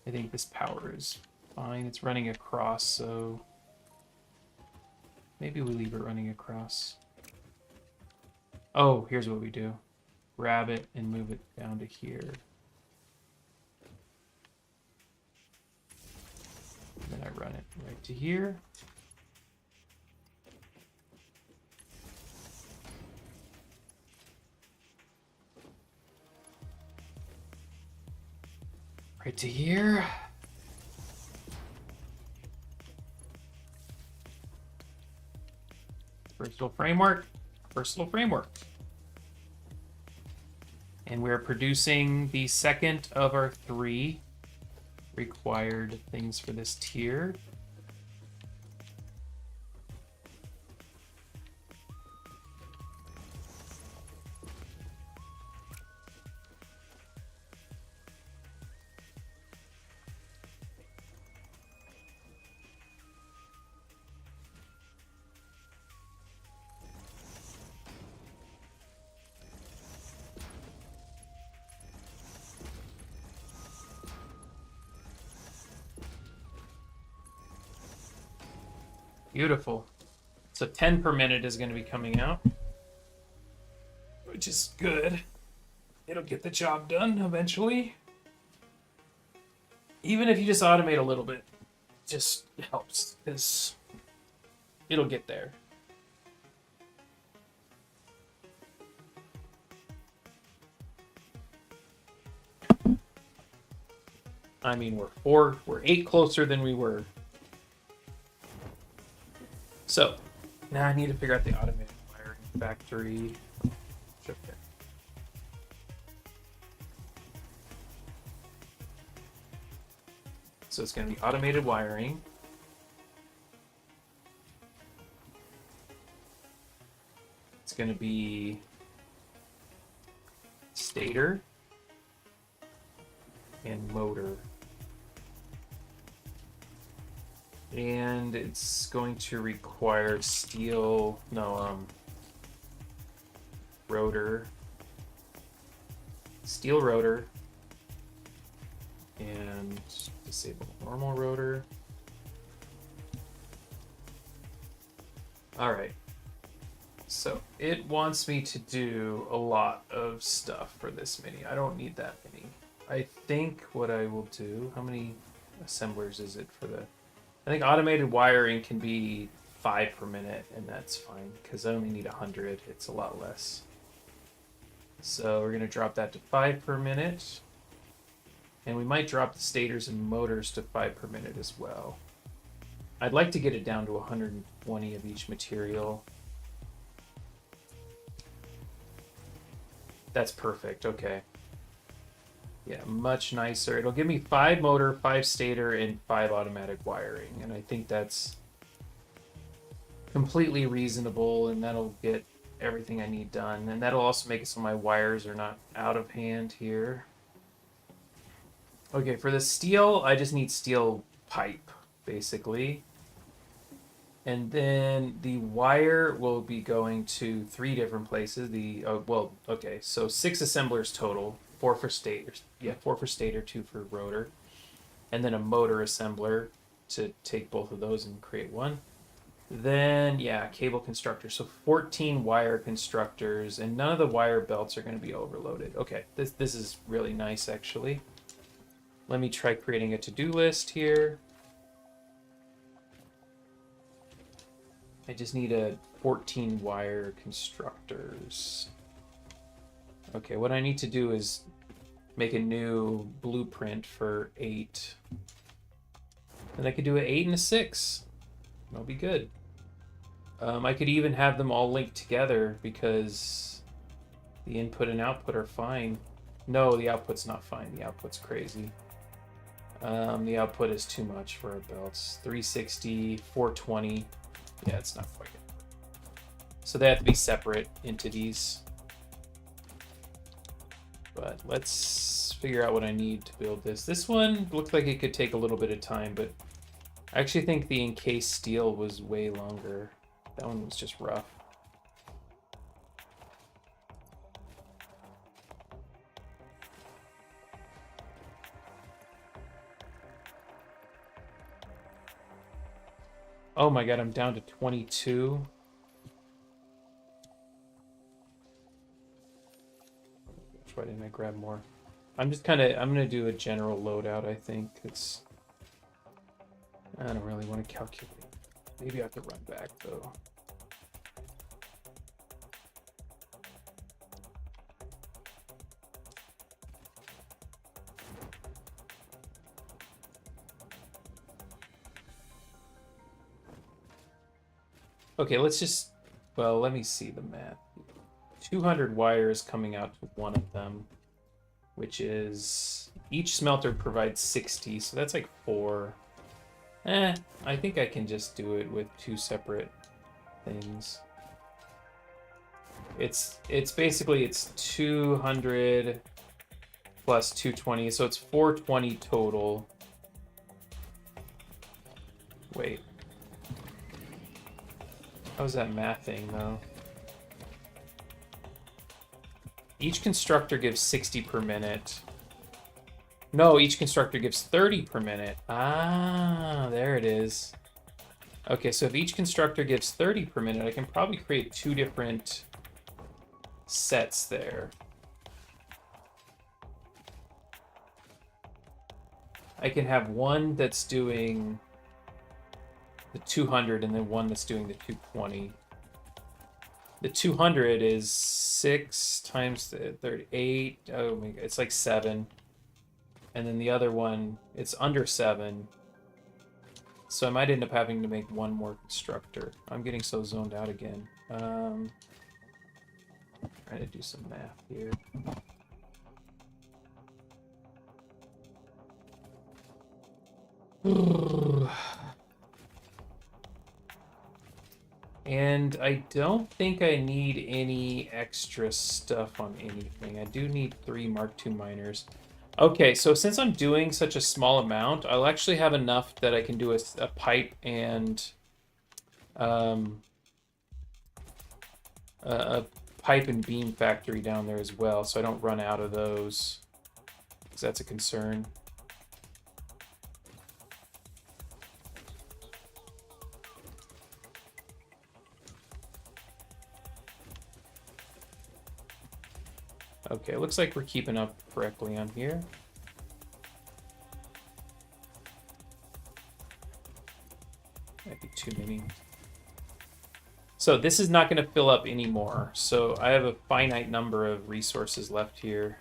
A: I think this power is fine. It's running across, so maybe we leave it running across. Oh, here's what we do. Grab it and move it down to here. Then I run it right to here. Right to here. Versatile framework. Versatile framework. And we're producing the second of our 3 required things for this tier. Beautiful. So 10 per minute is going to be coming out, which is good. It'll get the job done eventually. Even if you just automate a little bit, just helps, because it'll get there. I mean, we're 8 closer than we were. So, now I need to figure out the automated wiring factory. Okay. So it's going to be automated wiring. It's going to be stator and motor. And it's going to require rotor. Steel rotor. And disable normal rotor. All right. So it wants me to do a lot of stuff for this mini. I don't need that many. I think what I will do, how many assemblers is it for the... I think automated wiring can be 5 per minute, and that's fine, because I only need 100. It's a lot less. So we're going to drop that to 5 per minute. And we might drop the stators and motors to 5 per minute as well. I'd like to get it down to 120 of each material. That's perfect, okay. Yeah, much nicer. It'll give me 5 motor, 5 stator, and 5 automatic wiring. And I think that's completely reasonable, and that'll get everything I need done. And that'll also make it so my wires are not out of hand here. Okay, for the steel, I just need steel pipe, basically. And then the wire will be going to 3 different places. So 6 assemblers total. 4 for stator. Yeah, 4 for stator, 2 for rotor. And then a motor assembler to take both of those and create one. Then, yeah, cable constructor. So 14 wire constructors, and none of the wire belts are going to be overloaded. Okay, this is really nice, actually. Let me try creating a to-do list here. I just need 14 wire constructors. Okay, what I need to do is make a new blueprint for 8. And I could do an 8 and a 6. That'll be good. I could even have them all linked together because the input and output are fine. No, the output's not fine. The output's crazy. The output is too much for our belts. 360, 420. Yeah, it's not quite good. So they have to be separate entities. But let's figure out what I need to build this. This one looked like it could take a little bit of time, but I actually think the encased steel was way longer. That one was just rough. Oh my god, I'm down to 22. Why didn't I grab more? I'm gonna do a general loadout, I think. I don't really want to calculate. Maybe I have to run back though. Okay, let me see the math. 200 wires coming out to one of them, which is, each smelter provides 60, so that's like 4. I think I can just do it with 2 separate things. It's basically, it's 200 plus 220, so it's 420 total. Wait. How's that mathing, though? Each constructor gives 60 per minute. No, each constructor gives 30 per minute. Ah, there it is. Okay, so if each constructor gives 30 per minute, I can probably create 2 different sets there. I can have one that's doing the 200 and then one that's doing the 220. The 200 is 6 times the 38. Oh my god, it's like 7. And then the other one, it's under 7. So I might end up having to make one more constructor. I'm getting so zoned out again. Trying to do some math here. And I don't think I need any extra stuff on anything. I do need 3 Mark II miners. Okay, so since I'm doing such a small amount, I'll actually have enough that I can do a pipe and a pipe and beam factory down there as well, so I don't run out of those, because that's a concern. Okay, looks like we're keeping up correctly on here. Might be too many. So this is not going to fill up anymore. So I have a finite number of resources left here.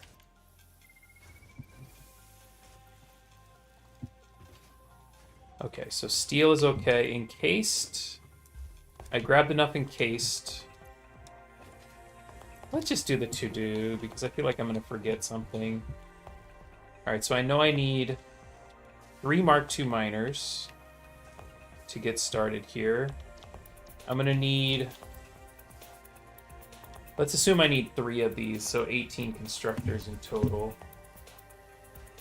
A: Okay, so steel is okay. Encased. I grabbed enough encased. Let's just do the to-do, because I feel like I'm going to forget something. Alright, so I know I need 3 Mark II miners to get started here. I'm going to need... Let's assume I need 3 of these, so 18 constructors in total.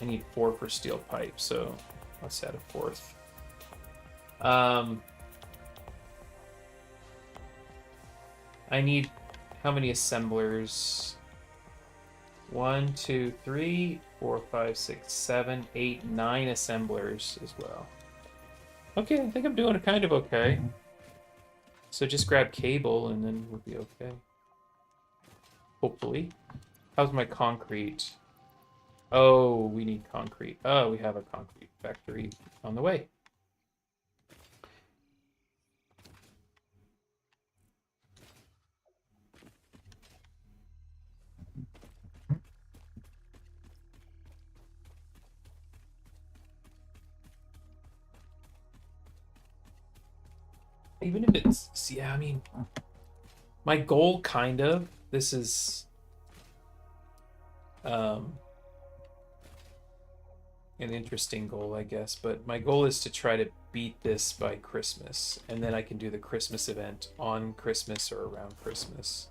A: I need 4 for steel pipe, so let's add a 4th. I need... How many assemblers? 1, 2, 3, 4, 5, 6, 7, 8, 9 assemblers as well. Okay, I think I'm doing kind of okay. So just grab cable and then we'll be okay. Hopefully. How's my concrete? Oh, we need concrete. Oh, we have a concrete factory on the way. Even if it's, yeah, I mean, my goal kind of, this is, an interesting goal, I guess. But my goal is to try to beat this by Christmas, and then I can do the Christmas event on Christmas or around Christmas.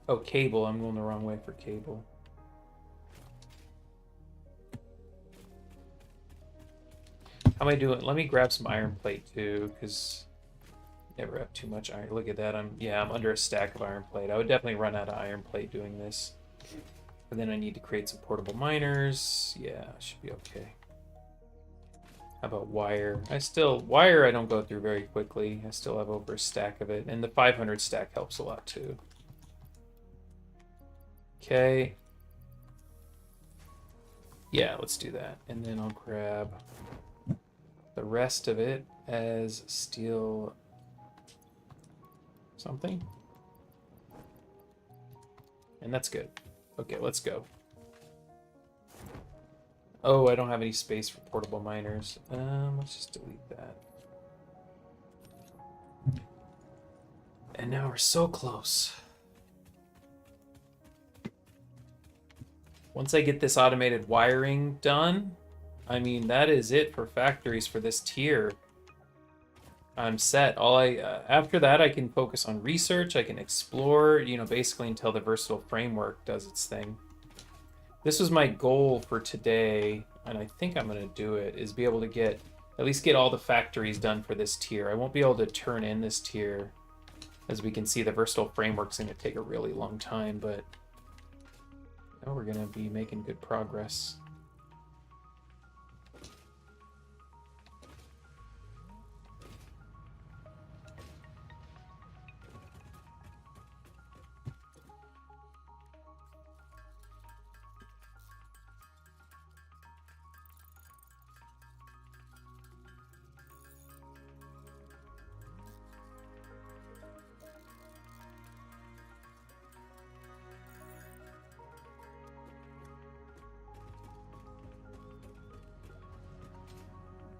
A: Oh, cable. I'm going the wrong way for cable. How am I doing? Let me grab some iron plate too, because never have too much iron. Look at that. I'm under a stack of iron plate. I would definitely run out of iron plate doing this. But then I need to create some portable miners. Yeah, should be okay. How about wire? Wire I don't go through very quickly. I still have over a stack of it. And the 500 stack helps a lot too. Okay. Yeah, let's do that. And then I'll grab the rest of it as steel something. And that's good. Okay, let's go. Oh, I don't have any space for portable miners. Let's just delete that. And now we're so close. Once I get this automated wiring done, I mean, that is it for factories for this tier. I'm set. After that, I can focus on research. I can explore, basically until the versatile framework does its thing. This was my goal for today, and I think I'm going to do it, is be able to at least get all the factories done for this tier. I won't be able to turn in this tier. As we can see, the versatile framework's going to take a really long time, but now we're going to be making good progress.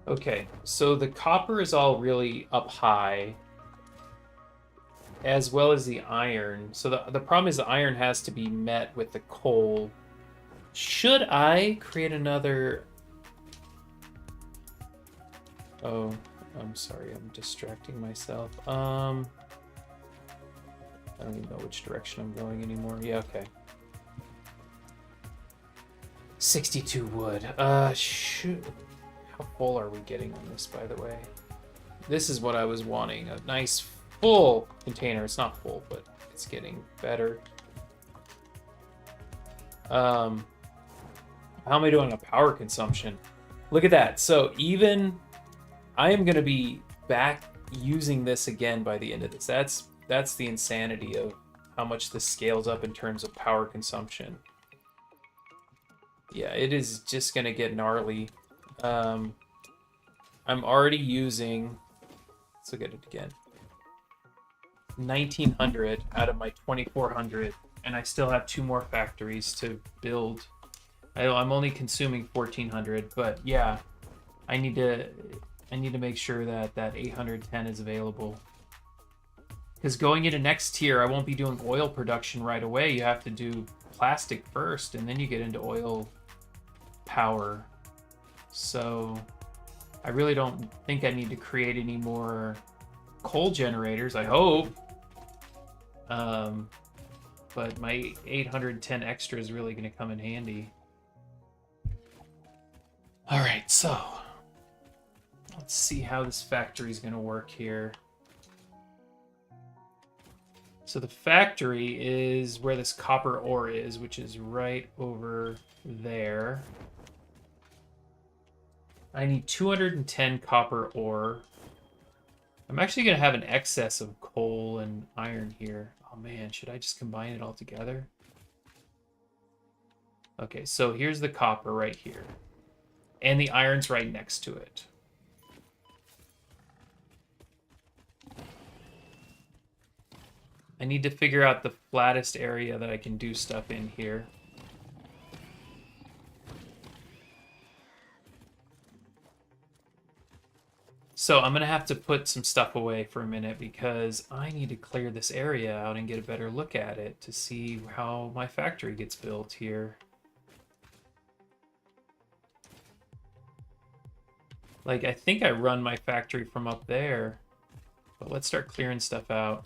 A: Okay, so the copper is all really up high, as well as the iron. So the problem is the iron has to be met with the coal. Should I create another... Oh, I'm sorry, I'm distracting myself. I don't even know which direction I'm going anymore. Yeah, okay. 62 wood. Shoot. How full are we getting on this, by the way? This is what I was wanting. A nice full container. It's not full, but it's getting better. How am I doing on power consumption? Look at that. So even I am going to be back using this again by the end of this. That's the insanity of how much this scales up in terms of power consumption. Yeah, it is just going to get gnarly. I'm already using, let's look at it again, 1900 out of my 2400, and I still have 2 more factories to build. I'm only consuming 1400, but yeah, I need to make sure that 810 is available. Because going into next tier, I won't be doing oil production right away. You have to do plastic first, and then you get into oil power. So I really don't think I need to create any more coal generators, I hope. But my 810 extra is really going to come in handy. All right, so let's see how this factory is going to work here. So the factory is where this copper ore is, which is right over there. I need 210 copper ore. I'm actually going to have an excess of coal and iron here. Oh man, should I just combine it all together? Okay, so here's the copper right here. And the iron's right next to it. I need to figure out the flattest area that I can do stuff in here. So I'm gonna have to put some stuff away for a minute because I need to clear this area out and get a better look at it to see how my factory gets built here. Like, I think I run my factory from up there, but let's start clearing stuff out.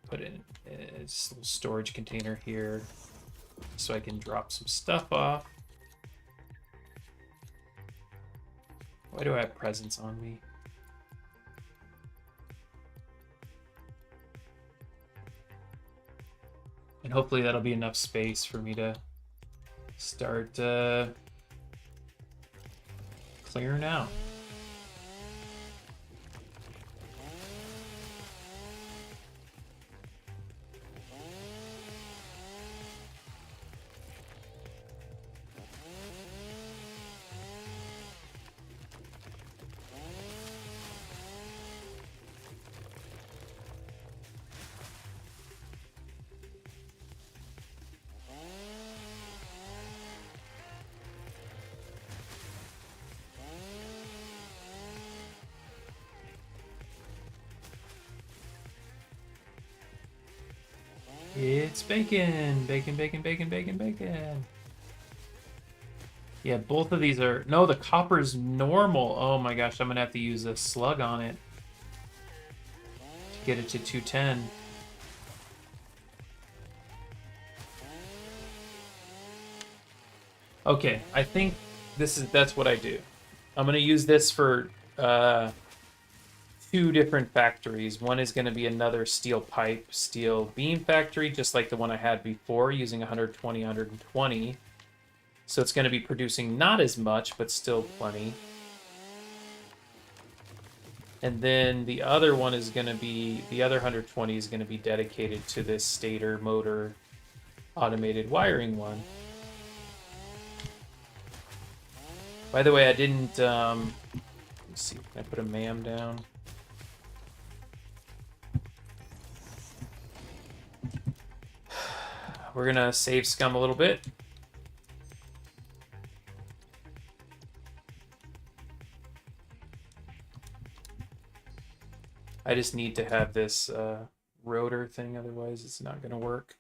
A: Put in a little storage container here so I can drop some stuff off. Why do I have presents on me? And hopefully that'll be enough space for me to start clearing out. It's bacon, bacon, bacon, bacon, bacon, bacon. Yeah, both of these are... No, the copper's normal. Oh my gosh, I'm going to have to use a slug on it to get it to 210. Okay, I think that's what I do. I'm going to use this for two different factories. One is going to be another steel pipe, steel beam factory, just like the one I had before, using 120, 120. So it's going to be producing not as much, but still plenty. And then the other one is going to be, the other 120 is going to be dedicated to this stator motor automated wiring one. By the way, I didn't, let's see, can I put a MAM down? We're gonna save scum a little bit. I just need to have this rotor thing, otherwise it's not gonna work.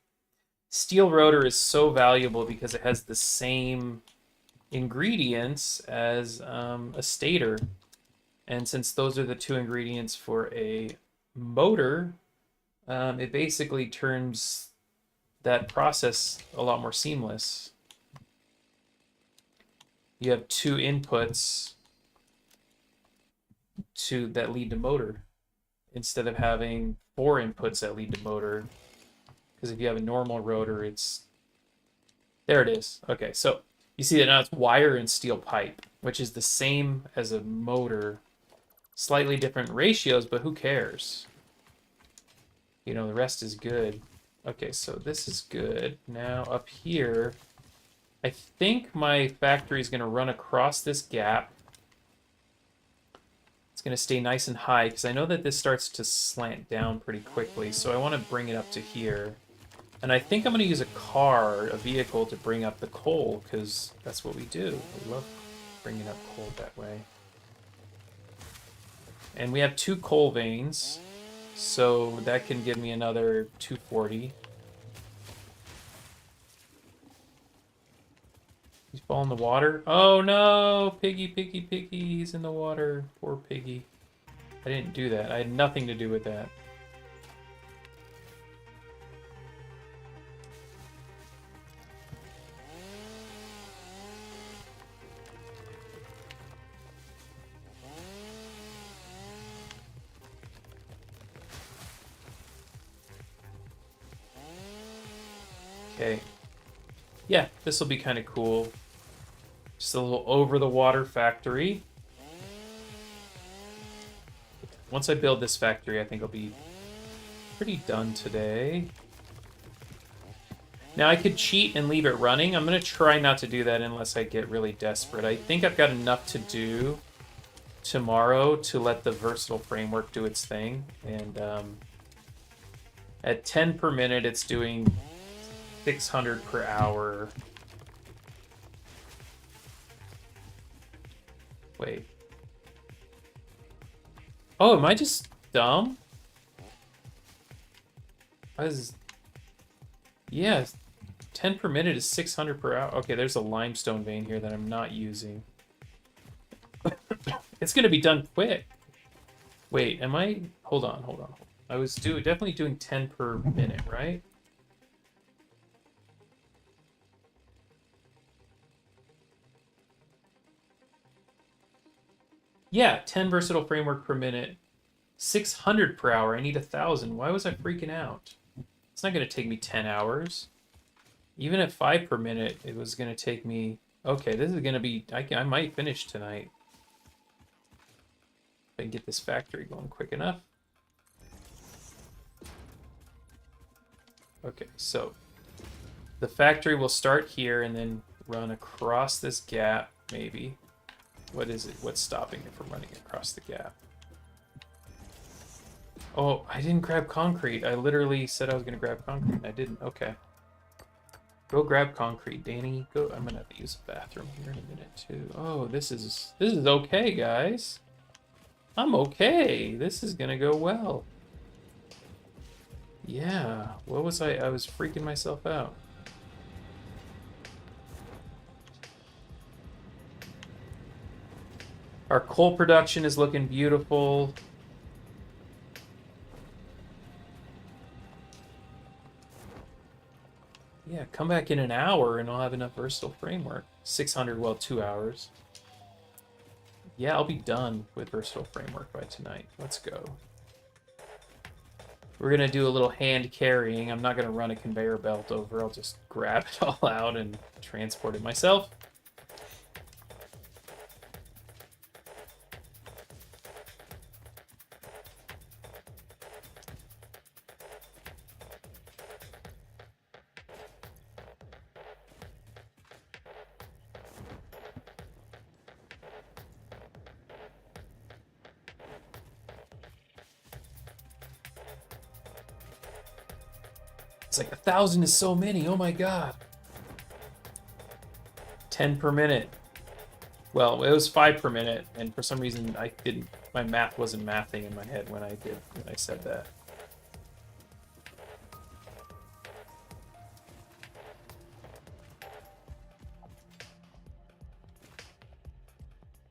A: Steel rotor is so valuable because it has the same ingredients as a stator. And since those are the two ingredients for a motor, it basically turns that process a lot more seamless. You have two inputs that lead to motor instead of having four inputs that lead to motor. Because if you have a normal rotor, it's... There it is. Okay, so you see that now it's wire and steel pipe, which is the same as a motor. Slightly different ratios, but who cares? You know, the rest is good. Okay, so this is good. Now up here, I think my factory is going to run across this gap. It's going to stay nice and high because I know that this starts to slant down pretty quickly, so I want to bring it up to here. And I think I'm going to use a vehicle to bring up the coal because that's what we do. We love bringing up coal that way. And we have 2 coal veins, so that can give me another 240. He's falling in the water. Oh no! Piggy, piggy, piggy. He's in the water. Poor piggy. I didn't do that. I had nothing to do with that. Okay. Yeah, this will be kind of cool. Just a little over-the-water factory. Once I build this factory, I think I'll be pretty done today. Now, I could cheat and leave it running. I'm going to try not to do that unless I get really desperate. I think I've got enough to do tomorrow to let the versatile framework do its thing. And at 10 per minute, it's doing 600 per hour. Wait. Oh, am I just dumb? Yeah, 10 per minute is 600 per hour. Okay, there's a limestone vein here that I'm not using. It's gonna be done quick. Wait, am I? Hold on, hold on. I was definitely doing 10 per minute, right? Yeah, 10 versatile framework per minute. 600 per hour. I need 1,000. Why was I freaking out? It's not gonna take me 10 hours. Even at 5 per minute, it was gonna take me. Okay, this is gonna be. I might finish tonight. If I can get this factory going quick enough. Okay, so the factory will start here and then run across this gap, maybe. What is it? What's stopping it from running across the gap? Oh, I didn't grab concrete. I literally said I was going to grab concrete, and I didn't. Okay. Go grab concrete, Danny. Go. I'm going to have to use the bathroom here in a minute, too. Oh, this is okay, guys. I'm okay. This is going to go well. Yeah. What was I? I was freaking myself out. Our coal production is looking beautiful. Yeah, come back in an hour and I'll have enough versatile framework. 600, well, 2 hours. Yeah, I'll be done with versatile framework by tonight. Let's go. We're going to do a little hand carrying. I'm not going to run a conveyor belt over. I'll just grab it all out and transport it myself. It's like 1,000 is so many. Oh my god. 10 per minute. Well, it was 5 per minute, and for some reason I didn't. My math wasn't mathing in my head when I said that.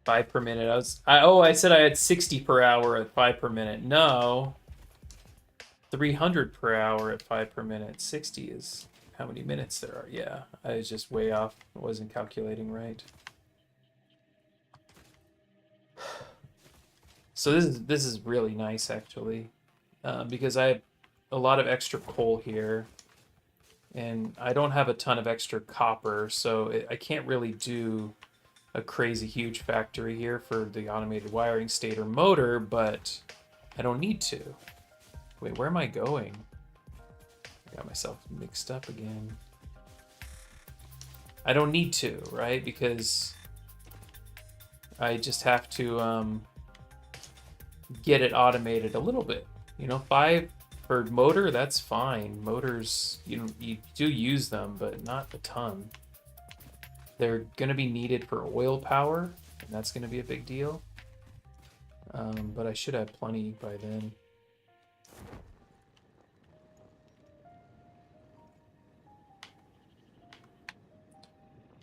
A: Five per minute. I said I had 60 per hour at 5 per minute. No. 300 per hour at 5 per minute. 60 is how many minutes there are. Yeah, I was just way off. I wasn't calculating right. So this is really nice actually, because I have a lot of extra coal here, and I don't have a ton of extra copper, so I can't really do a crazy huge factory here for the automated wiring stator motor, but I don't need to. Wait, where am I going? I got myself mixed up again. I don't need to, right? Because I just have to get it automated a little bit. You know, 5 for motor, that's fine. Motors, you do use them, but not a ton. They're going to be needed for oil power, and that's going to be a big deal. But I should have plenty by then.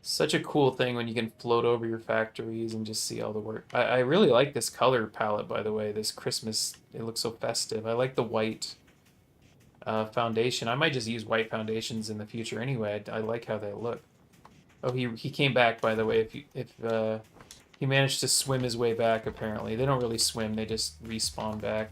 A: Such a cool thing when you can float over your factories and just see all the work. I really like this color palette, by the way. This Christmas, it looks so festive. I like the white foundation. I might just use white foundations in the future anyway. I like how they look. Oh, he came back, by the way. If he managed to swim his way back, apparently. They don't really swim, they just respawn back.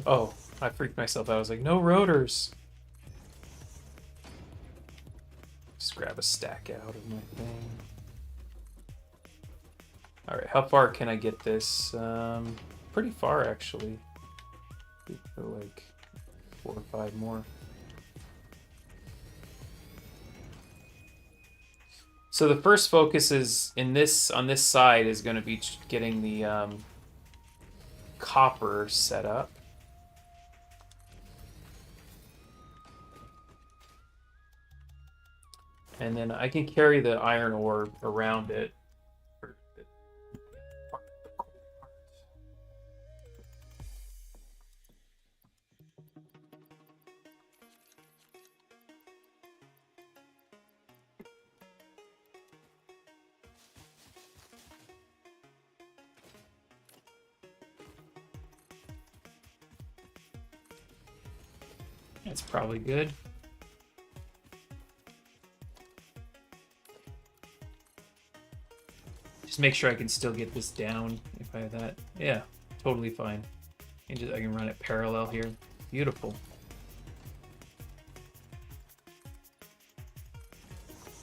A: Oh, I freaked myself out. I was like, no rotors. Just grab a stack out of my thing. Alright, how far can I get this? Pretty far, actually. Like 4 or 5 more. So the first focus is on this side is going to be getting the copper set up. And then I can carry the iron ore around it. That's probably good. Just make sure I can still get this down if I have that. Yeah, totally fine. And just, I can run it parallel here. Beautiful.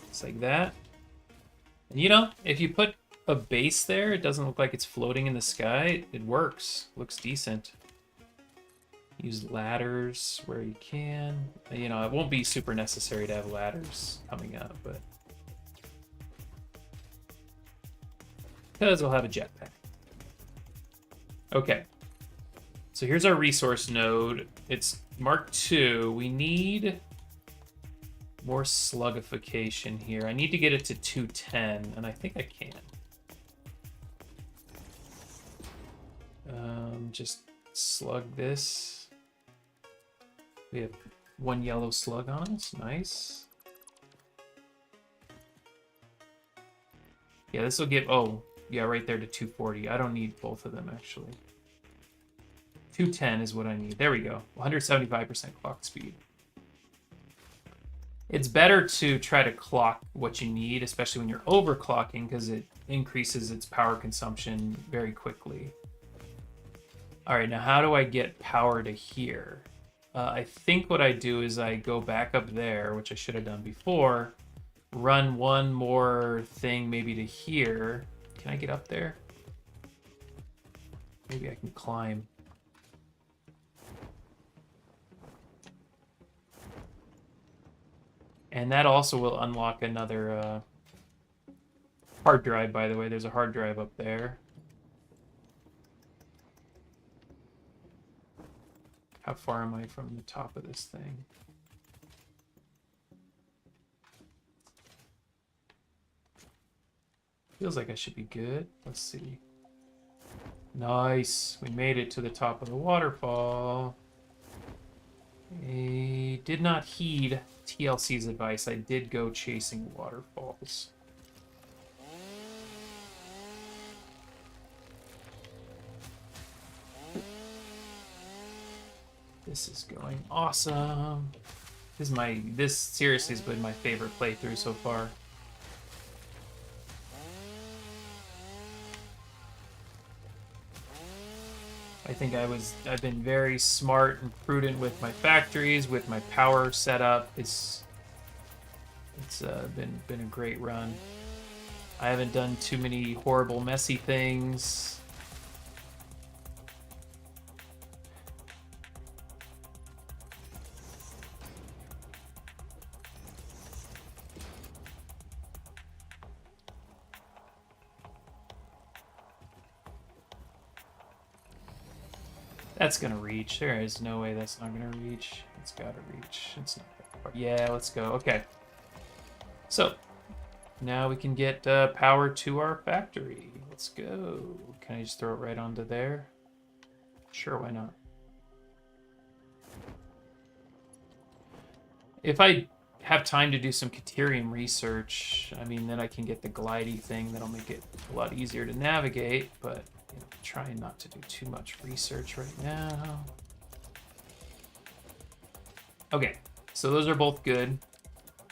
A: Just like that. And you know, if you put a base there, it doesn't look like it's floating in the sky. It works. Looks decent. Use ladders where you can. You know, it won't be super necessary to have ladders coming up, but because we'll have a jetpack. Okay. So here's our resource node. It's Mark II. We need more slugification here. I need to get it to 210, and I think I can. Just slug this. We have one yellow slug on us. Nice. Yeah, this will give... Oh, yeah, right there to 240. I don't need both of them, actually. 210 is what I need. There we go. 175% clock speed. It's better to try to clock what you need, especially when you're overclocking, because it increases its power consumption very quickly. All right, now how do I get power to here? I think what I do is I go back up there, which I should have done before, run one more thing maybe to here. Can I get up there? Maybe I can climb. And that also will unlock another hard drive, by the way. There's a hard drive up there. How far am I from the top of this thing? Feels like I should be good. Let's see. Nice. We made it to the top of the waterfall. I did not heed TLC's advice. I did go chasing waterfalls. This is going awesome. This seriously has been my favorite playthrough so far. I think I've been very smart and prudent with my factories, with my power setup. It's been a great run. I haven't done too many horrible, messy things. That's gonna reach. There is no way that's not gonna reach. It's gotta reach. It's not that far. Yeah, let's go. Okay. So, now we can get power to our factory. Let's go. Can I just throw it right onto there? Sure, why not? If I have time to do some Caterium research, I mean, then I can get the glidey thing that'll make it a lot easier to navigate, but you know, trying not to do too much research right now. Okay, so those are both good.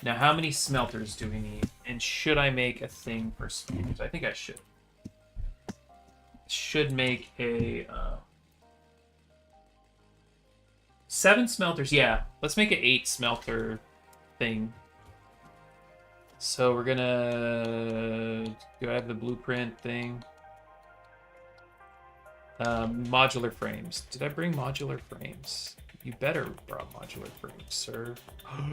A: Now, how many smelters do we need? And should I make a thing for smelters? I think I should. Should make a 7 smelters. Yeah, let's make an 8 smelter thing. So we're gonna... Do I have the blueprint thing? Modular frames. Did I bring modular frames? You better brought modular frames, sir. Are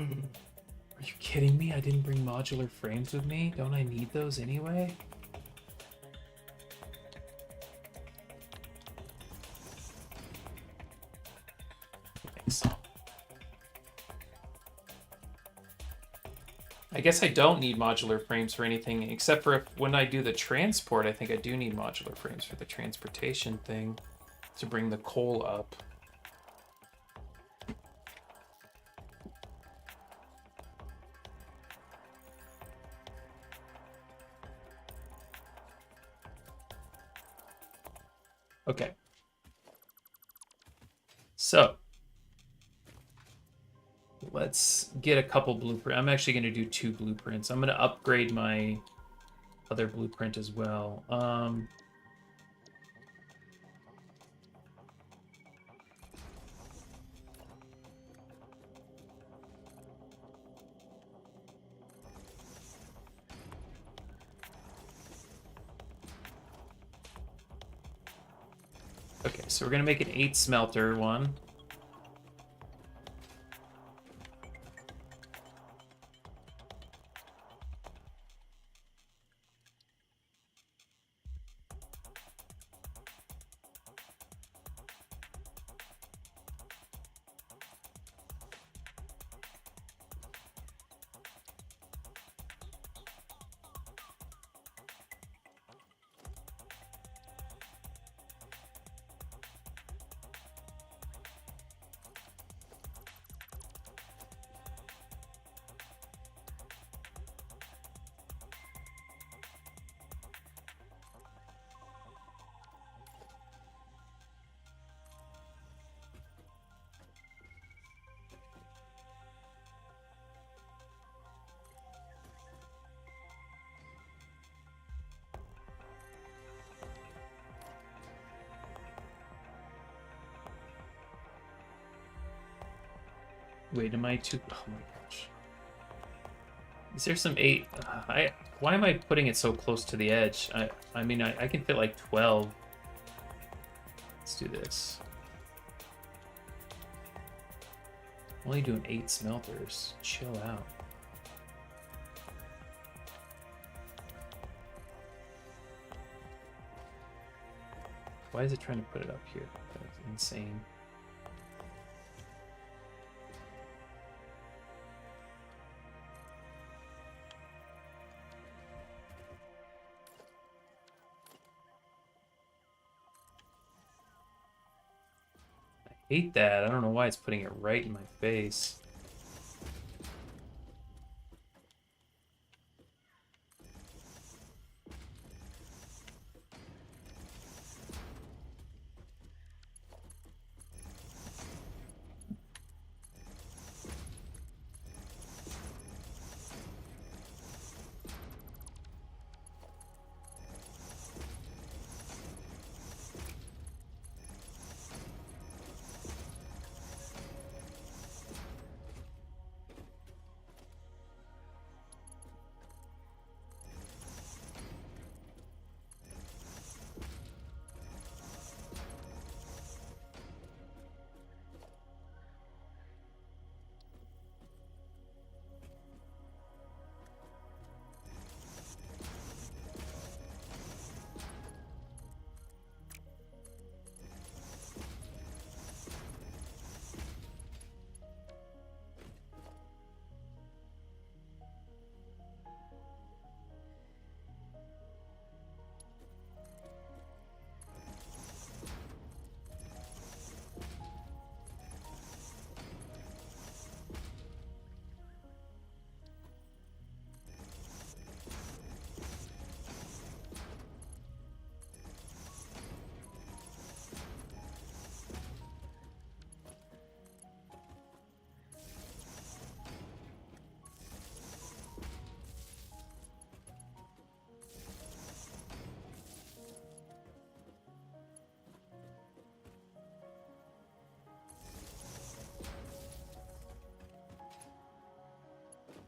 A: you kidding me? I didn't bring modular frames with me? Don't I need those anyway? I think so. I guess I don't need modular frames for anything, except for when I do the transport, I think I do need modular frames for the transportation thing to bring the coal up. Okay. So let's get a couple blueprints. I'm actually going to do 2 blueprints. I'm going to upgrade my other blueprint as well. Okay, so we're going to make an 8 smelter one. Wait, am I too... Oh my gosh. Is there some 8... why am I putting it so close to the edge? I mean, I can fit like 12. Let's do this. I'm only doing 8 smelters. Chill out. Why is it trying to put it up here? That's insane. Hate that. I don't know why it's putting it right in my face.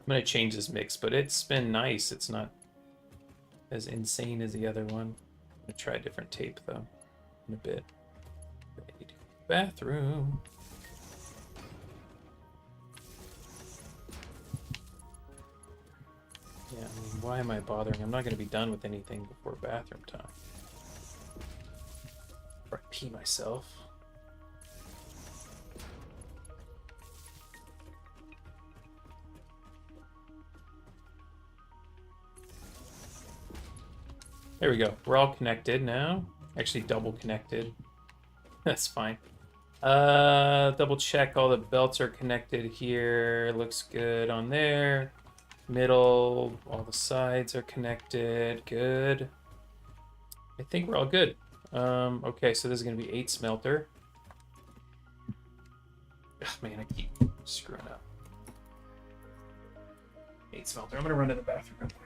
A: I'm gonna change this mix, but it's been nice. It's not as insane as the other one. I'm gonna try a different tape though in a bit. Bathroom. Yeah, I mean, why am I bothering? I'm not gonna be done with anything before bathroom time. Or I pee myself. There we go. We're all connected now. Actually, double connected. That's fine. Double check all the belts are connected here. Looks good on there. Middle, all the sides are connected. Good. I think we're all good. Okay, so this is gonna be 8 smelter. Ugh, man, I keep screwing up. 8 smelter. I'm gonna run to the bathroom real quick.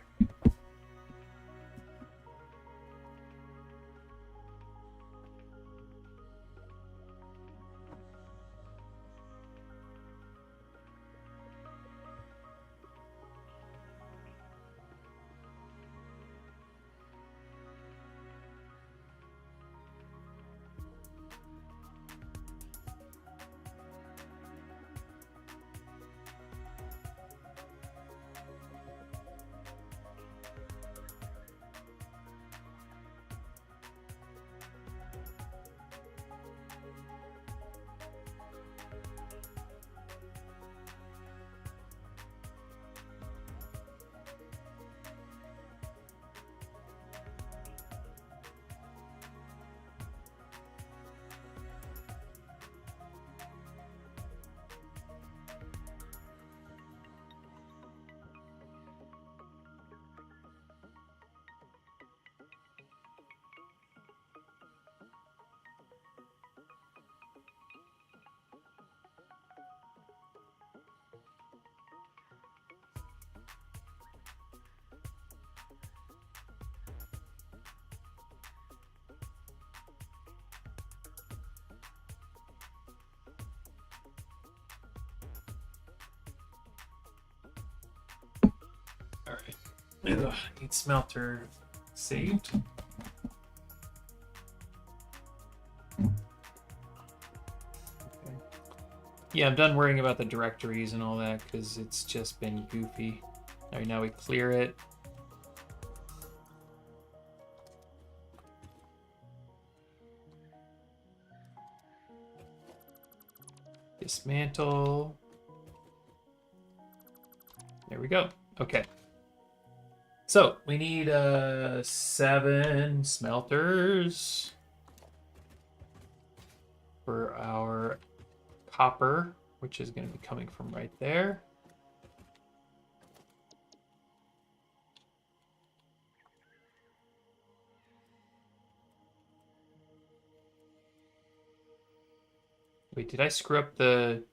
A: All right. Ugh, 8 smelter saved. Okay. Yeah, I'm done worrying about the directories and all that because it's just been goofy. All right, now we clear it. Dismantle. There we go. Okay. So we need 7 smelters for our copper, which is going to be coming from right there. Wait, did I screw up the...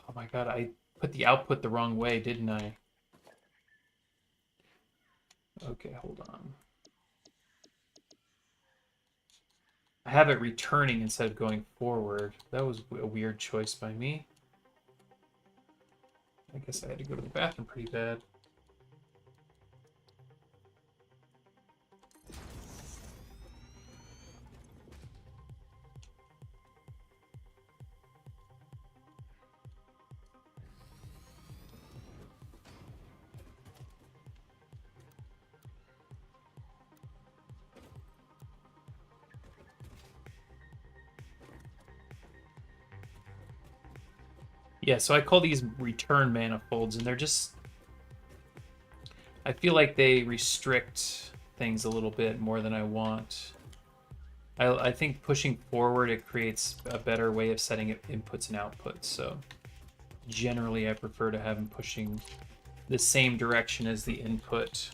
A: Oh my god, I put the output the wrong way, didn't I? Okay, hold on. I have it returning instead of going forward. That was a weird choice by me. I guess I had to go to the bathroom pretty bad. Yeah, so I call these return manifolds, and they're just... I feel like they restrict things a little bit more than I want. I think pushing forward, it creates a better way of setting it inputs and outputs, so generally I prefer to have them pushing the same direction as the input.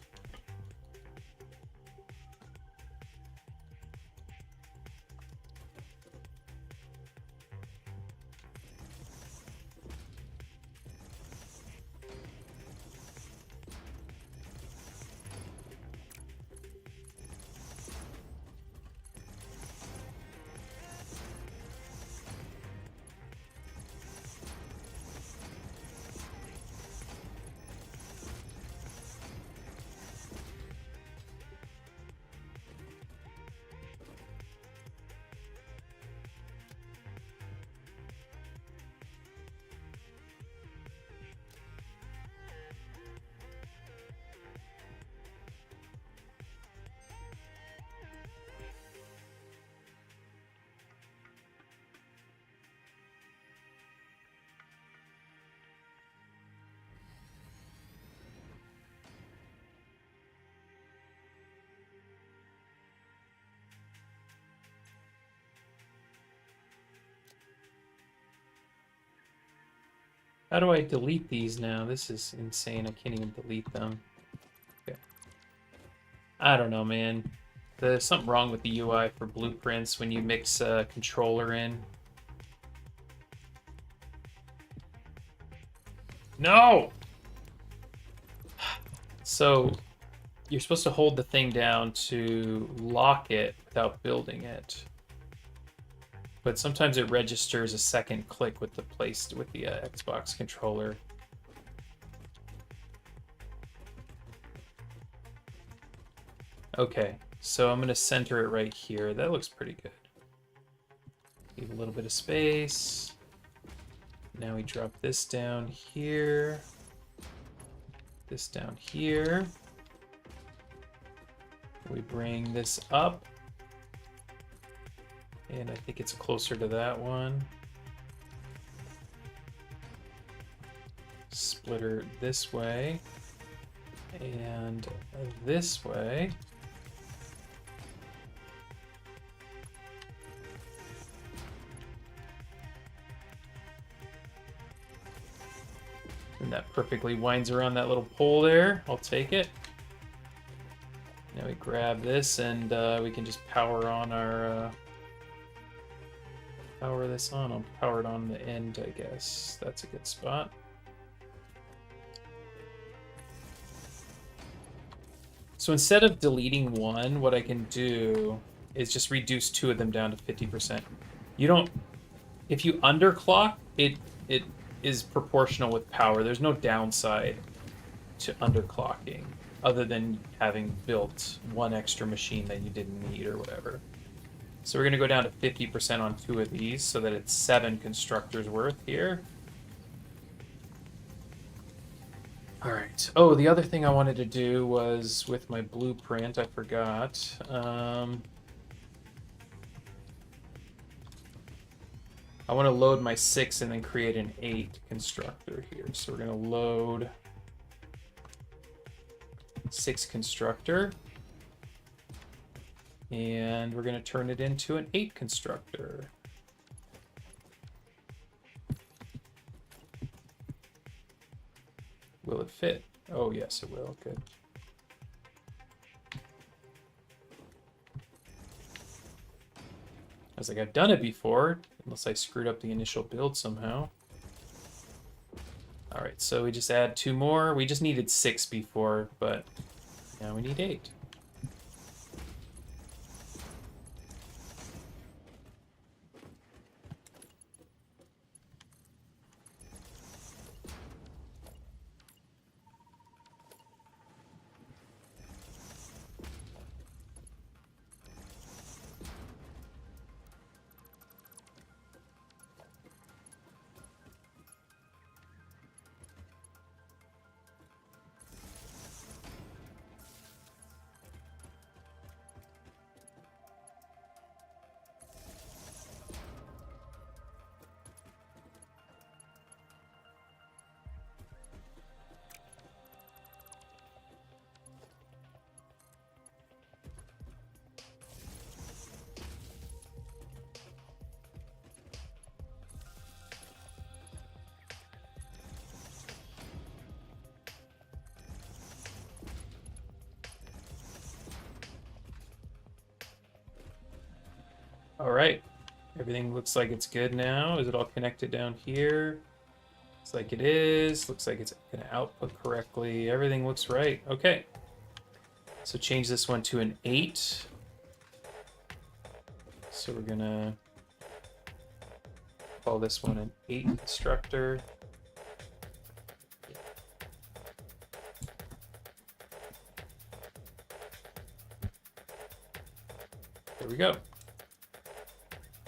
A: How do I delete these now? This is insane. I can't even delete them. Okay. I don't know, man. There's something wrong with the UI for blueprints when you mix a controller in. No! So you're supposed to hold the thing down to lock it without building it. But sometimes it registers a second click with the Xbox controller. Okay, so I'm gonna center it right here. That looks pretty good. Leave a little bit of space. Now we drop this down here. This down here. We bring this up. And I think it's closer to that one. Splitter this way. And this way. And that perfectly winds around that little pole there. I'll take it. Now we grab this and we can just power on our... power this on. I'll power it on the end, I guess. That's a good spot. So instead of deleting one, what I can do is just reduce two of them down to 50%. You don't... If you underclock, it is proportional with power. There's no downside to underclocking other than having built one extra machine that you didn't need or whatever. So we're going to go down to 50% on two of these so that it's 7 constructors worth here. All right. Oh, the other thing I wanted to do was with my blueprint, I forgot. I want to load my 6 and then create an 8 constructor here. So we're going to load 6 constructor. And we're going to turn it into an 8 constructor. Will it fit? Oh, yes, it will. Good. I was like, I've done it before, unless I screwed up the initial build somehow. All right, so we just add 2 more. We just needed 6 before, but now we need 8. All right, everything looks like it's good now. Is it all connected down here? Looks like it is. Looks like it's going to output correctly. Everything looks right. Okay. So change this one to an 8. So we're going to call this one an 8 constructor. There we go.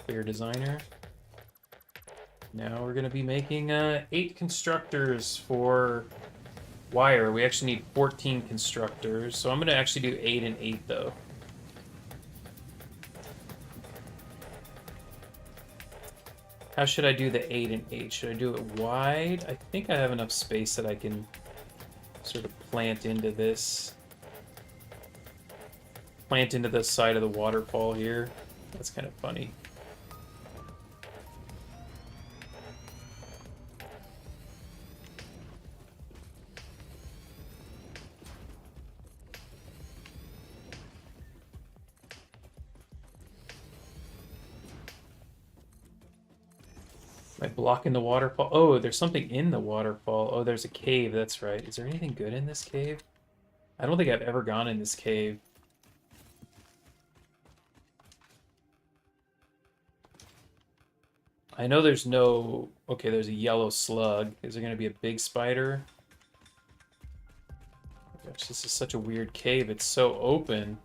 A: Clear designer. Now we're going to be making 8 constructors for wire. We actually need 14 constructors, so I'm going to actually do 8 and 8 though. How should I do the 8 and 8? Should I do it wide? I think I have enough space that I can sort of plant into this. Plant into the side of the waterfall here. That's kind of funny. Am I blocking the waterfall? Oh, there's something in the waterfall. Oh, there's a cave. That's right. Is there anything good in this cave? I don't think I've ever gone in this cave. I know there's no... Okay, there's a yellow slug. Is there going to be a big spider? Oh gosh, this is such a weird cave. It's so open.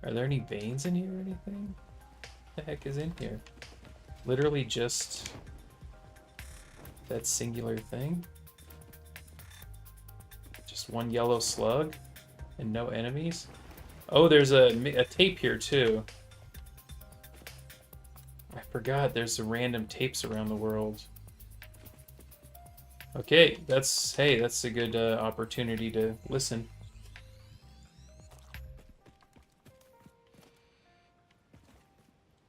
A: Are there any veins in here or anything? What the heck is in here? Literally just that singular thing? Just one yellow slug and no enemies? Oh, there's a tape here too. I forgot there's some random tapes around the world. Okay, that's a good opportunity to listen.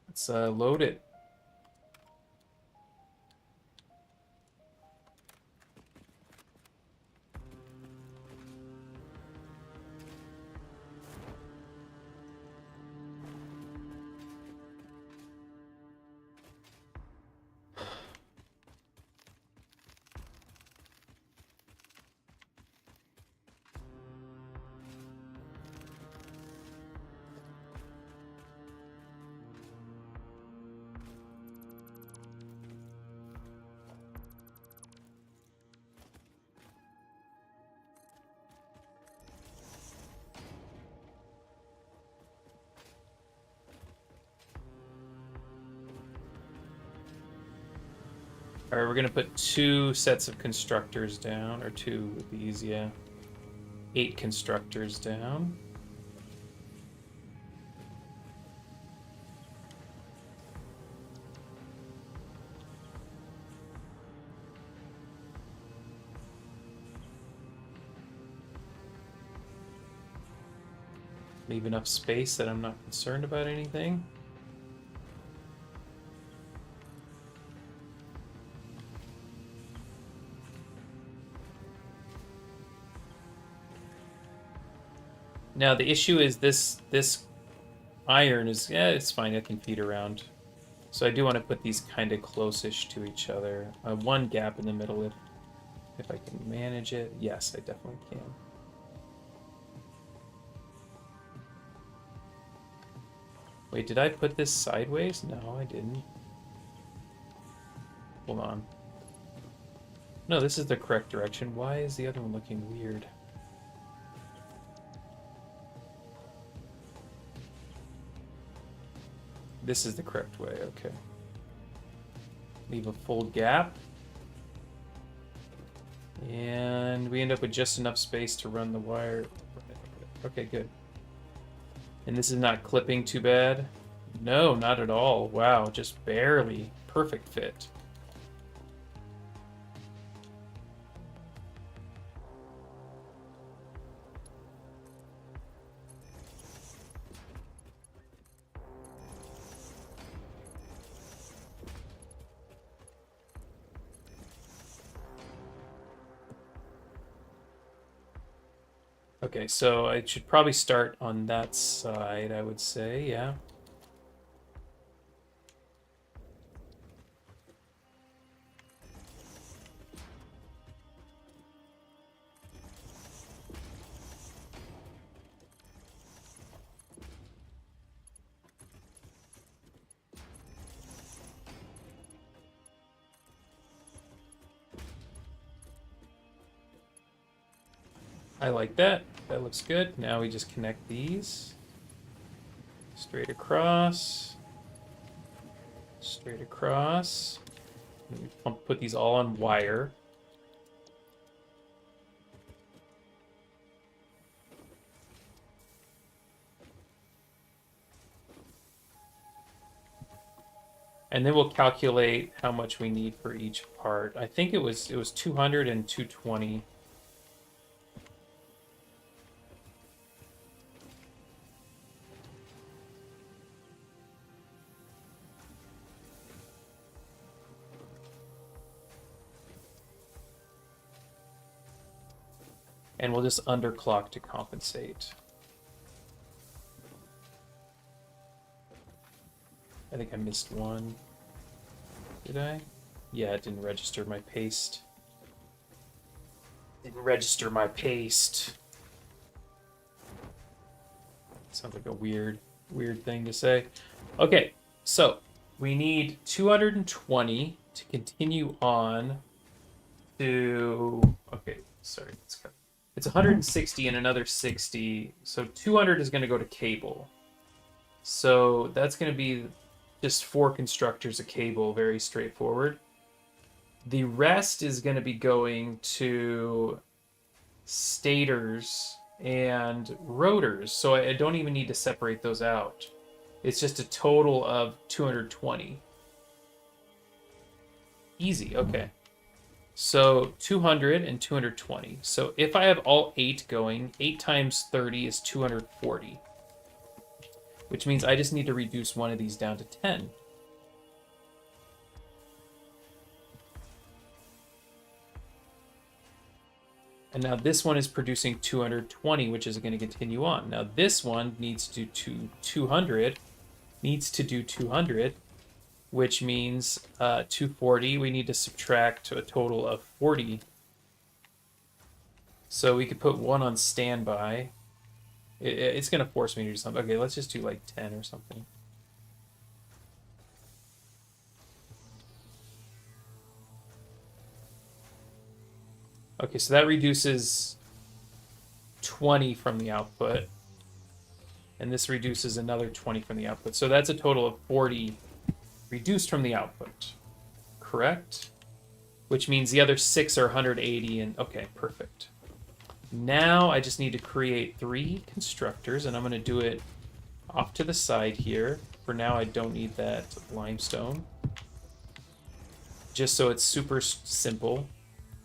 A: Let's load it. All right, we're gonna put 2 sets of constructors down, or 2 of these, yeah. 8 constructors down. Leave enough space that I'm not concerned about anything. Now the issue is this iron is, yeah, it's fine. I can feed around. So I do want to put these kind of close-ish to each other. One gap in the middle if I can manage it. Yes, I definitely can. Wait, did I put this sideways? No, I didn't. Hold on. No, this is the correct direction. Why is the other one looking weird? This is the correct way, okay. Leave a full gap. And we end up with just enough space to run the wire. Okay, good. And this is not clipping too bad? No, not at all. Wow, just barely. Perfect fit. Okay, so I should probably start on that side, I would say, yeah. I like that. That looks good. Now we just connect these. Straight across. Straight across. And we put these all on wire. And then we'll calculate how much we need for each part. I think it was 200 and 220. And we'll just underclock to compensate. I think I missed one. Did I? Yeah, it didn't register my paste. Didn't register my paste. Sounds like a weird thing to say. Okay, so we need 220 to continue on to. Okay, sorry, it's 160 and another 60. So 200 is going to go to cable. So that's going to be just 4 constructors of cable, very straightforward. The rest is going to be going to stators and rotors, so I don't even need to separate those out. It's just a total of 220. Easy, okay. So 200 and 220. So if I have all 8 going, 8 times 30 is 240. Which means I just need to reduce one of these down to 10. And now this one is producing 220, which is going to continue on. Now this one needs to do 200, which means 240. We need to subtract a total of 40. So we could put one on standby. It's going to force me to do something. Okay, let's just do like 10 or something. Okay, so that reduces 20 from the output. And this reduces another 20 from the output. So that's a total of 40 reduced from the output. Correct? Which means the other 6 are 180 and okay, perfect. Now I just need to create 3 constructors and I'm going to do it off to the side here. For now I don't need that limestone. Just so it's super simple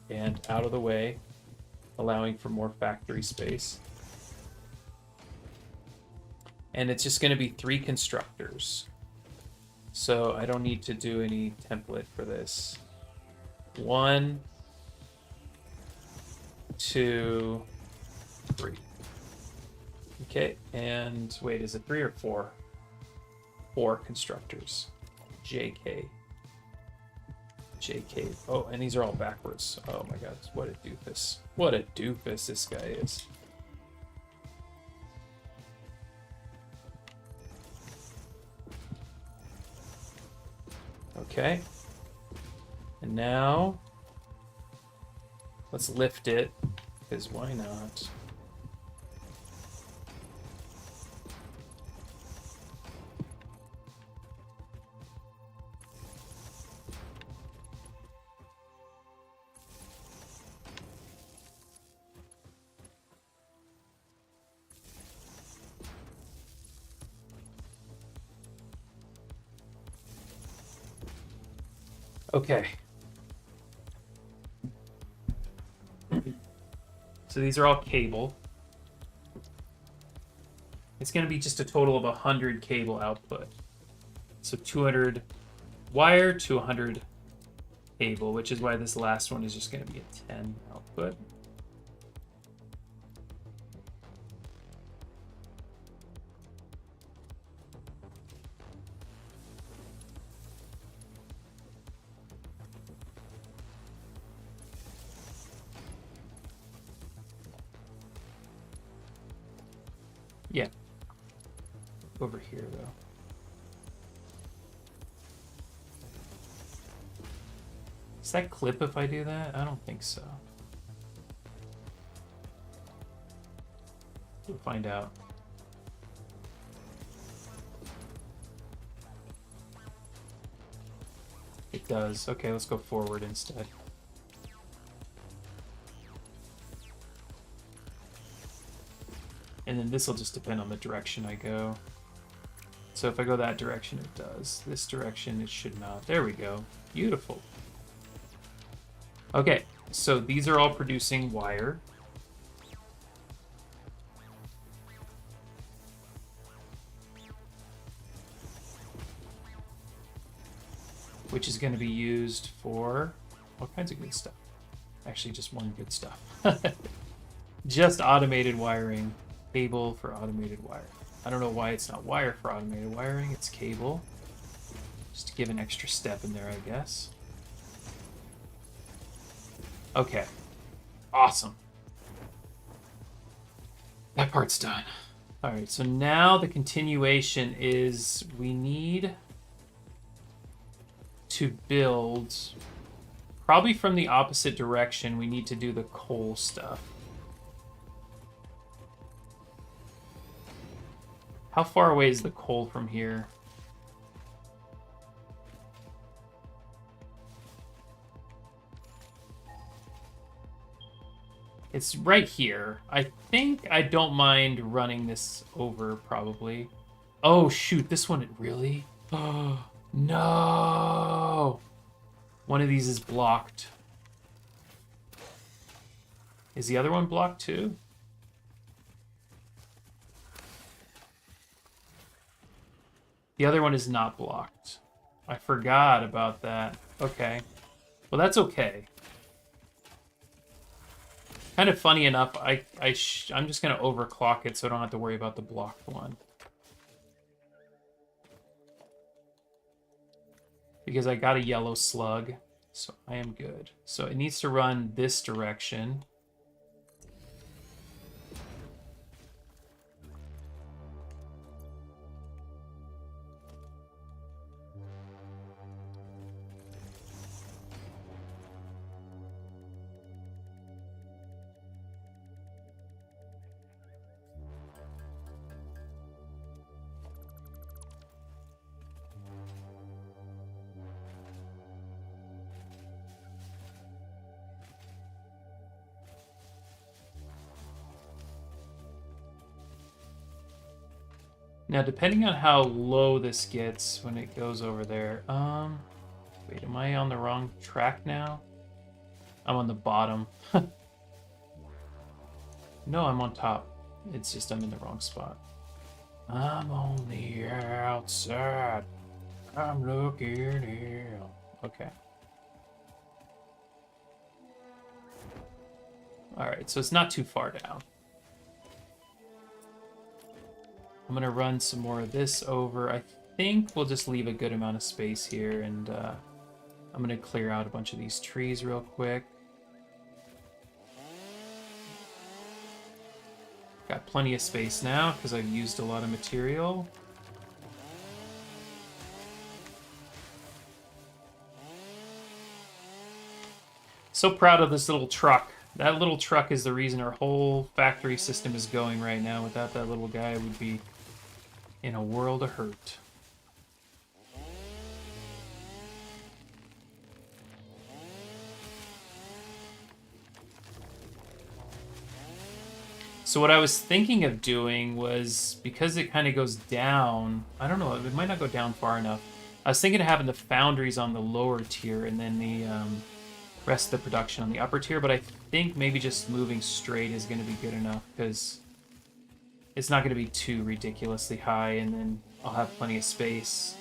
A: and out of the way, allowing for more factory space. And it's just going to be 3 constructors. So I don't need to do any template for this. 1, 2, 3. Okay, and wait, is it 3 or 4? 4 constructors. JK. JK. Oh, and these are all backwards. Oh my god, what a doofus. What a doofus this guy is. Okay. And now, let's lift it, because why not? Okay. So these are all cable. It's going to be just a total of 100 cable output. So 200 wire to 100 cable, which is why this last one is just going to be a 10 output. Yeah. Over here, though. Does that clip if I do that? I don't think so. We'll find out. It does. Okay, let's go forward instead. And then this will just depend on the direction I go. So if I go that direction, it does. This direction, it should not. There we go. Beautiful. Okay, so these are all producing wire. Which is going to be used for all kinds of good stuff. Actually, just one good stuff. Just automated wiring. Cable for automated wiring. I don't know why it's not wire for automated wiring. It's cable. Just to give an extra step in there, I guess. Okay. Awesome. That part's done. All right, so now the continuation is we need to build, probably from the opposite direction, we need to do the coal stuff. How far away is the coal from here? It's right here. I think I don't mind running this over, probably. Oh, shoot. This one, really? Oh, no. One of these is blocked. Is the other one blocked, too? The other one is not blocked. I forgot about that. Okay. Well, that's okay. Kind of funny enough, I'm just going to overclock it so I don't have to worry about the blocked one. Because I got a yellow slug, so I am good. So it needs to run this direction. Now, depending on how low this gets when it goes over there, wait, am I on the wrong track now? I'm on the bottom. No, I'm on top. It's just I'm in the wrong spot. I'm on the outside. I'm looking in. Okay. Alright, so it's not too far down. I'm going to run some more of this over. I think we'll just leave a good amount of space here, and I'm going to clear out a bunch of these trees real quick. Got plenty of space now because I've used a lot of material. So proud of this little truck. That little truck is the reason our whole factory system is going right now. Without that little guy, we'd be in a world of hurt. So what I was thinking of doing was, because it kind of goes down, I don't know, it might not go down far enough. I was thinking of having the foundries on the lower tier and then the rest of the production on the upper tier, but I think maybe just moving straight is going to be good enough, because it's not going to be too ridiculously high, and then I'll have plenty of space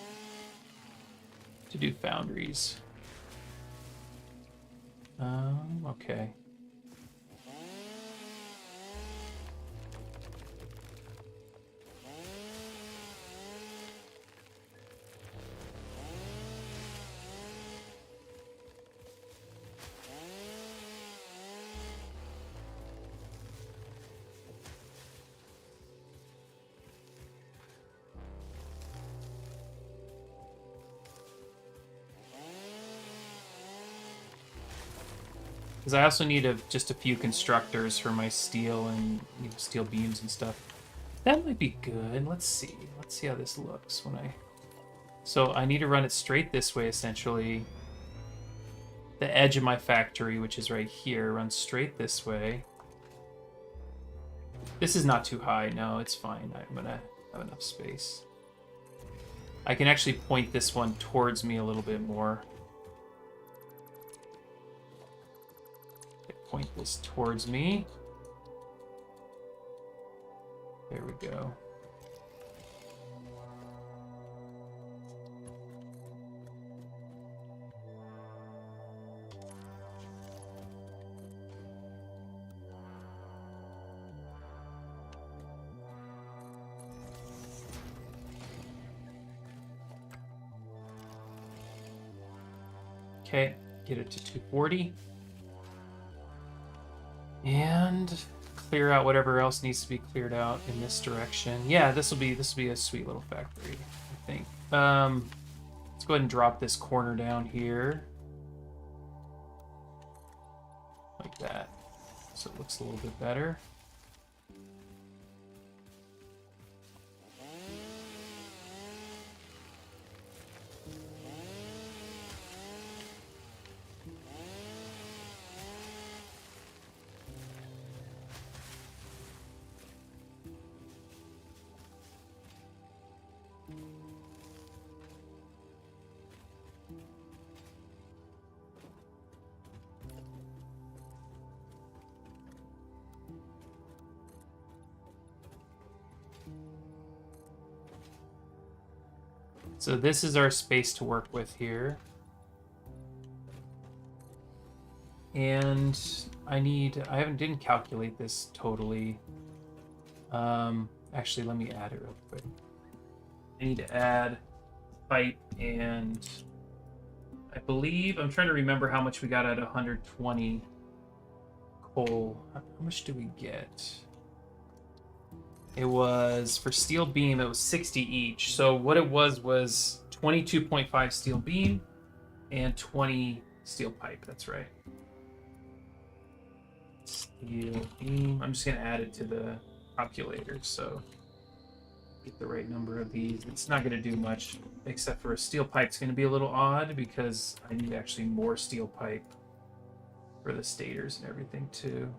A: to do foundries. Okay. Because I also need just a few constructors for my steel and steel beams and stuff. That might be good. Let's see. Let's see how this looks when I... So I need to run it straight this way, essentially. The edge of my factory, which is right here, runs straight this way. This is not too high. No, it's fine. I'm going to have enough space. I can actually point this one towards me a little bit more. Point this towards me. There we go. Okay, get it to 240. And clear out whatever else needs to be cleared out in this direction. Yeah, this will be a sweet little factory, I think. Let's go ahead and drop this corner down here. Like that. So it looks a little bit better. So this is our space to work with here. And I didn't calculate this totally. Actually, let me add it real quick. I need to add pipe, and I believe, I'm trying to remember how much we got at 120 coal. How much do we get? It was, for steel beam, it was 60 each. So what it was 22.5 steel beam and 20 steel pipe. That's right. Steel beam. I'm just going to add it to the calculator so get the right number of these. It's not going to do much, except for a steel pipe's going to be a little odd because I need actually more steel pipe for the stators and everything too.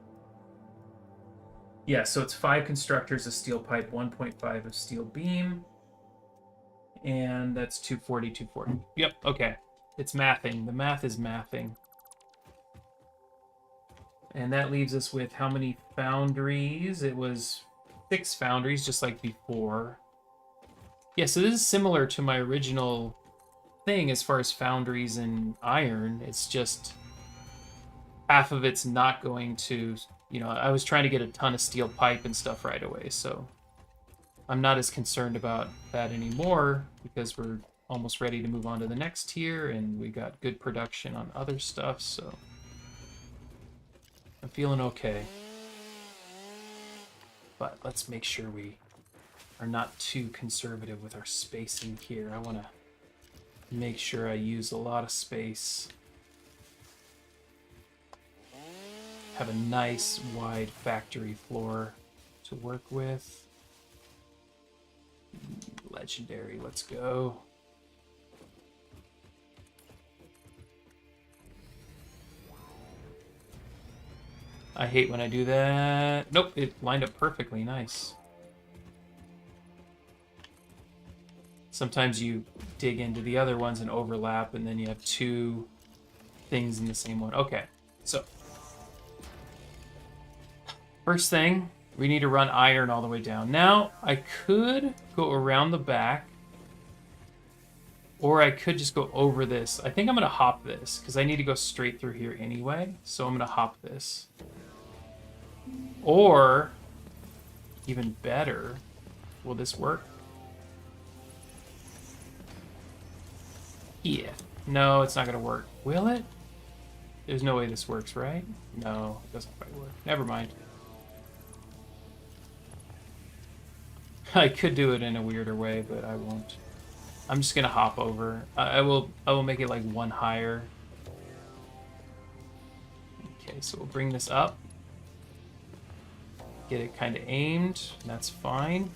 A: Yeah, so it's 5 constructors of steel pipe, 1.5 of steel beam, and that's 240, 240. Yep, okay. It's mathing. The math is mathing. And that leaves us with how many foundries? It was 6 foundries, just like before. Yeah, so this is similar to my original thing as far as foundries and iron. It's just half of it's not going to... You know, I was trying to get a ton of steel pipe and stuff right away, so I'm not as concerned about that anymore because we're almost ready to move on to the next tier and we got good production on other stuff, so I'm feeling okay. But let's make sure we are not too conservative with our spacing here. I want to make sure I use a lot of space. Have a nice wide factory floor to work with. Legendary, let's go. I hate when I do that. Nope, it lined up perfectly, nice. Sometimes you dig into the other ones and overlap, and then you have 2 things in the same one. Okay, so first thing, we need to run iron all the way down. Now, I could go around the back, or I could just go over this. I think I'm going to hop this, because I need to go straight through here anyway, so I'm going to hop this. Or, even better, will this work? Yeah. No, it's not going to work. Will it? There's no way this works, right? No, it doesn't quite work. Never mind. I could do it in a weirder way, but I won't. I'm just gonna hop over. I will make it like 1 higher. Okay, so we'll bring this up. Get it kind of aimed, and that's fine.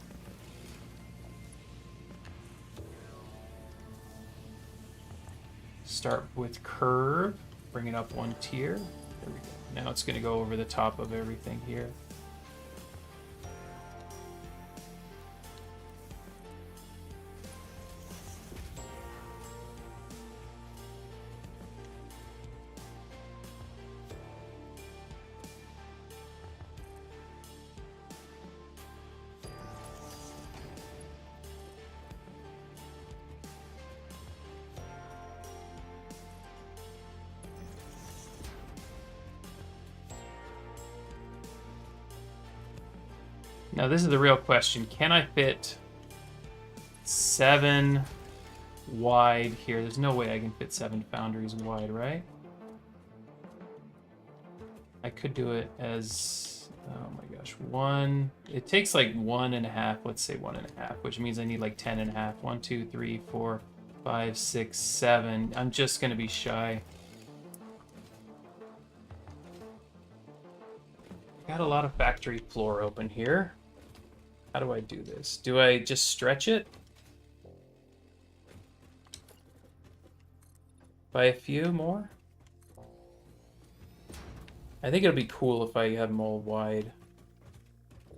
A: Start with curve, bring it up 1 tier. There we go. Now it's gonna go over the top of everything here. Now this is the real question. Can I fit 7 wide here? There's no way I can fit 7 foundries wide, right? I I could do it as, oh my gosh, one. It takes like 1.5, let's say 1.5, which means I need like 10.5. 1, 2, 3, 4, 5, 6, 7. I'm just gonna be shy. Got a lot of factory floor open here. How do I do this? Do I just stretch it? By a few more? I think it'll be cool if I have them all wide.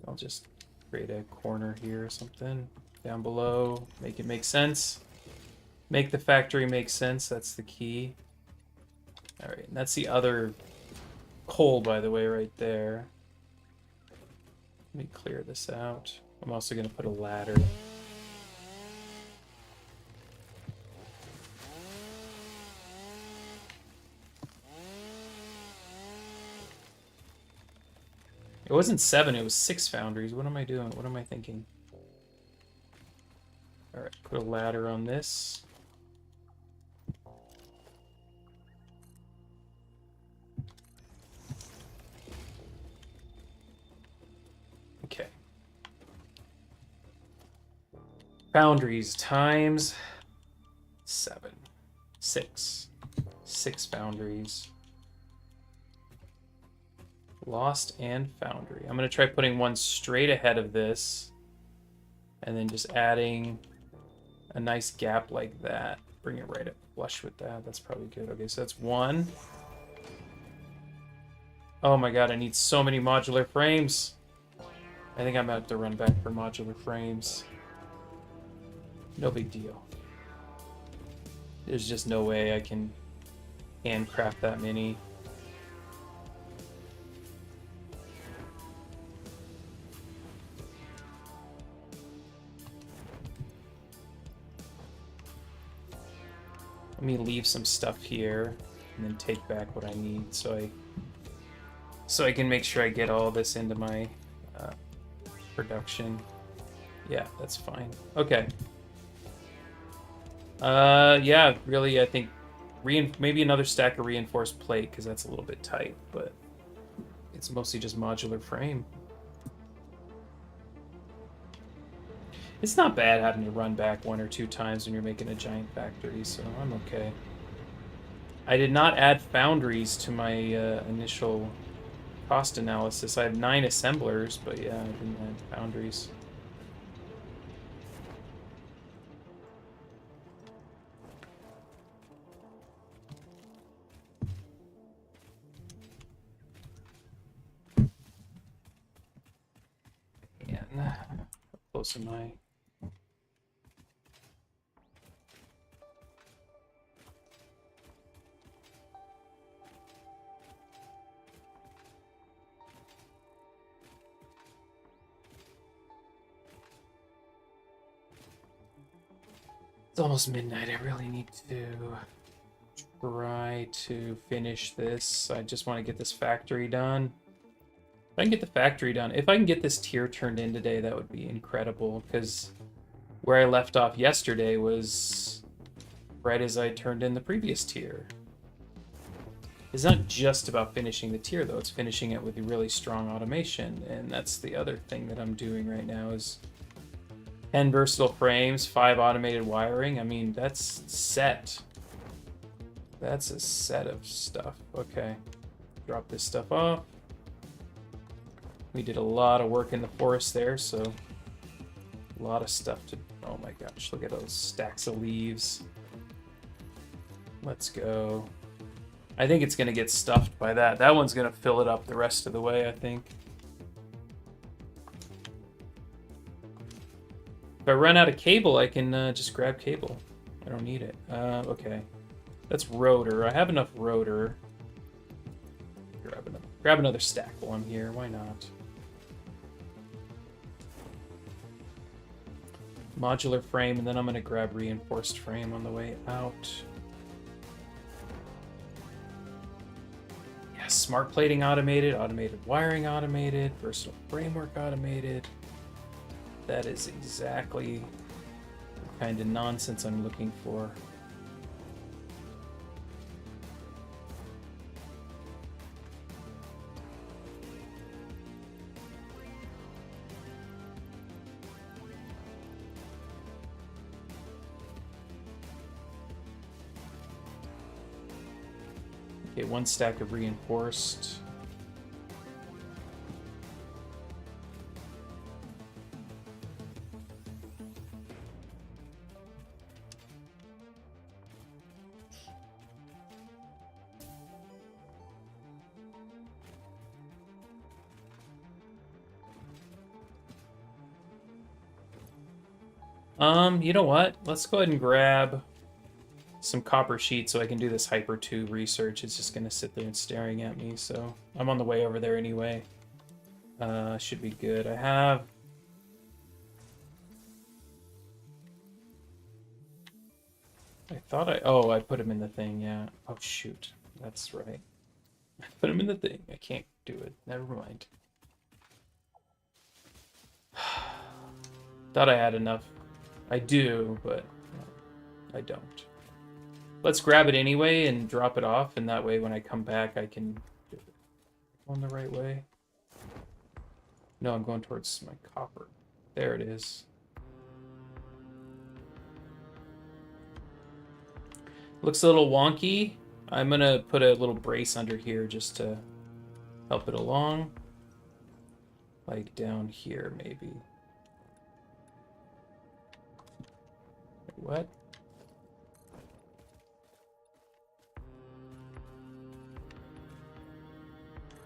A: I'll just create a corner here or something down below. Make it make sense. Make the factory make sense. That's the key. All right, and that's the other coal, by the way, right there. Let me clear this out. I'm also going to put a ladder. It wasn't 7, it was 6 foundries. What am I doing? What am I thinking? All right, put a ladder on this. Okay. Foundries times 7. 6. 6 foundries. Lost and foundry. I'm going to try putting one straight ahead of this. And then just adding a nice gap like that. Bring it right up flush with that. That's probably good. Okay, so that's 1. Oh my god, I need so many modular frames. I think I'm about to run back for modular frames. No big deal. There's just no way I can handcraft that many. Let me leave some stuff here and then take back what I need so I can make sure I get all this into my production. Yeah, that's fine. Okay. Yeah, really, I think maybe another stack of reinforced plate because that's a little bit tight, but it's mostly just modular frame. It's not bad having to run back 1 or 2 times when you're making a giant factory, so I'm okay. I did not add foundries to my initial cost analysis. I had 9 assemblers, but yeah, I didn't add foundries. And how close am I? It's almost midnight. I really need to try to finish this. I just want to get this factory done. If I can get the factory done, if I can get this tier turned in today, that would be incredible, because where I left off yesterday was right as I turned in the previous tier. It's not just about finishing the tier, though. It's finishing it with really strong automation, and that's the other thing that I'm doing right now is 10 versatile frames, 5 automated wiring. I mean, that's set. That's a set of stuff. Okay. Drop this stuff off. We did a lot of work in the forest there, so a lot of stuff to... Oh my gosh, look at those stacks of leaves. Let's go. I think it's going to get stuffed by that. That one's going to fill it up the rest of the way, I think. If I run out of cable, I can just grab cable. I don't need it. Okay. That's rotor. I have enough rotor. Grab another stack while I'm here. Why not? Modular frame, and then I'm going to grab reinforced frame on the way out. Yeah, smart plating automated, automated wiring automated, versatile framework automated. That is exactly the kind of nonsense I'm looking for. Okay, 1 stack of reinforced. You know what? Let's go ahead and grab some copper sheets so I can do this hyper tube research. It's just gonna sit there and staring at me, so I'm on the way over there anyway. Should be good. I thought I put him in the thing, yeah. Oh shoot, that's right. I put him in the thing. I can't do it. Never mind. Thought I had enough. I do, but I don't. Let's grab it anyway and drop it off, and that way when I come back I can do it. Going the right way? No, I'm going towards my copper. There it is. Looks a little wonky. I'm gonna put a little brace under here just to help it along. Like down here, maybe. What?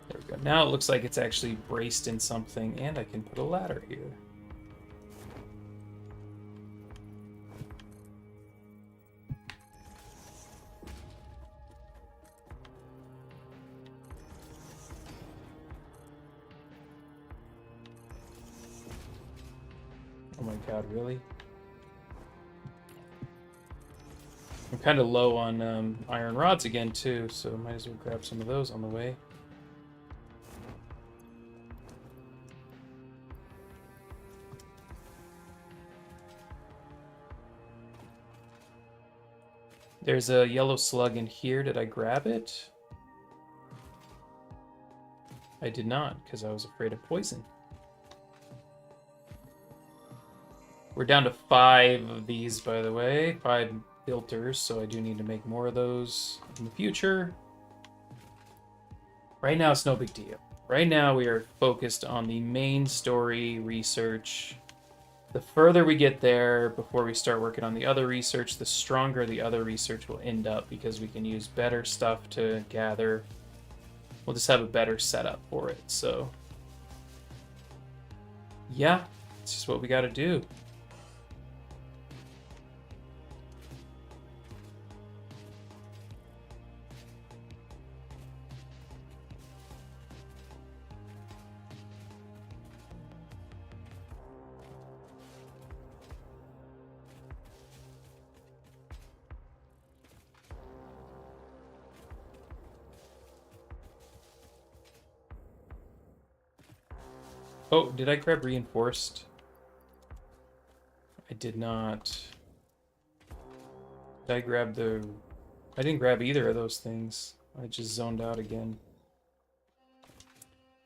A: There we go. Now it looks like it's actually braced in something, and I can put a ladder here. Oh my god, really? I'm kind of low on iron rods again, too, so might as well grab some of those on the way. There's a yellow slug in here. Did I grab it? I did not, because I was afraid of poison. We're down to 5 of these, by the way. 5 filters, so I do need to make more of those in the future. Right now, it's no big deal. Right now, we are focused on the main story research. The further we get there before we start working on the other research, the stronger the other research will end up because we can use better stuff to gather. We'll just have a better setup for it, so... yeah, it's just what we gotta do. Oh, did I grab reinforced? I did not. Did I grab the... I didn't grab either of those things. I just zoned out again.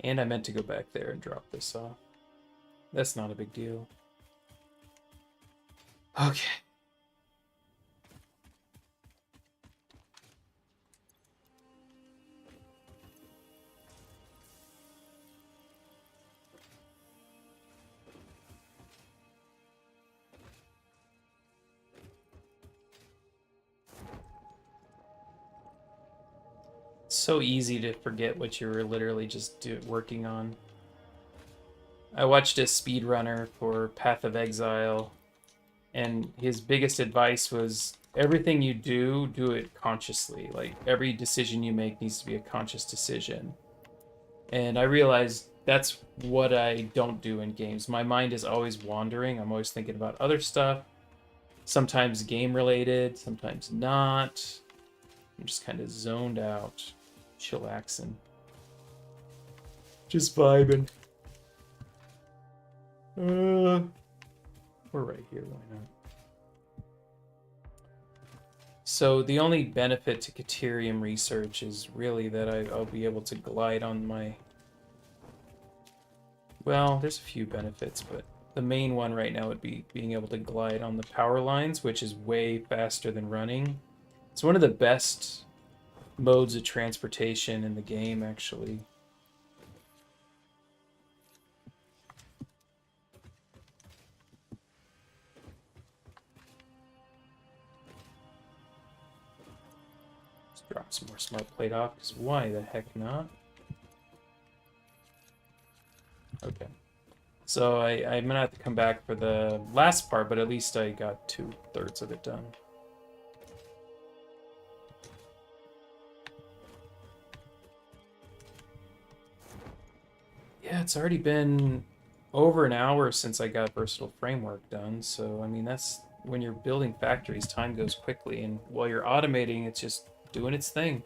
A: And I meant to go back there and drop this off. That's not a big deal. Okay. It's so easy to forget what you were literally just working on. I watched a speedrunner for Path of Exile, and his biggest advice was everything you do, do it consciously. Like, every decision you make needs to be a conscious decision. And I realized that's what I don't do in games. My mind is always wandering. I'm always thinking about other stuff. Sometimes game-related, sometimes not. I'm just kind of zoned out, chillaxing. Just vibing. We're right here, why not? So the only benefit to Caterium research is really that I'll be able to glide on my... Well, there's a few benefits, but the main one right now would be being able to glide on the power lines, which is way faster than running. It's one of the best modes of transportation in the game, actually. Let's drop some more smart plate off, because why the heck not? Okay. So I'm gonna have to come back for the last part, but at least I got 2/3 of it done. Yeah, it's already been over an hour since I got Versatile Framework done, so I mean that's when you're building factories, time goes quickly, and while you're automating, it's just doing its thing.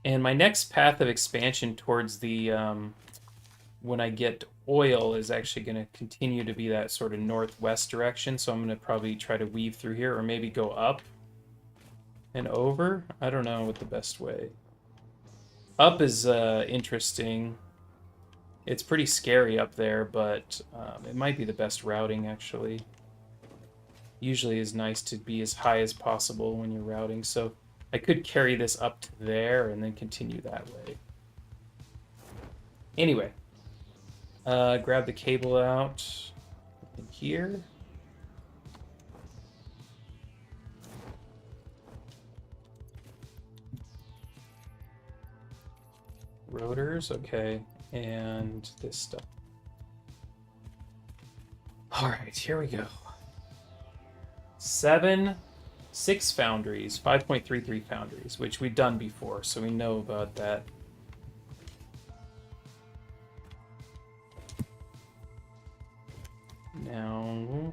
A: And my next path of expansion towards the when I get oil is actually going to continue to be that sort of northwest direction. So I'm going to probably try to weave through here, or maybe go up and over. I don't know what the best way. Up is interesting. It's pretty scary up there, but it might be the best routing actually. Usually is nice to be as high as possible when you're routing. So I could carry this up to there and then continue that way. Anyway, grab the cable out in here. Rotors, okay, and this stuff. All right, here we go. 6 foundries, 5.33 foundries, which we've done before, so we know about that. Now,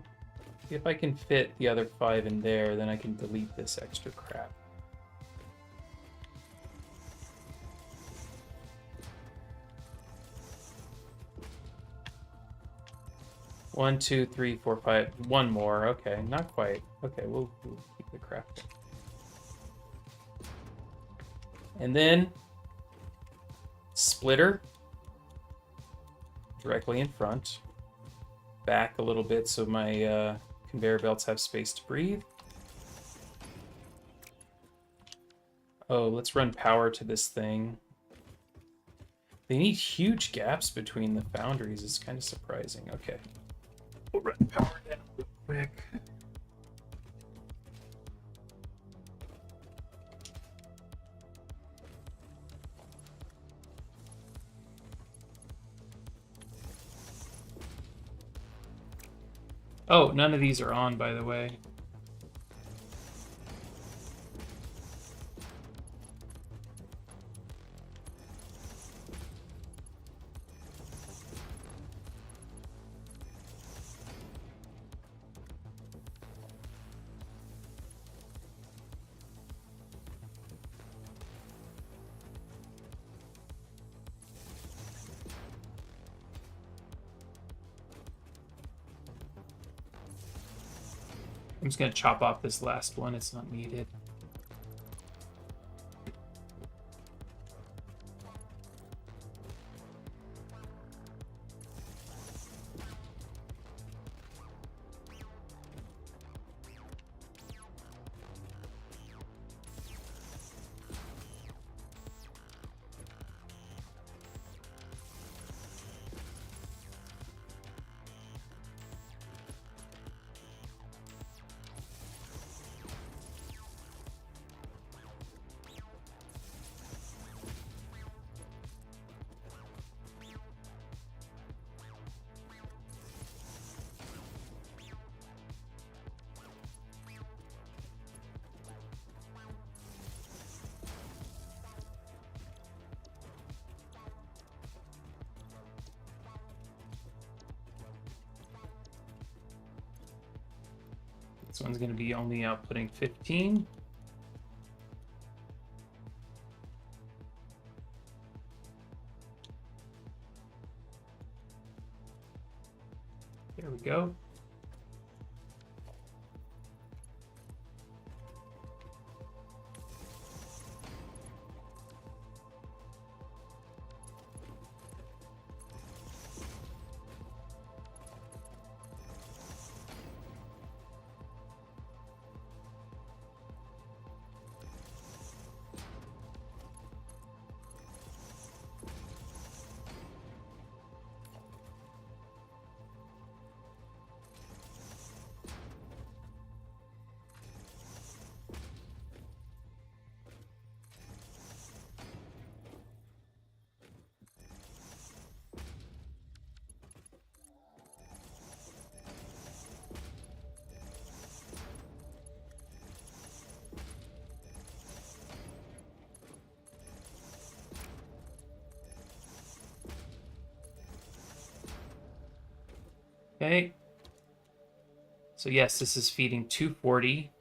A: if I can fit the other 5 in there, then I can delete this extra crap. One, two, three, four, five. One more. Okay, not quite. Okay, we'll keep the crap. And then splitter directly in front. Back a little bit so my conveyor belts have space to breathe. Oh, let's run power to this thing. They need huge gaps between the foundries. It's kind of surprising. Okay. We'll run power down real quick. Oh, none of these are on, by the way. I'm just going to chop off this last one. It's not needed. This one's going to be only outputting 15. There we go. Okay. So yes, this is feeding 240.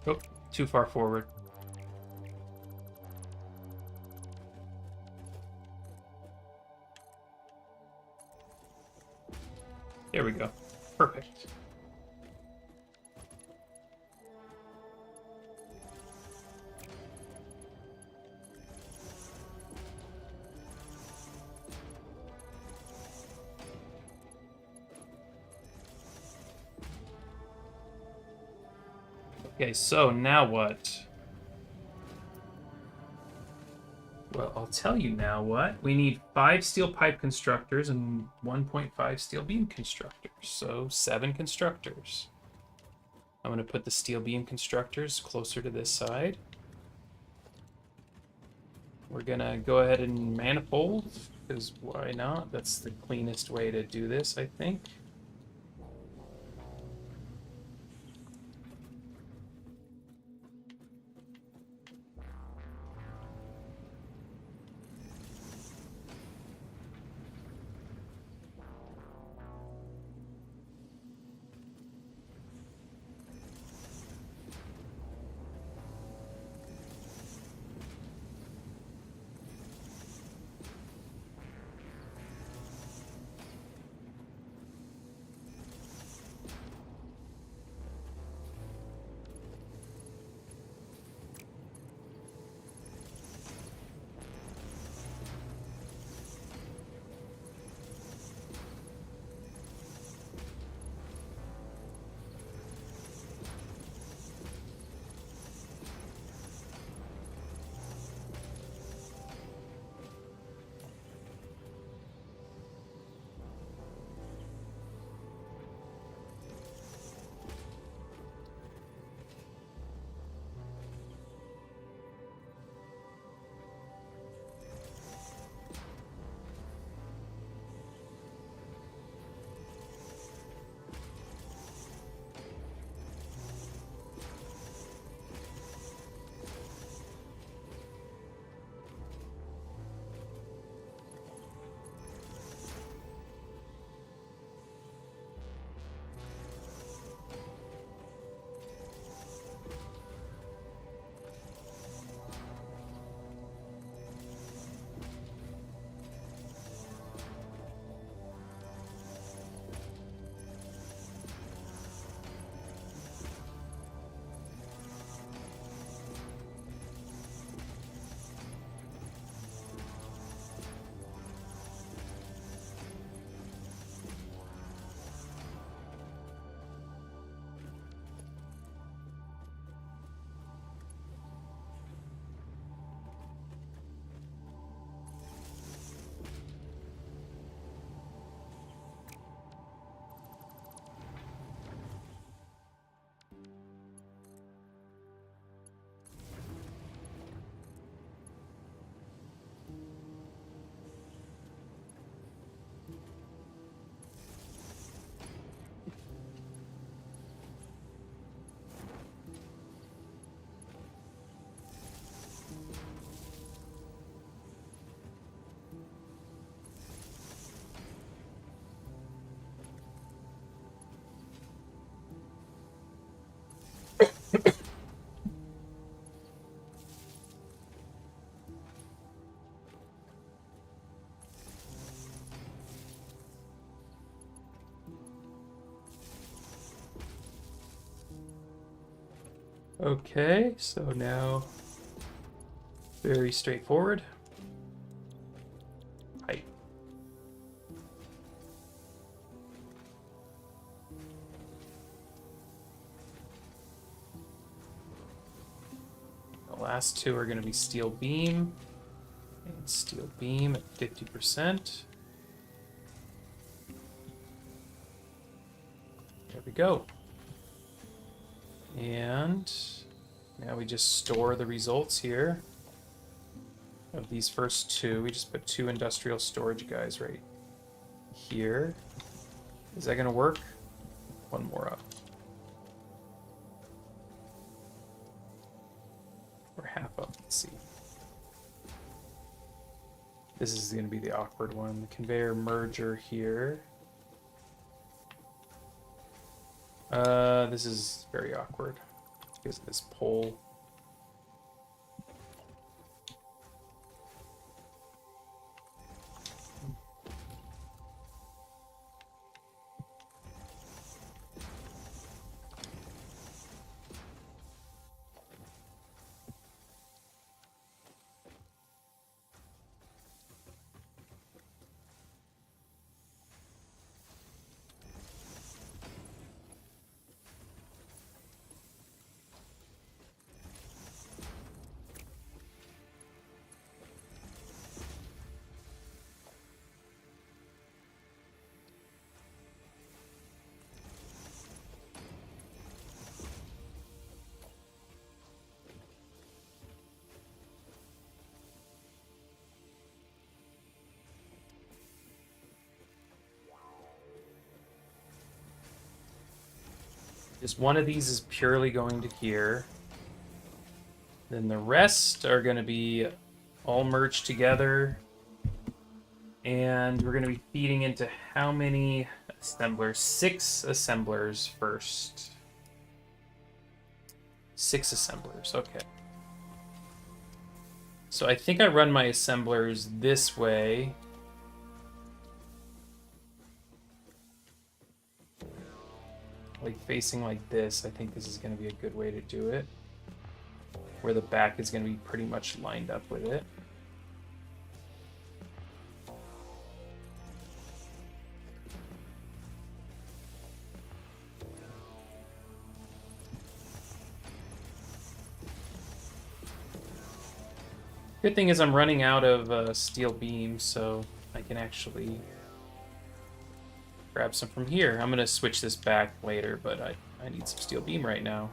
A: Oh, too far forward. There we go. Perfect. Okay, so now what? Well, I'll tell you now what. We need 5 steel pipe constructors and 1.5 steel beam constructors. So 7 constructors. I'm going to put the steel beam constructors closer to this side. We're going to go ahead and manifold, because why not? That's the cleanest way to do this, I think. Okay, so now very straightforward. Height. The last two are going to be steel beam and steel beam at 50%. There we go. And now we just store the results here of these first two. We just put 2 industrial storage guys right here. Is that going to work? One more up. Or half up, let's see. This is going to be the awkward one. The conveyor merger here. This is very awkward because of this pole. Just one of these is purely going to here. Then the rest are going to be all merged together. And we're going to be feeding into how many assemblers? 6 assemblers first. 6 assemblers, okay. So I think I run my assemblers this way. Like facing like this, I think this is going to be a good way to do it. Where the back is going to be pretty much lined up with it. Good thing is I'm running out of steel beams, so I can actually grab some from here. I'm going to switch this back later, but I need some steel beam right now.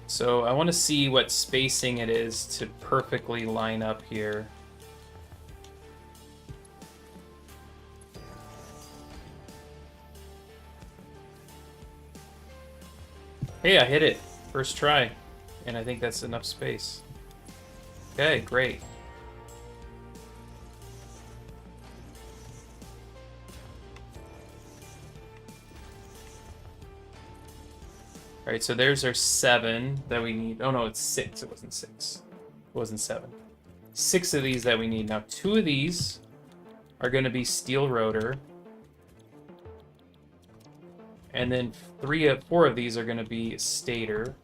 A: So I want to see what spacing it is to perfectly line up here. Hey, I hit it. First try. And I think that's enough space. Okay, great. Alright, so there's our 7 that we need. Oh no, it's 6. It wasn't 6. It wasn't 7. 6 of these that we need. Now 2 of these are going to be steel rotor. And then 4 of these are going to be stator.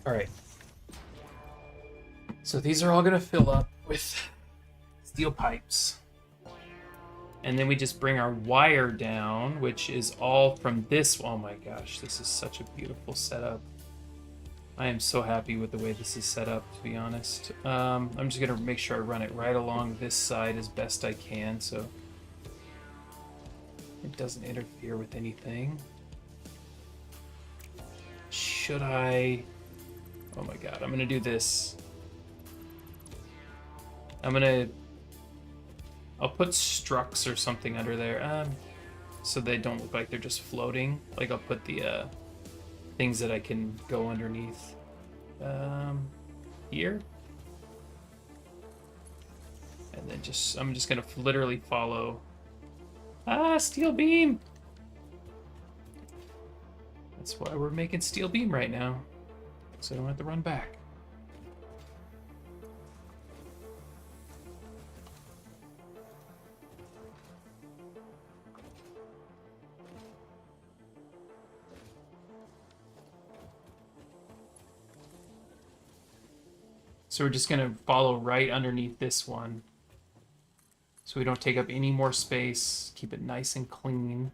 A: All right. So these are all going to fill up with steel pipes. And then we just bring our wire down, which is all from this. Oh my gosh, this is such a beautiful setup. I am so happy with the way this is set up, to be honest. I'm just going to make sure I run it right along this side as best I can so it doesn't interfere with anything. Should I... Oh my god, I'm going to do this. I'll put structs or something under there, so they don't look like they're just floating. Like I'll put the things that I can go underneath here, and then I'm just gonna literally follow. Steel beam. That's why we're making steel beam right now, so I don't have to run back. So we're just going to follow right underneath this one so we don't take up any more space. Keep it nice and clean.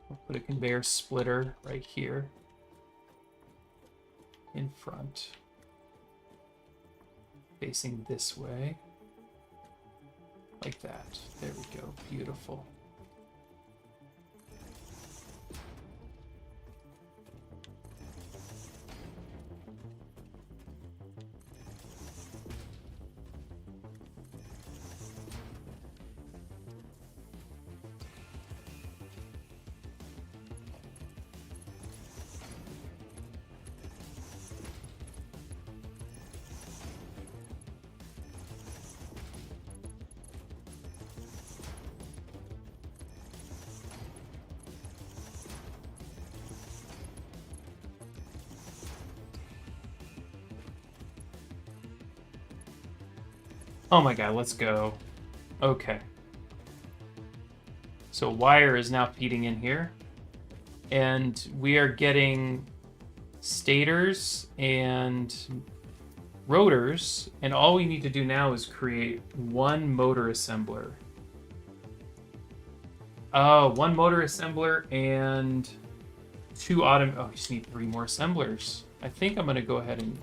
A: We'll put a conveyor splitter right here in front, facing this way, like that. There we go. Beautiful. Oh my god, let's go. Okay. So wire is now feeding in here. And we are getting stators and rotors. And all we need to do now is create one motor assembler. Oh, one motor assembler and two Oh, you just need 3 more assemblers. I think I'm going to go ahead and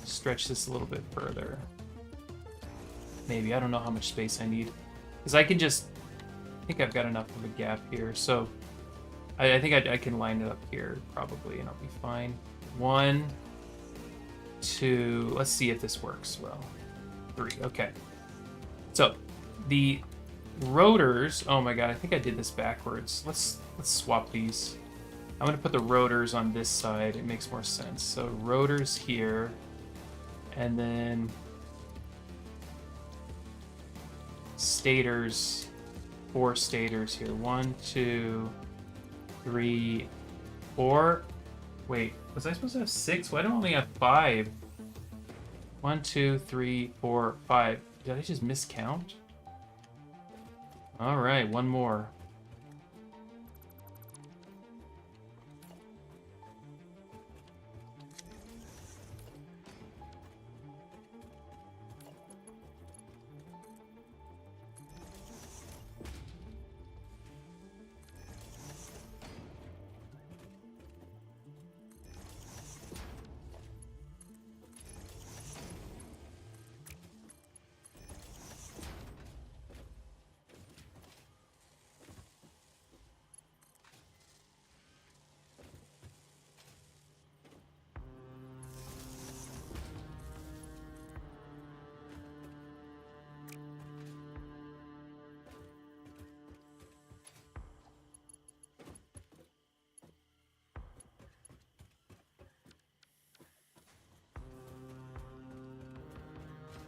A: stretch this a little bit further. Maybe. I don't know how much space I need. Because I think I've got enough of a gap here. So I think I can line it up here probably and I'll be fine. 1, 2, let's see if this works well. 3, okay. So the rotors, oh my god, I think I did this backwards. Let's swap these. I'm going to put the rotors on this side. It makes more sense. So rotors here, and then stators, 4 stators here. 1, 2, 3, 4. Wait, was I supposed to have 6? Why do I only have 5? 1, 2, 3, 4, 5. Did I just miscount? All right, one more.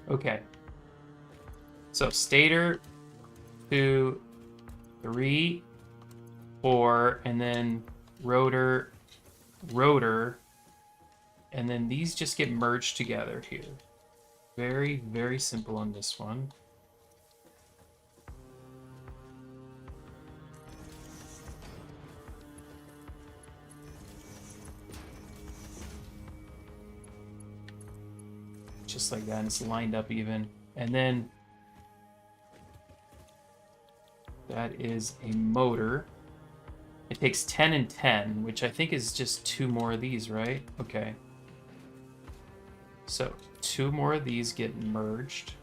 A: Okay. So stator, 2, 3, 4, and then rotor, and then these just get merged together here. Very, very simple on this one. just like that, and it's lined up even. And then that is a motor. It takes 10 and 10, which I think is just 2 more of these, right? Okay. So 2 more of these get merged.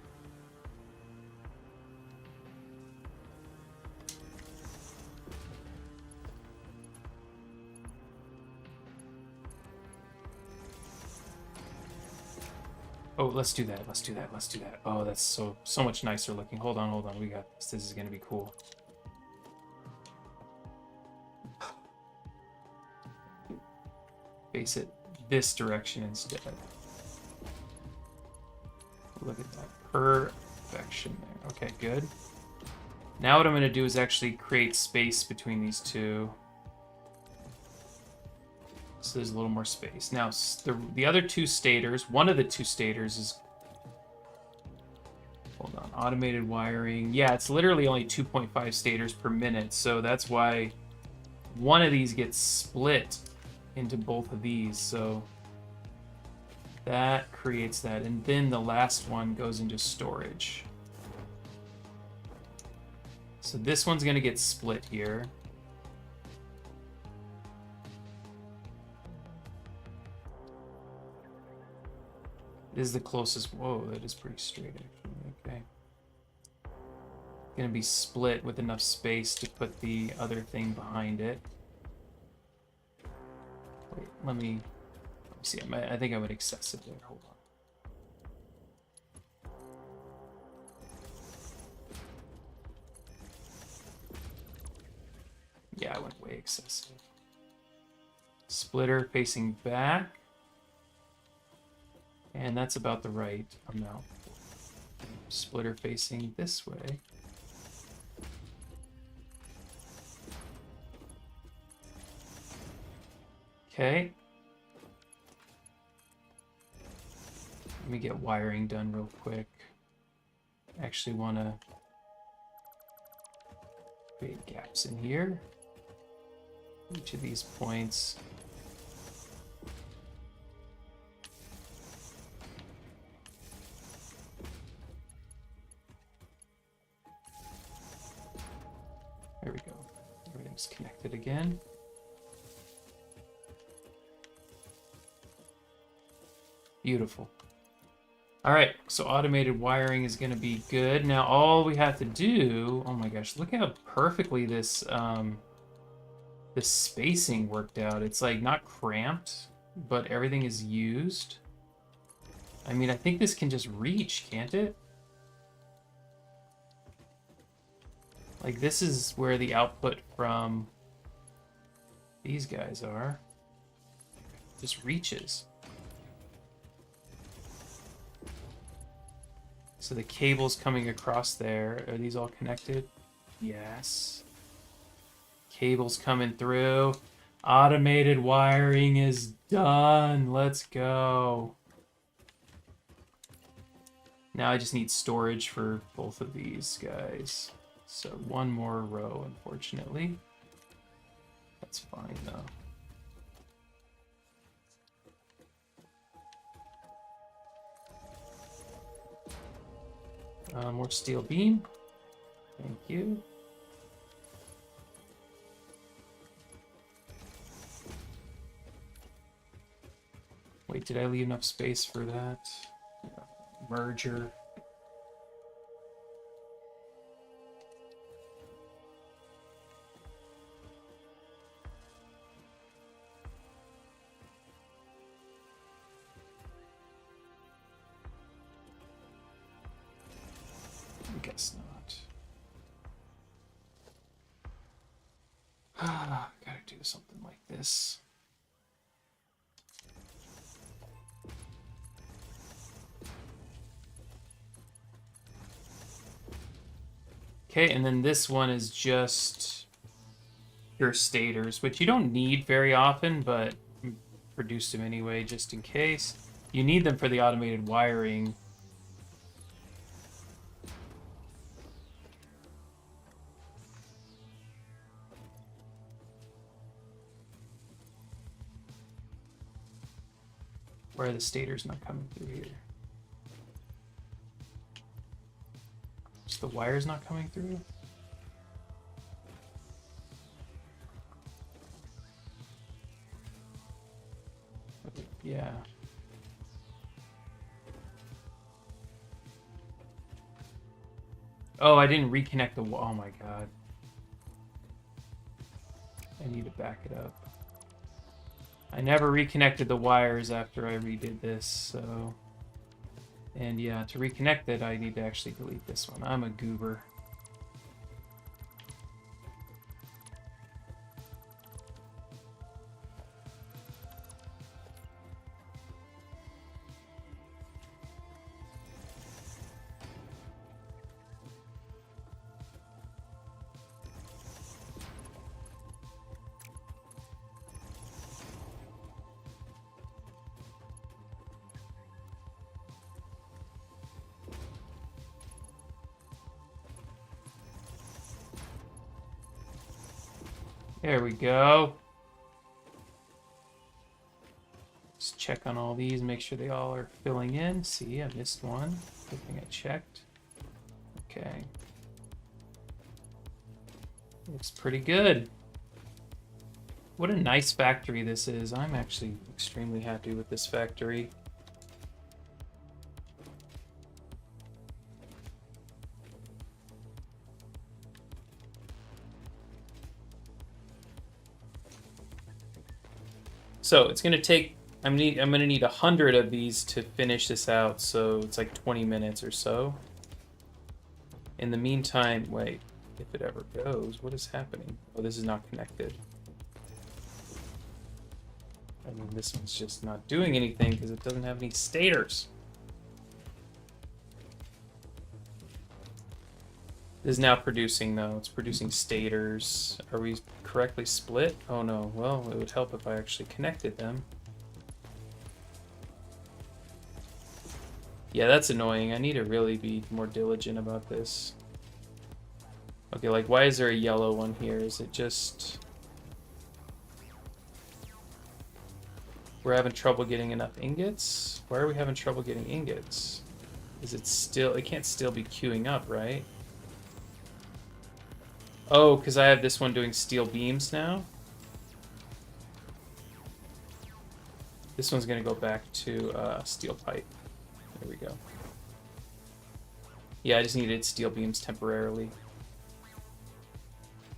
A: Oh, let's do that. Let's do that. Let's do that. Oh, that's so much nicer looking. Hold on, hold on. We got this. This is gonna be cool. Face it this direction instead. Look at that. Perfection there. Okay, good. Now what I'm going to do is actually create space between these two. So there's a little more space. Now, the other 2 stators, one of the 2 stators is... Hold on. Automated wiring. Yeah, it's literally only 2.5 stators per minute. So that's why one of these gets split into both of these. So that creates that. And then the last one goes into storage. So this one's going to get split here. This is the closest. Whoa, that is pretty straight, actually. Okay. Going to be split with enough space to put the other thing behind it. Wait, let me see. I think I would excess it there. Hold on. Yeah, I went way excessive. Splitter facing back. And that's about the right amount. Splitter facing this way. Okay. Let me get wiring done real quick. I actually want to create gaps in here. Each of these points. There we go. Everything's connected again. Beautiful. All right, so automated wiring is going to be good. Now all we have to do, oh my gosh, look how perfectly this this spacing worked out. It's like not cramped, but everything is used. I mean, I think this can just reach, can't it? Like this is where the output from these guys are. Just reaches. So the cables coming across there, are these all connected? Yes. Cables coming through. Automated wiring is done. Let's go. Now I just need storage for both of these guys. So one more row, unfortunately. That's fine, though. More steel beam. Thank you. Wait, did I leave enough space for that? Merger. I guess not. Gotta do something like this. Okay, and then this one is just pure stators, which you don't need very often, but produce them anyway just in case. You need them for the automated wiring. Where are the stators not coming through here? The wire's not coming through? Yeah. Oh, I didn't reconnect the wall. Oh my god. I need to back it up. I never reconnected the wires after I redid this, so... And yeah, to reconnect it, I need to actually delete this one. I'm a goober. There we go. Just check on all these, make sure they all are filling in. See, I missed one. Good thing I checked. Okay. Looks pretty good. What a nice factory this is. I'm actually extremely happy with this factory. So it's gonna take. I'm gonna need 100 of these to finish this out. So it's like 20 minutes or so. In the meantime, wait. If it ever goes, what is happening? Oh, this is not connected. I mean, this one's just not doing anything because it doesn't have any stators. This is now producing, though. It's producing stators. Are we correctly split? Oh, no. Well, it would help if I actually connected them. Yeah, that's annoying. I need to really be more diligent about this. Okay, like, why is there a yellow one here? Is it just... We're having trouble getting enough ingots? Why are we having trouble getting ingots? Is it still... It can't still be queuing up, right? Oh, because I have this one doing steel beams now? This one's going to go back to steel pipe. There we go. Yeah, I just needed steel beams temporarily.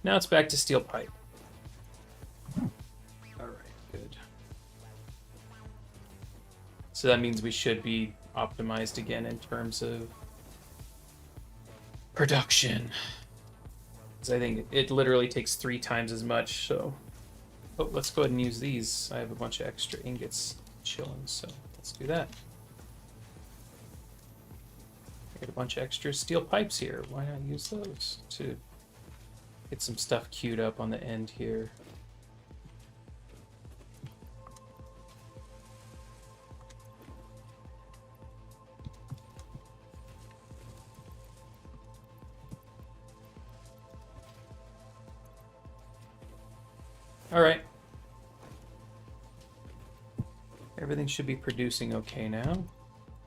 A: Now it's back to steel pipe. Alright, good. So that means we should be optimized again in terms of production. Because I think it literally takes 3 times as much, so... Oh, let's go ahead and use these. I have a bunch of extra ingots chilling, so let's do that. I got a bunch of extra steel pipes here. Why not use those to get some stuff queued up on the end here? All right. Everything should be producing okay now.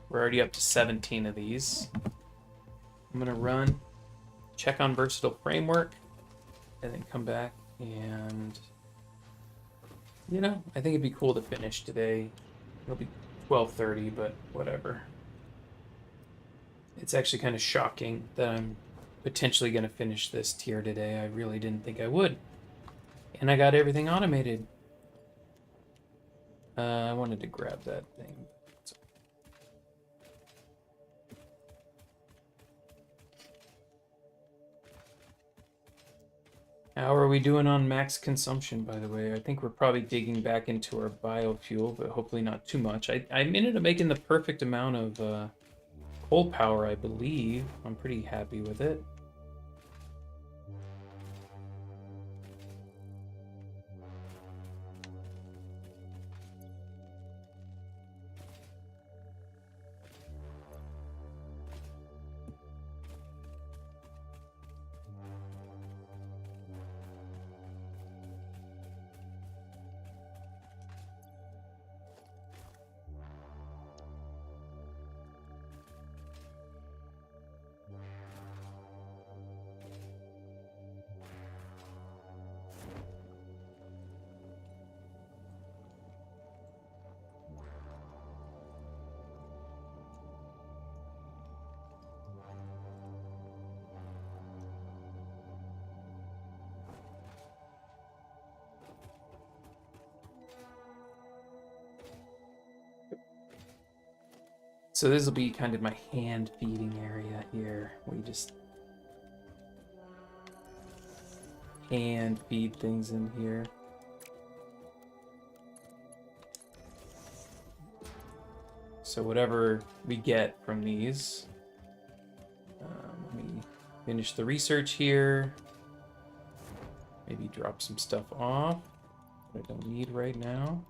A: We're already up to 17 of these. I'm gonna run, check on versatile framework, and then come back and, you know, I think it'd be cool to finish today. It'll be 12:30, but whatever. It's actually kind of shocking that I'm potentially gonna finish this tier today. I really didn't think I would. And I got everything automated. I wanted to grab that thing. How are we doing on max consumption, by the way? I think we're probably digging back into our biofuel, but hopefully not too much. I ended up making the perfect amount of coal power, I believe. I'm pretty happy with it. So this will be kind of my hand feeding area here. We just hand feed things in here. So whatever we get from these, let me finish the research here. Maybe drop some stuff off that I don't need right now.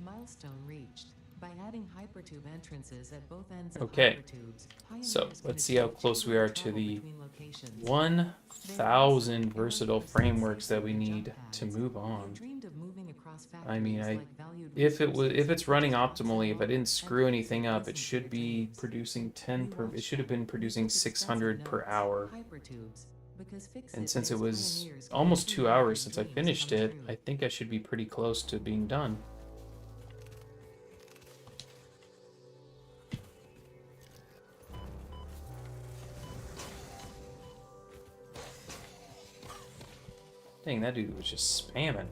B: Milestone reached. By adding hypertube entrances at both ends of
A: Okay,
B: hypertubes,
A: so
B: pioneers can
A: let's see how
B: achieve
A: close we are
B: chamberless
A: to
B: travel
A: the
B: between locations.
A: 1,000 versatile frameworks that we need to move on. I mean, if it's running optimally, if I didn't screw anything up, it should be producing 10 per. It should have been producing 600 per hour. And since it was almost 2 hours since I finished it, I think I should be pretty close to being done. Dang, that dude was just spamming.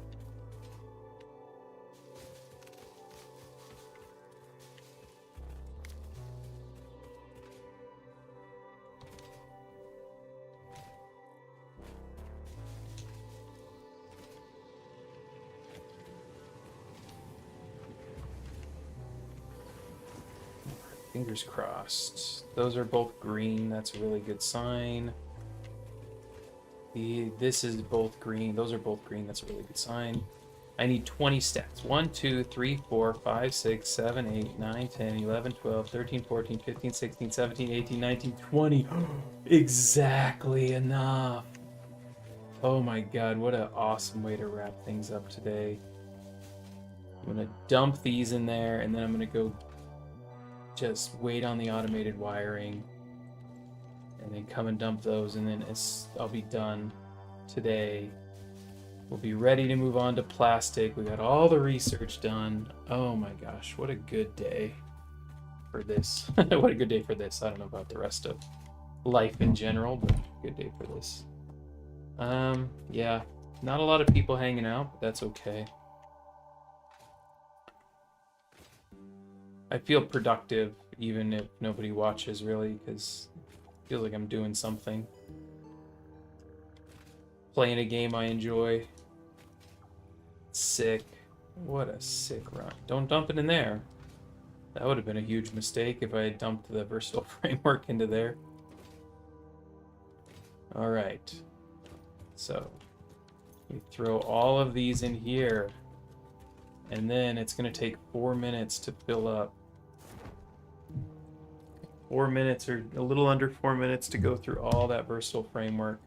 A: Fingers crossed. Those are both green. That's a really good sign. This is both green. Those are both green. That's a really good sign. I need 20 stats. 1, 2, 3, 4, 5, 6, 7, 8, 9, 10, 11, 12, 13, 14, 15, 16, 17, 18, 19, 20. Exactly enough. Oh my god, what an awesome way to wrap things up today. I'm going to dump these in there, and then I'm going to go just wait on the automated wiring, and then come and dump those, and then I'll be done today. We'll be ready to move on to plastic. We got all the research done. Oh my gosh, what a good day for this. What a good day for this. I don't know about the rest of life in general, but good day for this. Yeah, not a lot of people hanging out, but that's okay. I feel productive even if nobody watches, really, because it feels like I'm doing something. Playing a game I enjoy. Sick. What a sick run. Don't dump it in there. That would have been a huge mistake if I had dumped the versatile framework into there. Alright. So, we throw all of these in here. And then it's going to take 4 minutes to fill up. 4 minutes, or a little under 4 minutes, to go through all that versatile framework.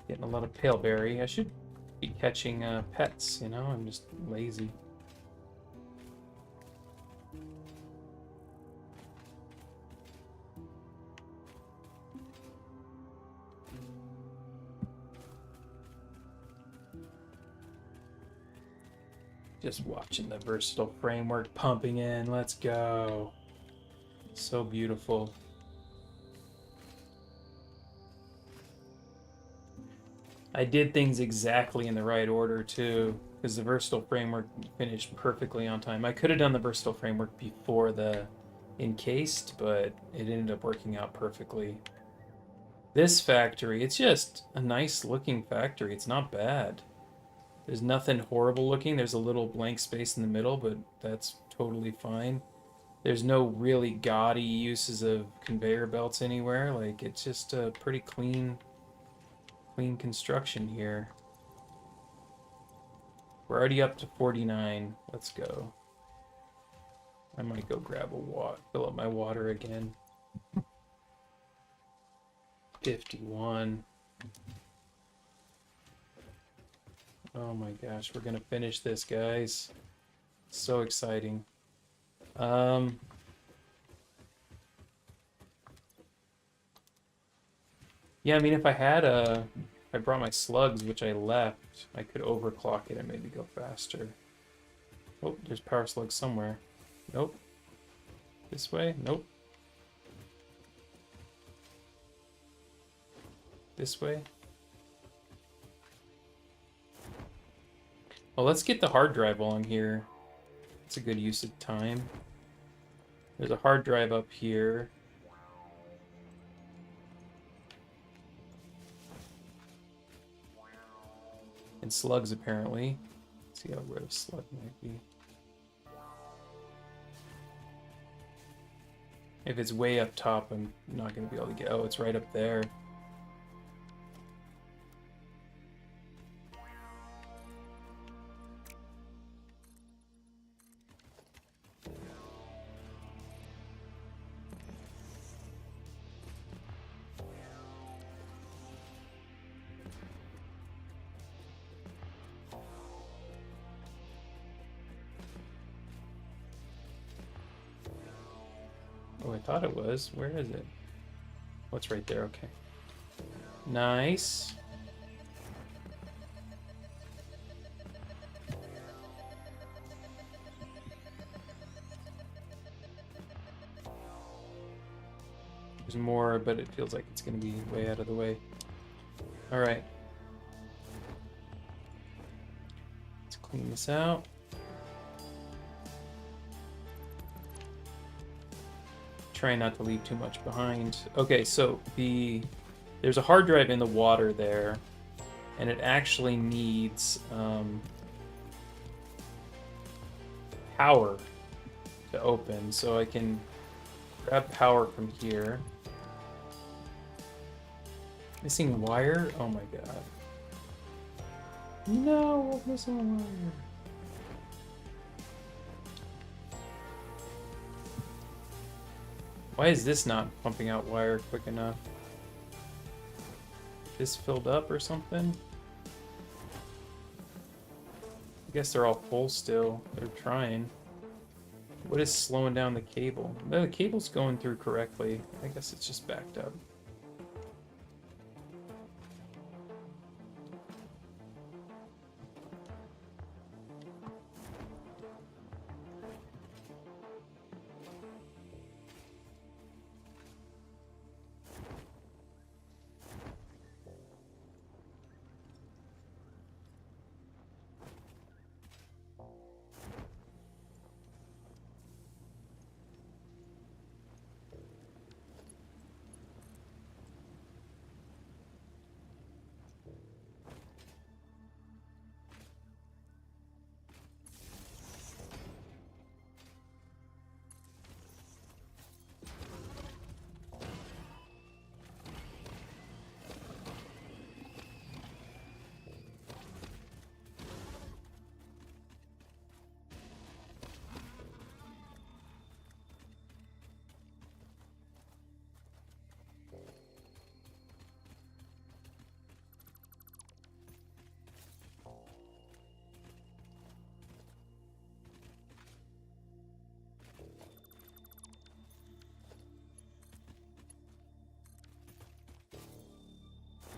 A: Getting a lot of paleberry. I should be catching pets, you know? I'm just lazy. Just watching the versatile framework pumping in. Let's go. So beautiful. I did things exactly in the right order too, because the versatile framework finished perfectly on time. I could have done the versatile framework before the encased, but it ended up working out perfectly. This factory, it's just a nice looking factory. It's not bad. There's nothing horrible looking. There's a little blank space in the middle, but that's totally fine. There's no really gaudy uses of conveyor belts anywhere. Like, it's just a pretty clean construction here. We're already up to 49. Let's go. I might go grab a fill up my water again. 51. Oh my gosh, we're gonna finish this, guys. So exciting. Yeah, I mean, if I brought my slugs, which I left, I could overclock it and maybe go faster. Oh, there's power slugs somewhere. Nope. This way? Nope. This way? Well, let's get the hard drive while I'm here. It's a good use of time. There's a hard drive up here. And slugs, apparently. Let's see how red a slug might be. If it's way up top, I'm not going to be able to get... Oh, it's right up there. Oh, I thought it was. Where is it? Oh, it's right there. Okay. Nice. There's more, but it feels like it's going to be way out of the way. All right. Let's clean this out. Try not to leave too much behind. Okay, so there's a hard drive in the water there, and it actually needs power to open, so I can grab power from here. Missing wire? Oh my god. No, missing a wire. Why is this not pumping out wire quick enough? This filled up or something? I guess they're all full still. They're trying. What is slowing down the cable? No, the cable's going through correctly. I guess it's just backed up.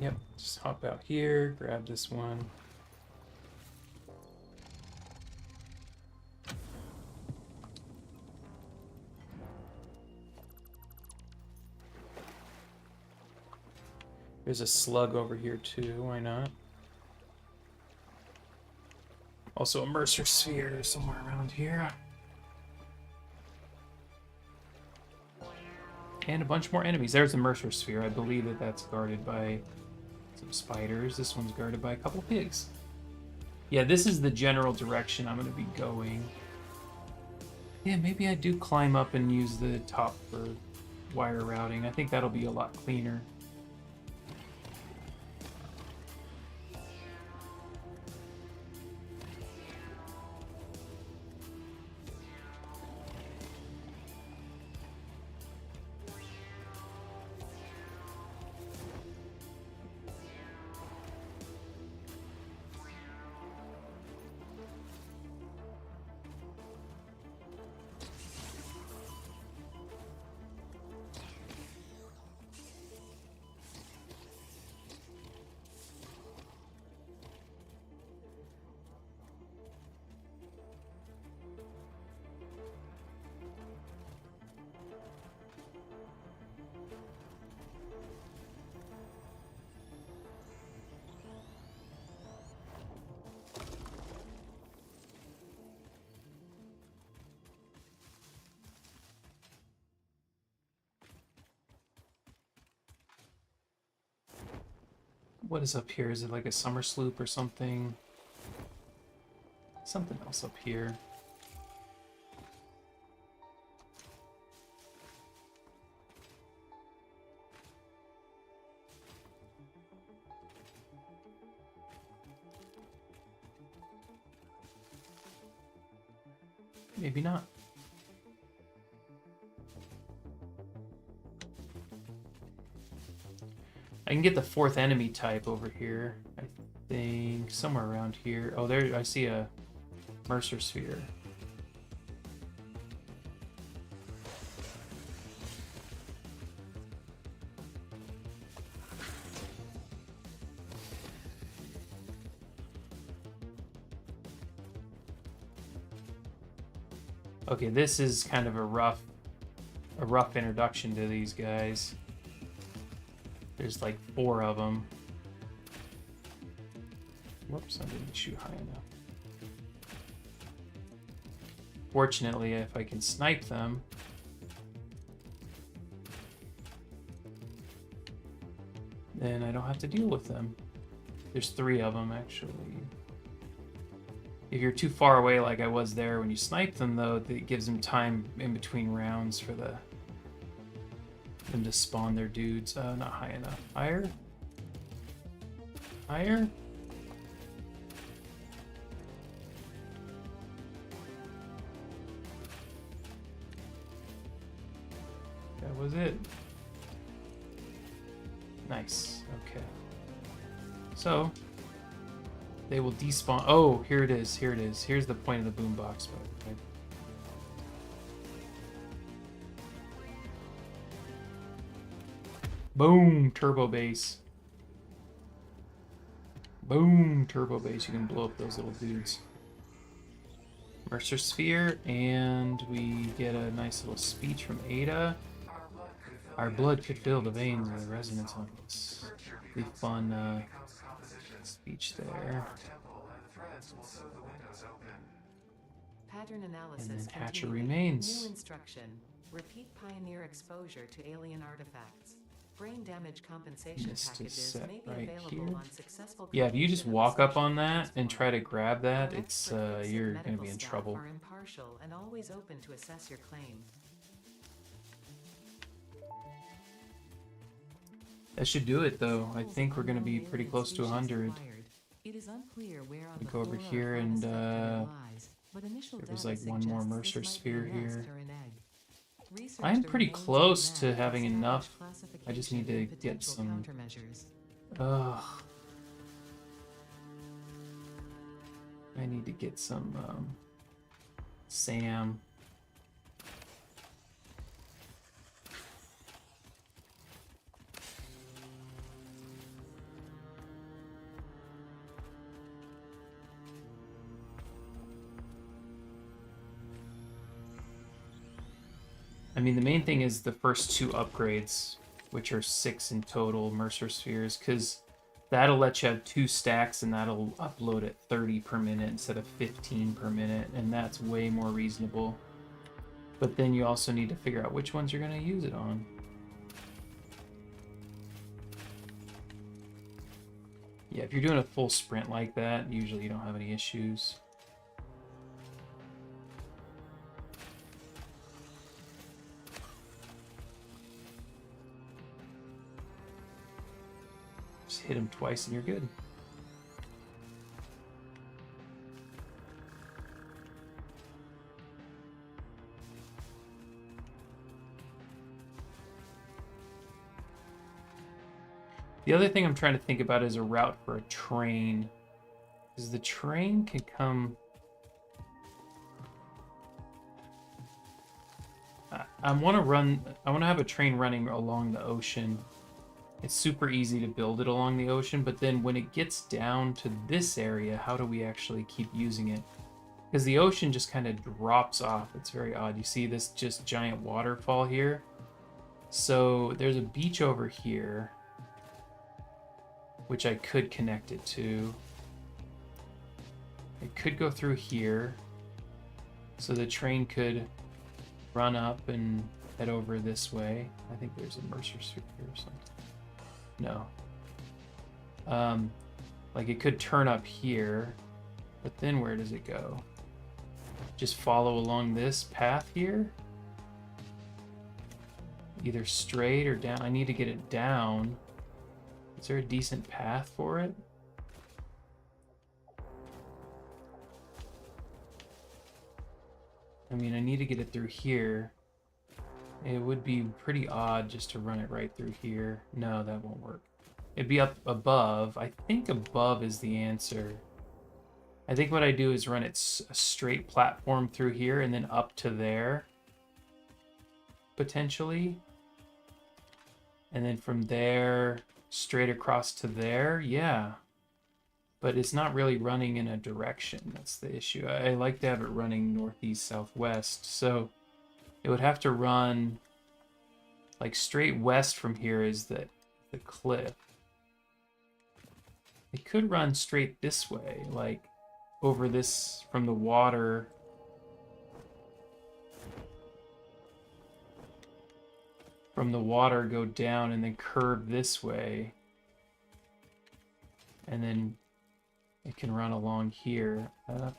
A: Yep, just hop out here, grab this one. There's a slug over here too, why not? Also a Mercer sphere somewhere around here. And a bunch more enemies. There's a Mercer sphere. I believe that that's guarded by some spiders. This one's guarded by a couple pigs. Yeah, this is the general direction I'm going to be going. Yeah, maybe I do climb up and use the top for wire routing. I think that'll be a lot cleaner. What is up here? Is it like a summer sloop or something? Something else up here. Maybe not. I can get the fourth enemy type over here. I think somewhere around here. Oh, there I see a Mercer Sphere. Okay, this is kind of a rough introduction to these guys. There's like 4 of them. Whoops, I didn't shoot high enough. Fortunately, if I can snipe them, then I don't have to deal with them. There's 3 of them, actually. If you're too far away like I was there when you snipe them, though, it gives them time in between rounds for them to spawn their dudes. Not high enough. Higher? Higher? That was it. Nice. Okay. So they will despawn. Oh, here it is. Here it is. Here's the point of the boombox. Okay. Boom, turbo base. Boom, turbo base. You can blow up those little dudes. Mercer Sphere, and we get a nice little speech from Ada. Our blood could fill the veins with resonance on this. Pretty fun speech there.
B: Pattern analysis
A: And then Hatcher
B: continuing.
A: remains.
B: New instruction. Repeat pioneer exposure to alien artifacts. Brain damage compensation
A: This is
B: packages
A: set
B: may be
A: right
B: available
A: here.
B: on successful
A: Yeah, if you just
B: completion of
A: walk
B: the
A: up on
B: session
A: that and
B: transform.
A: try to grab that,
B: Our
A: it's
B: expert fixed
A: you're
B: and
A: gonna
B: medical
A: be in
B: staff
A: trouble.
B: Are impartial and always open to assess your claim.
A: That should do it, though. I think we're gonna be pretty close to 100.
B: It is unclear where on the
A: Go over
B: flora
A: here
B: of
A: and
B: Harvest lies, but initial
A: there was
B: data
A: like one more
B: suggests
A: Mercer
B: this might
A: Sphere
B: be a nest
A: here.
B: or an egg. Research
A: I'm
B: the
A: pretty
B: remains of
A: close
B: the
A: to
B: net
A: having
B: establish
A: enough. I just need
B: classification
A: to
B: and
A: get
B: potential
A: some.
B: countermeasures.
A: Ugh. I need to get some Sam. I mean, the main thing is the first 2 upgrades, which are 6 in total Mercer Spheres, because that'll let you have 2 stacks and that'll upload at 30 per minute instead of 15 per minute, and that's way more reasonable. But then you also need to figure out which ones you're going to use it on. Yeah, if you're doing a full sprint like that, usually you don't have any issues. Just hit him twice and you're good. The other thing I'm trying to think about is a route for a train. Because the train can come... I want to have a train running along the ocean. It's super easy to build it along the ocean, but then when it gets down to this area, how do we actually keep using it? Because the ocean just kind of drops off. It's very odd. You see this just giant waterfall here? So there's a beach over here, which I could connect it to. It could go through here. So the train could run up and head over this way. I think there's a Mercer Sphere or something. No. Like it could turn up here, but then where does it go? Just follow along this path here? Either straight or down. I need to get it down. Is there a decent path for it? I mean, I need to get it through here. It would be pretty odd just to run it right through here. No, that won't work. It'd be up above. I think above is the answer. I think what I do is run it a straight platform through here and then up to there. Potentially. And then from there, straight across to there. Yeah. But it's not really running in a direction. That's the issue. I like to have it running northeast, southwest. So it would have to run like straight west from here is the cliff. It could run straight this way, like over this from the water. From the water, go down and then curve this way. And then it can run along here.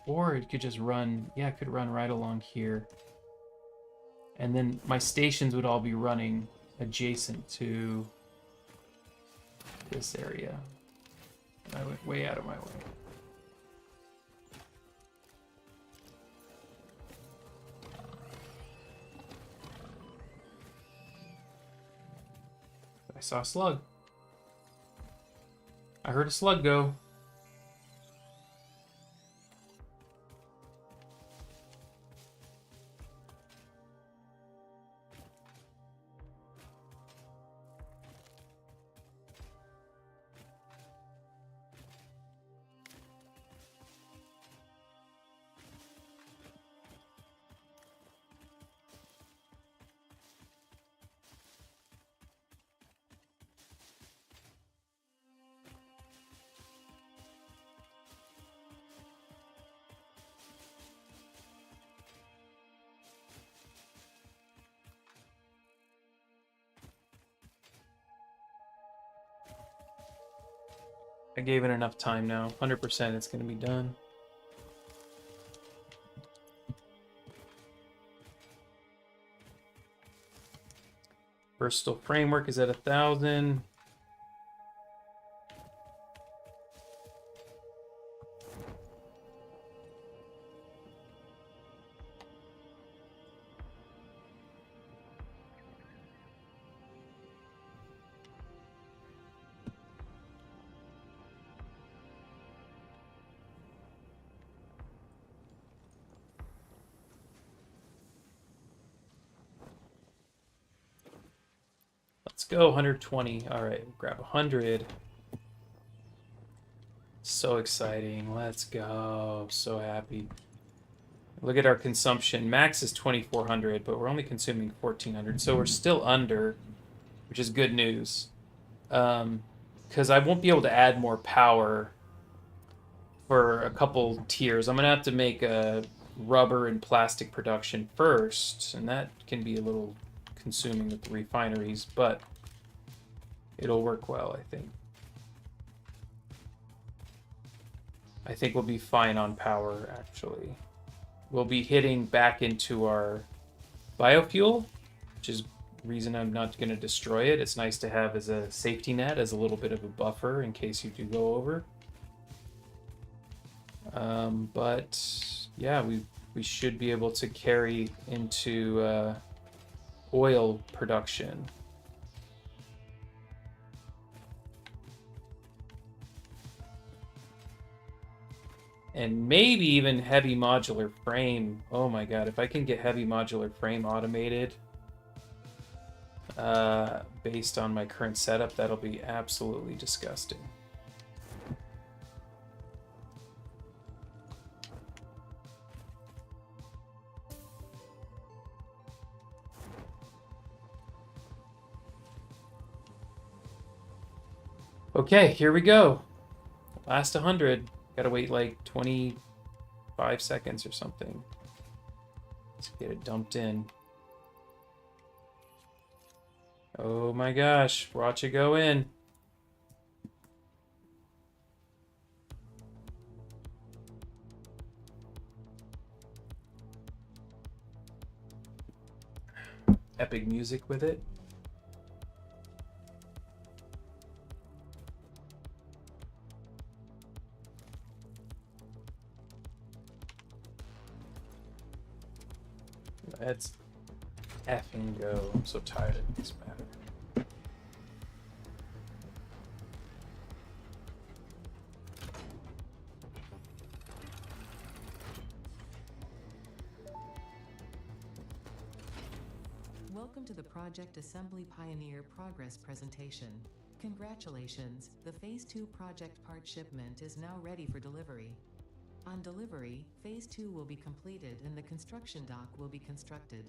A: Or it could just run, yeah, it could run right along here. And then my stations would all be running adjacent to this area. I went way out of my way. I saw a slug. I heard a slug go. I gave it enough time now. 100% it's going to be done. Versatile framework is at 1,000. Let's go, 120. All right, grab 100. So exciting. Let's go. So happy. Look at our consumption. Max is 2,400, but we're only consuming 1,400. So we're still under, which is good news. Because I won't be able to add more power for a couple tiers. I'm going to have to make a rubber and plastic production first, and that can be a little consuming with the refineries, but it'll work well, I think. I think we'll be fine on power, actually. We'll be hitting back into our biofuel, which is the reason I'm not going to destroy it. It's nice to have as a safety net, as a little bit of a buffer in case you do go over. But yeah, we should be able to carry into oil production. And maybe even heavy modular frame. Oh my god, if I can get heavy modular frame automated based on my current setup, that'll be absolutely disgusting. Okay, here we go. Last 100. Gotta wait like 25 seconds or something. Let's get it dumped in. Oh my gosh, watch it go in. epic music with it. Let's effing go. I'm so tired of this matter.
B: Welcome to the Project Assembly Pioneer Progress presentation. Congratulations, the Phase 2 project part shipment is now ready for delivery. On delivery, Phase 2 will be completed and the construction dock will be constructed.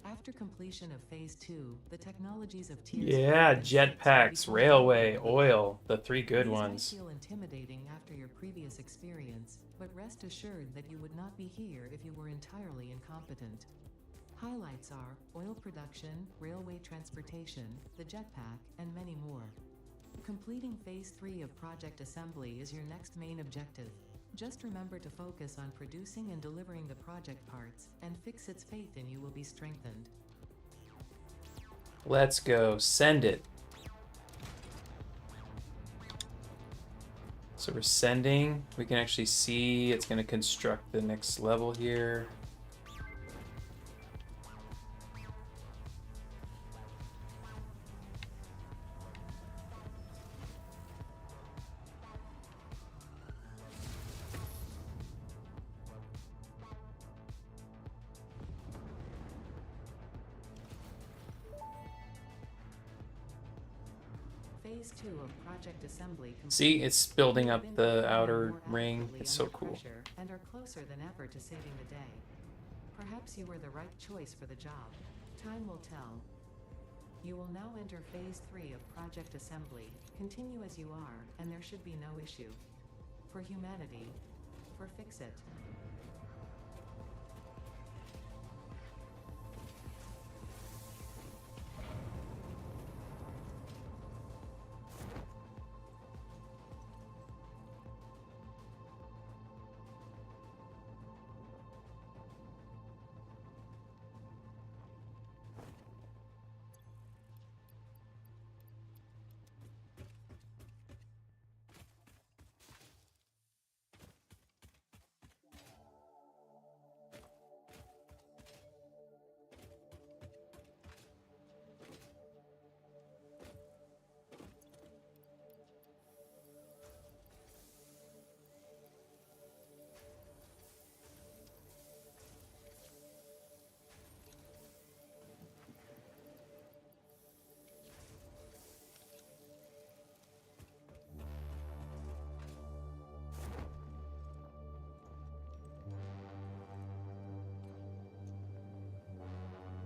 B: After completion of Phase 2, the technologies of Tiers 5
A: Yeah,
B: and 6 will
A: jetpacks,
B: become
A: railway,
B: available.
A: oil, the three good
B: These
A: ones.
B: may feel intimidating after your previous experience, but rest assured that you would not be here if you were entirely incompetent. Highlights are oil production, railway transportation, the jetpack, and many more. Completing Phase 3 of Project Assembly is your next main objective. Just remember to focus on producing and delivering the project parts, and Ficsmas' faith in you will be strengthened.
A: Let's go. Send it. So we're sending. We can actually see it's going to construct the next level here.
B: Phase 2 of Project Assembly
A: See, it's building up
B: You've been
A: the
B: performing
A: outer
B: more
A: ring.
B: accurately
A: It's so
B: under
A: cool.
B: pressure and are closer than ever to saving the day. Perhaps you were the right choice for the job. Time will tell. You will now enter Phase 3 of Project Assembly. Continue as you are, and there should be no issue. For humanity. For Fix-It.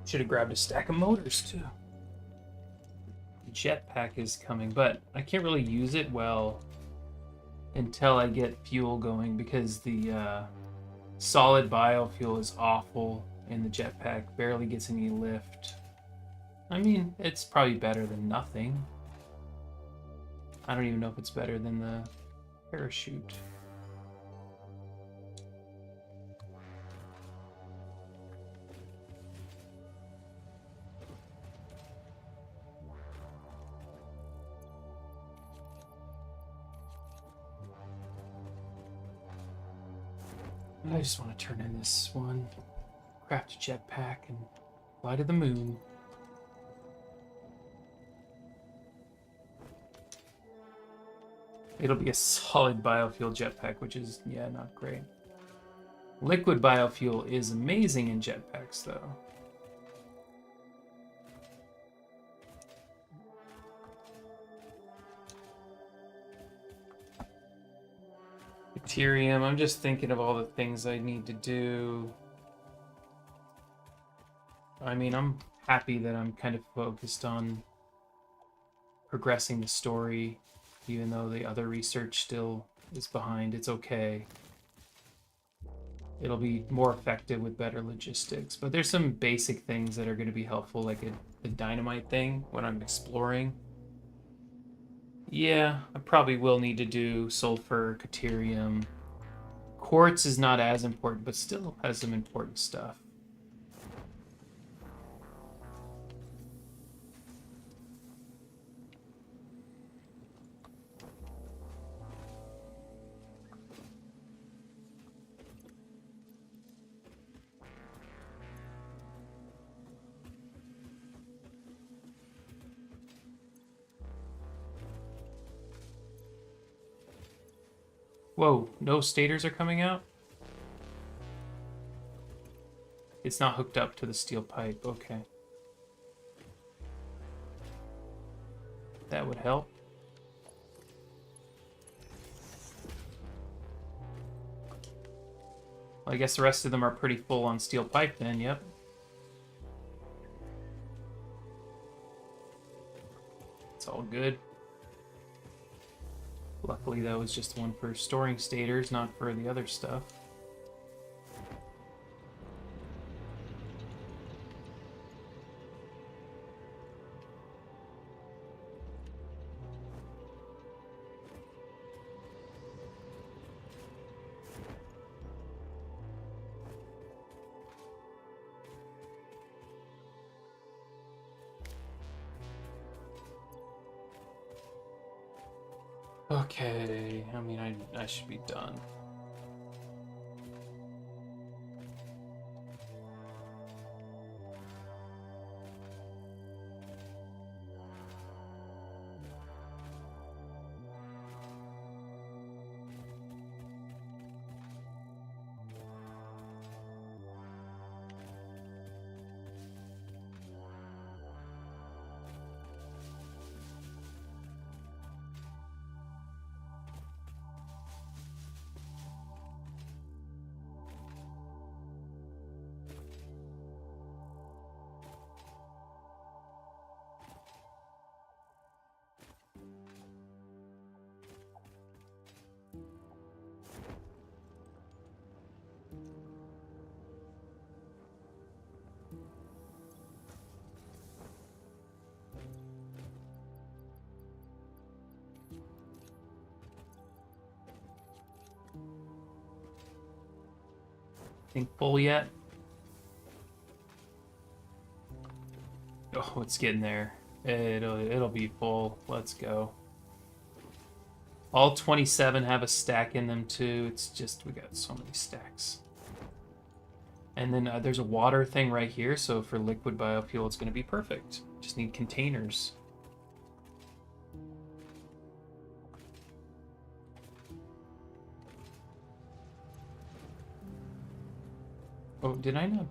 A: Should have grabbed a stack of motors too. The jetpack is coming, but I can't really use it well until I get fuel going because the solid biofuel is awful and the jetpack barely gets any lift. I mean, it's probably better than nothing. I don't even know if it's better than the parachute. I just want to turn in this one, craft a jetpack, and fly to the moon. It'll be a solid biofuel jetpack, which is, yeah, not great. Liquid biofuel is amazing in jetpacks, though. Deuterium, I'm just thinking of all the things I need to do. I mean, I'm happy that I'm kind of focused on progressing the story, even though the other research still is behind. It's okay. It'll be more effective with better logistics. But there's some basic things that are going to be helpful, like the dynamite thing when I'm exploring. Yeah, I probably will need to do sulfur, deuterium. Quartz is not as important, but still has some important stuff. Whoa, no stators are coming out? It's not hooked up to the steel pipe. Okay. That would help. Well, I guess the rest of them are pretty full on steel pipe then, yep. It's all good. Luckily, that was just one for storing stators, not for the other stuff. Okay, I mean, I should be done. Think full yet? Oh, it's getting there. It'll be full. Let's go. All 27 have a stack in them too. It's just we got so many stacks. And then there's a water thing right here, so for liquid biofuel, it's going to be perfect. Just need containers. Oh, did I not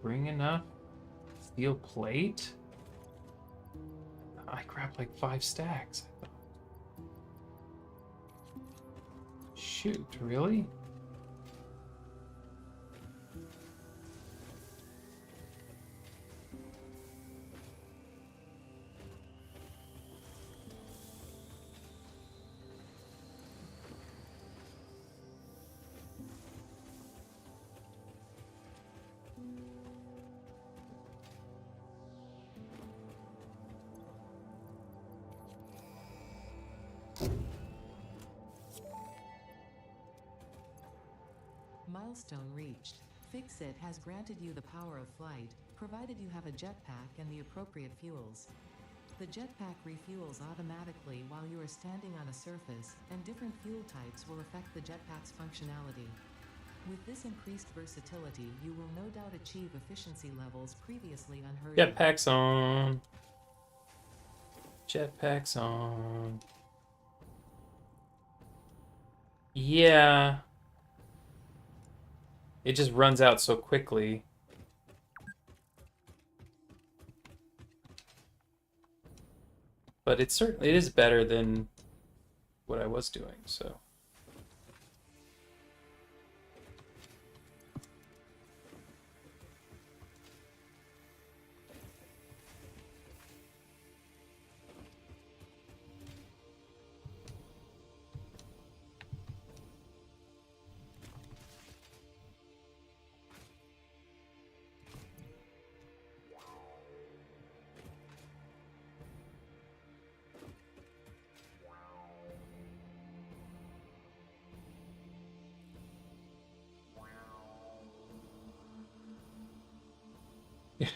A: bring enough steel plate? I grabbed like 5 stacks. Shoot, really?
B: Milestone reached. Fixit has granted you the power of flight, provided you have a jetpack and the appropriate fuels. The jetpack refuels automatically while you are standing on a surface, and different fuel types will affect the jetpack's functionality. With this increased versatility, you will no doubt achieve efficiency levels previously unheard of.
A: Jetpacks on. Jetpacks on. Yeah. It just runs out so quickly. But it is better than what I was doing, so.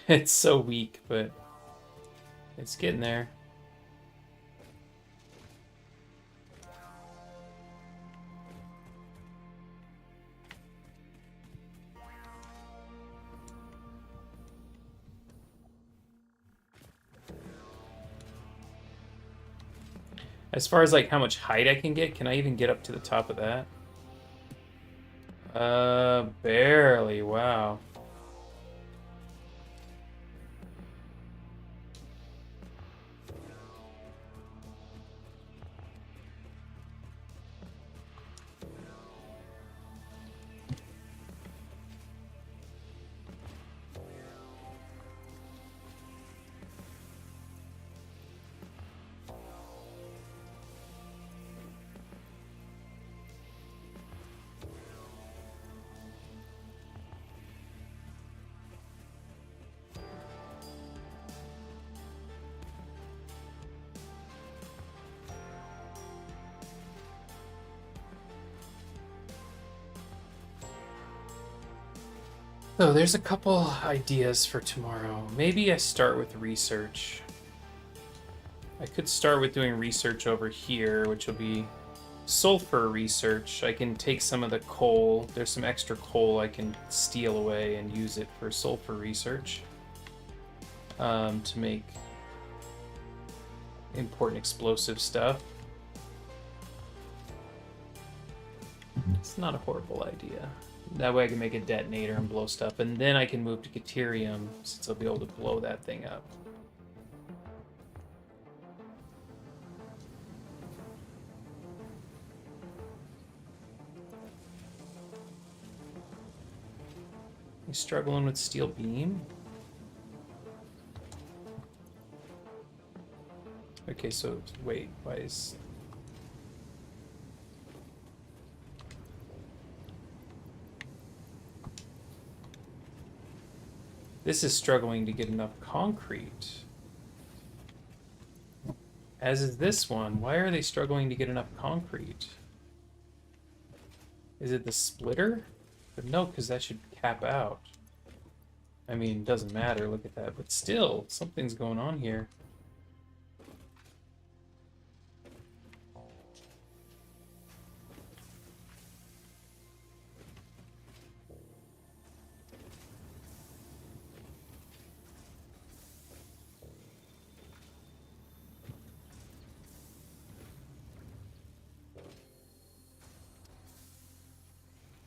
A: It's so weak, but it's getting there. As far as like how much height I can get I even get up to the top of that? Barely. Wow. So there's a couple ideas for tomorrow. Maybe I start with research. I could start with doing research over here, which will be sulfur research. I can take some of the coal. There's some extra coal I can steal away and use it for sulfur research to make important explosive stuff. It's not a horrible idea. That way I can make a detonator and blow stuff, and then I can move to Caterium since I'll be able to blow that thing up. You struggling with steel beam? Okay, so wait, why is... This is struggling to get enough concrete. As is this one. Why are they struggling to get enough concrete? Is it the splitter? But no, because that should cap out. I mean, it doesn't matter, look at that. But still, something's going on here.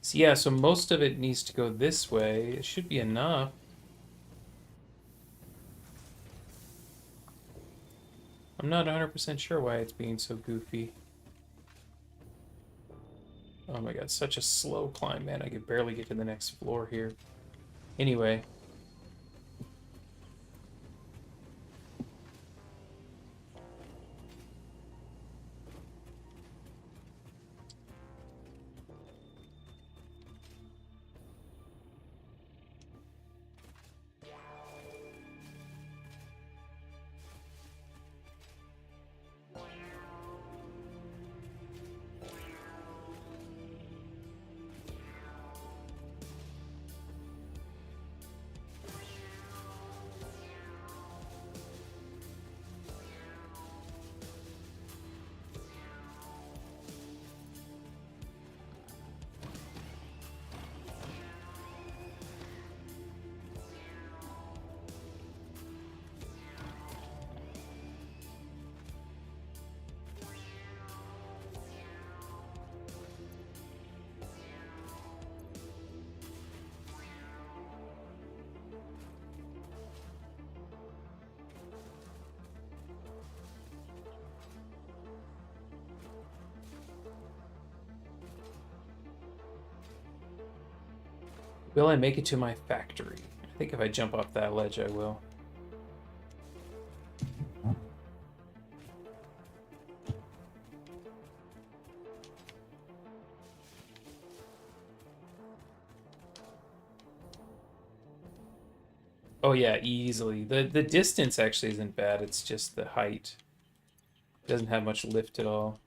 A: So yeah, so most of it needs to go this way. It should be enough. I'm not 100% sure why it's being so goofy. Oh my god, such a slow climb, man. I could barely get to the next floor here. Anyway. Will I make it to my factory? I think if I jump off that ledge, I will. Oh yeah, easily. The distance actually isn't bad, it's just the height. It doesn't have much lift at all.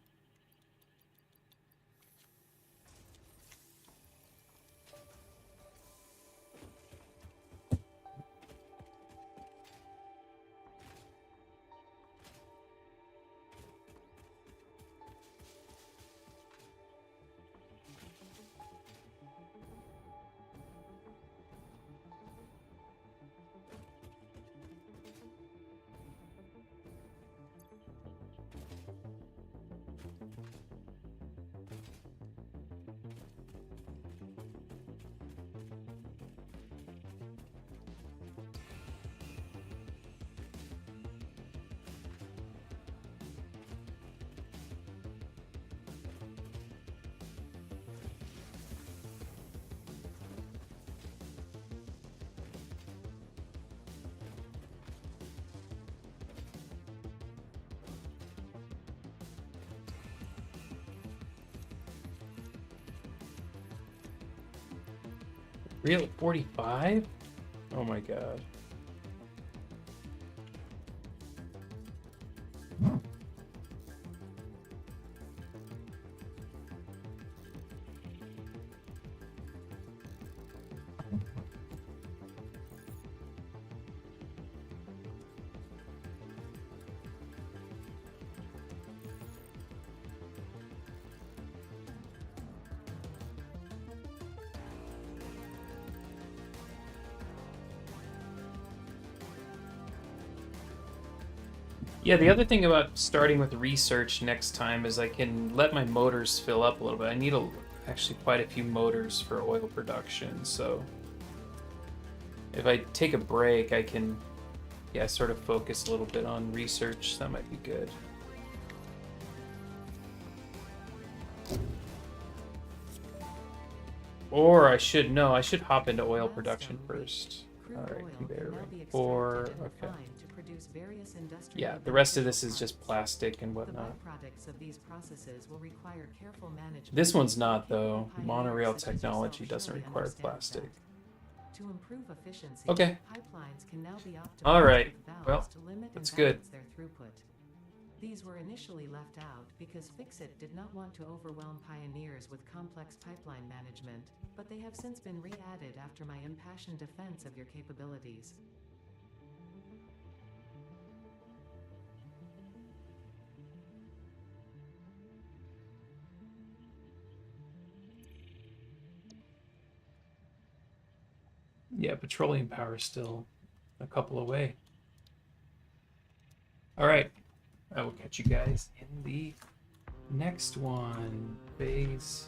A: Real 45? Oh my god. Yeah, the other thing about starting with research next time is I can let my motors fill up a little bit. I need actually quite a few motors for oil production, so if I take a break, I can, yeah, sort of focus a little bit on research. That might be good. Or I should hop into oil production first. All right, conveyor ring 4. Okay. Yeah, the rest of this is just plastic and whatnot. This one's not, though. Monorail technology doesn't require plastic.
B: To improve efficiency,
A: okay.
B: Pipelines can now be optimized
A: all right.
B: with valves
A: Well,
B: to limit
A: that's
B: and
A: good.
B: balance their throughput. These were initially left out because Fixit did not want to overwhelm pioneers with complex pipeline management, but they have since been re-added after my impassioned defense of your capabilities.
A: Yeah, petroleum power is still a couple away. All right. I will catch you guys in the next one. Phase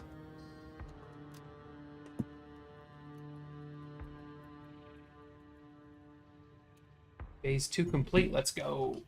A: 2 complete. Let's go.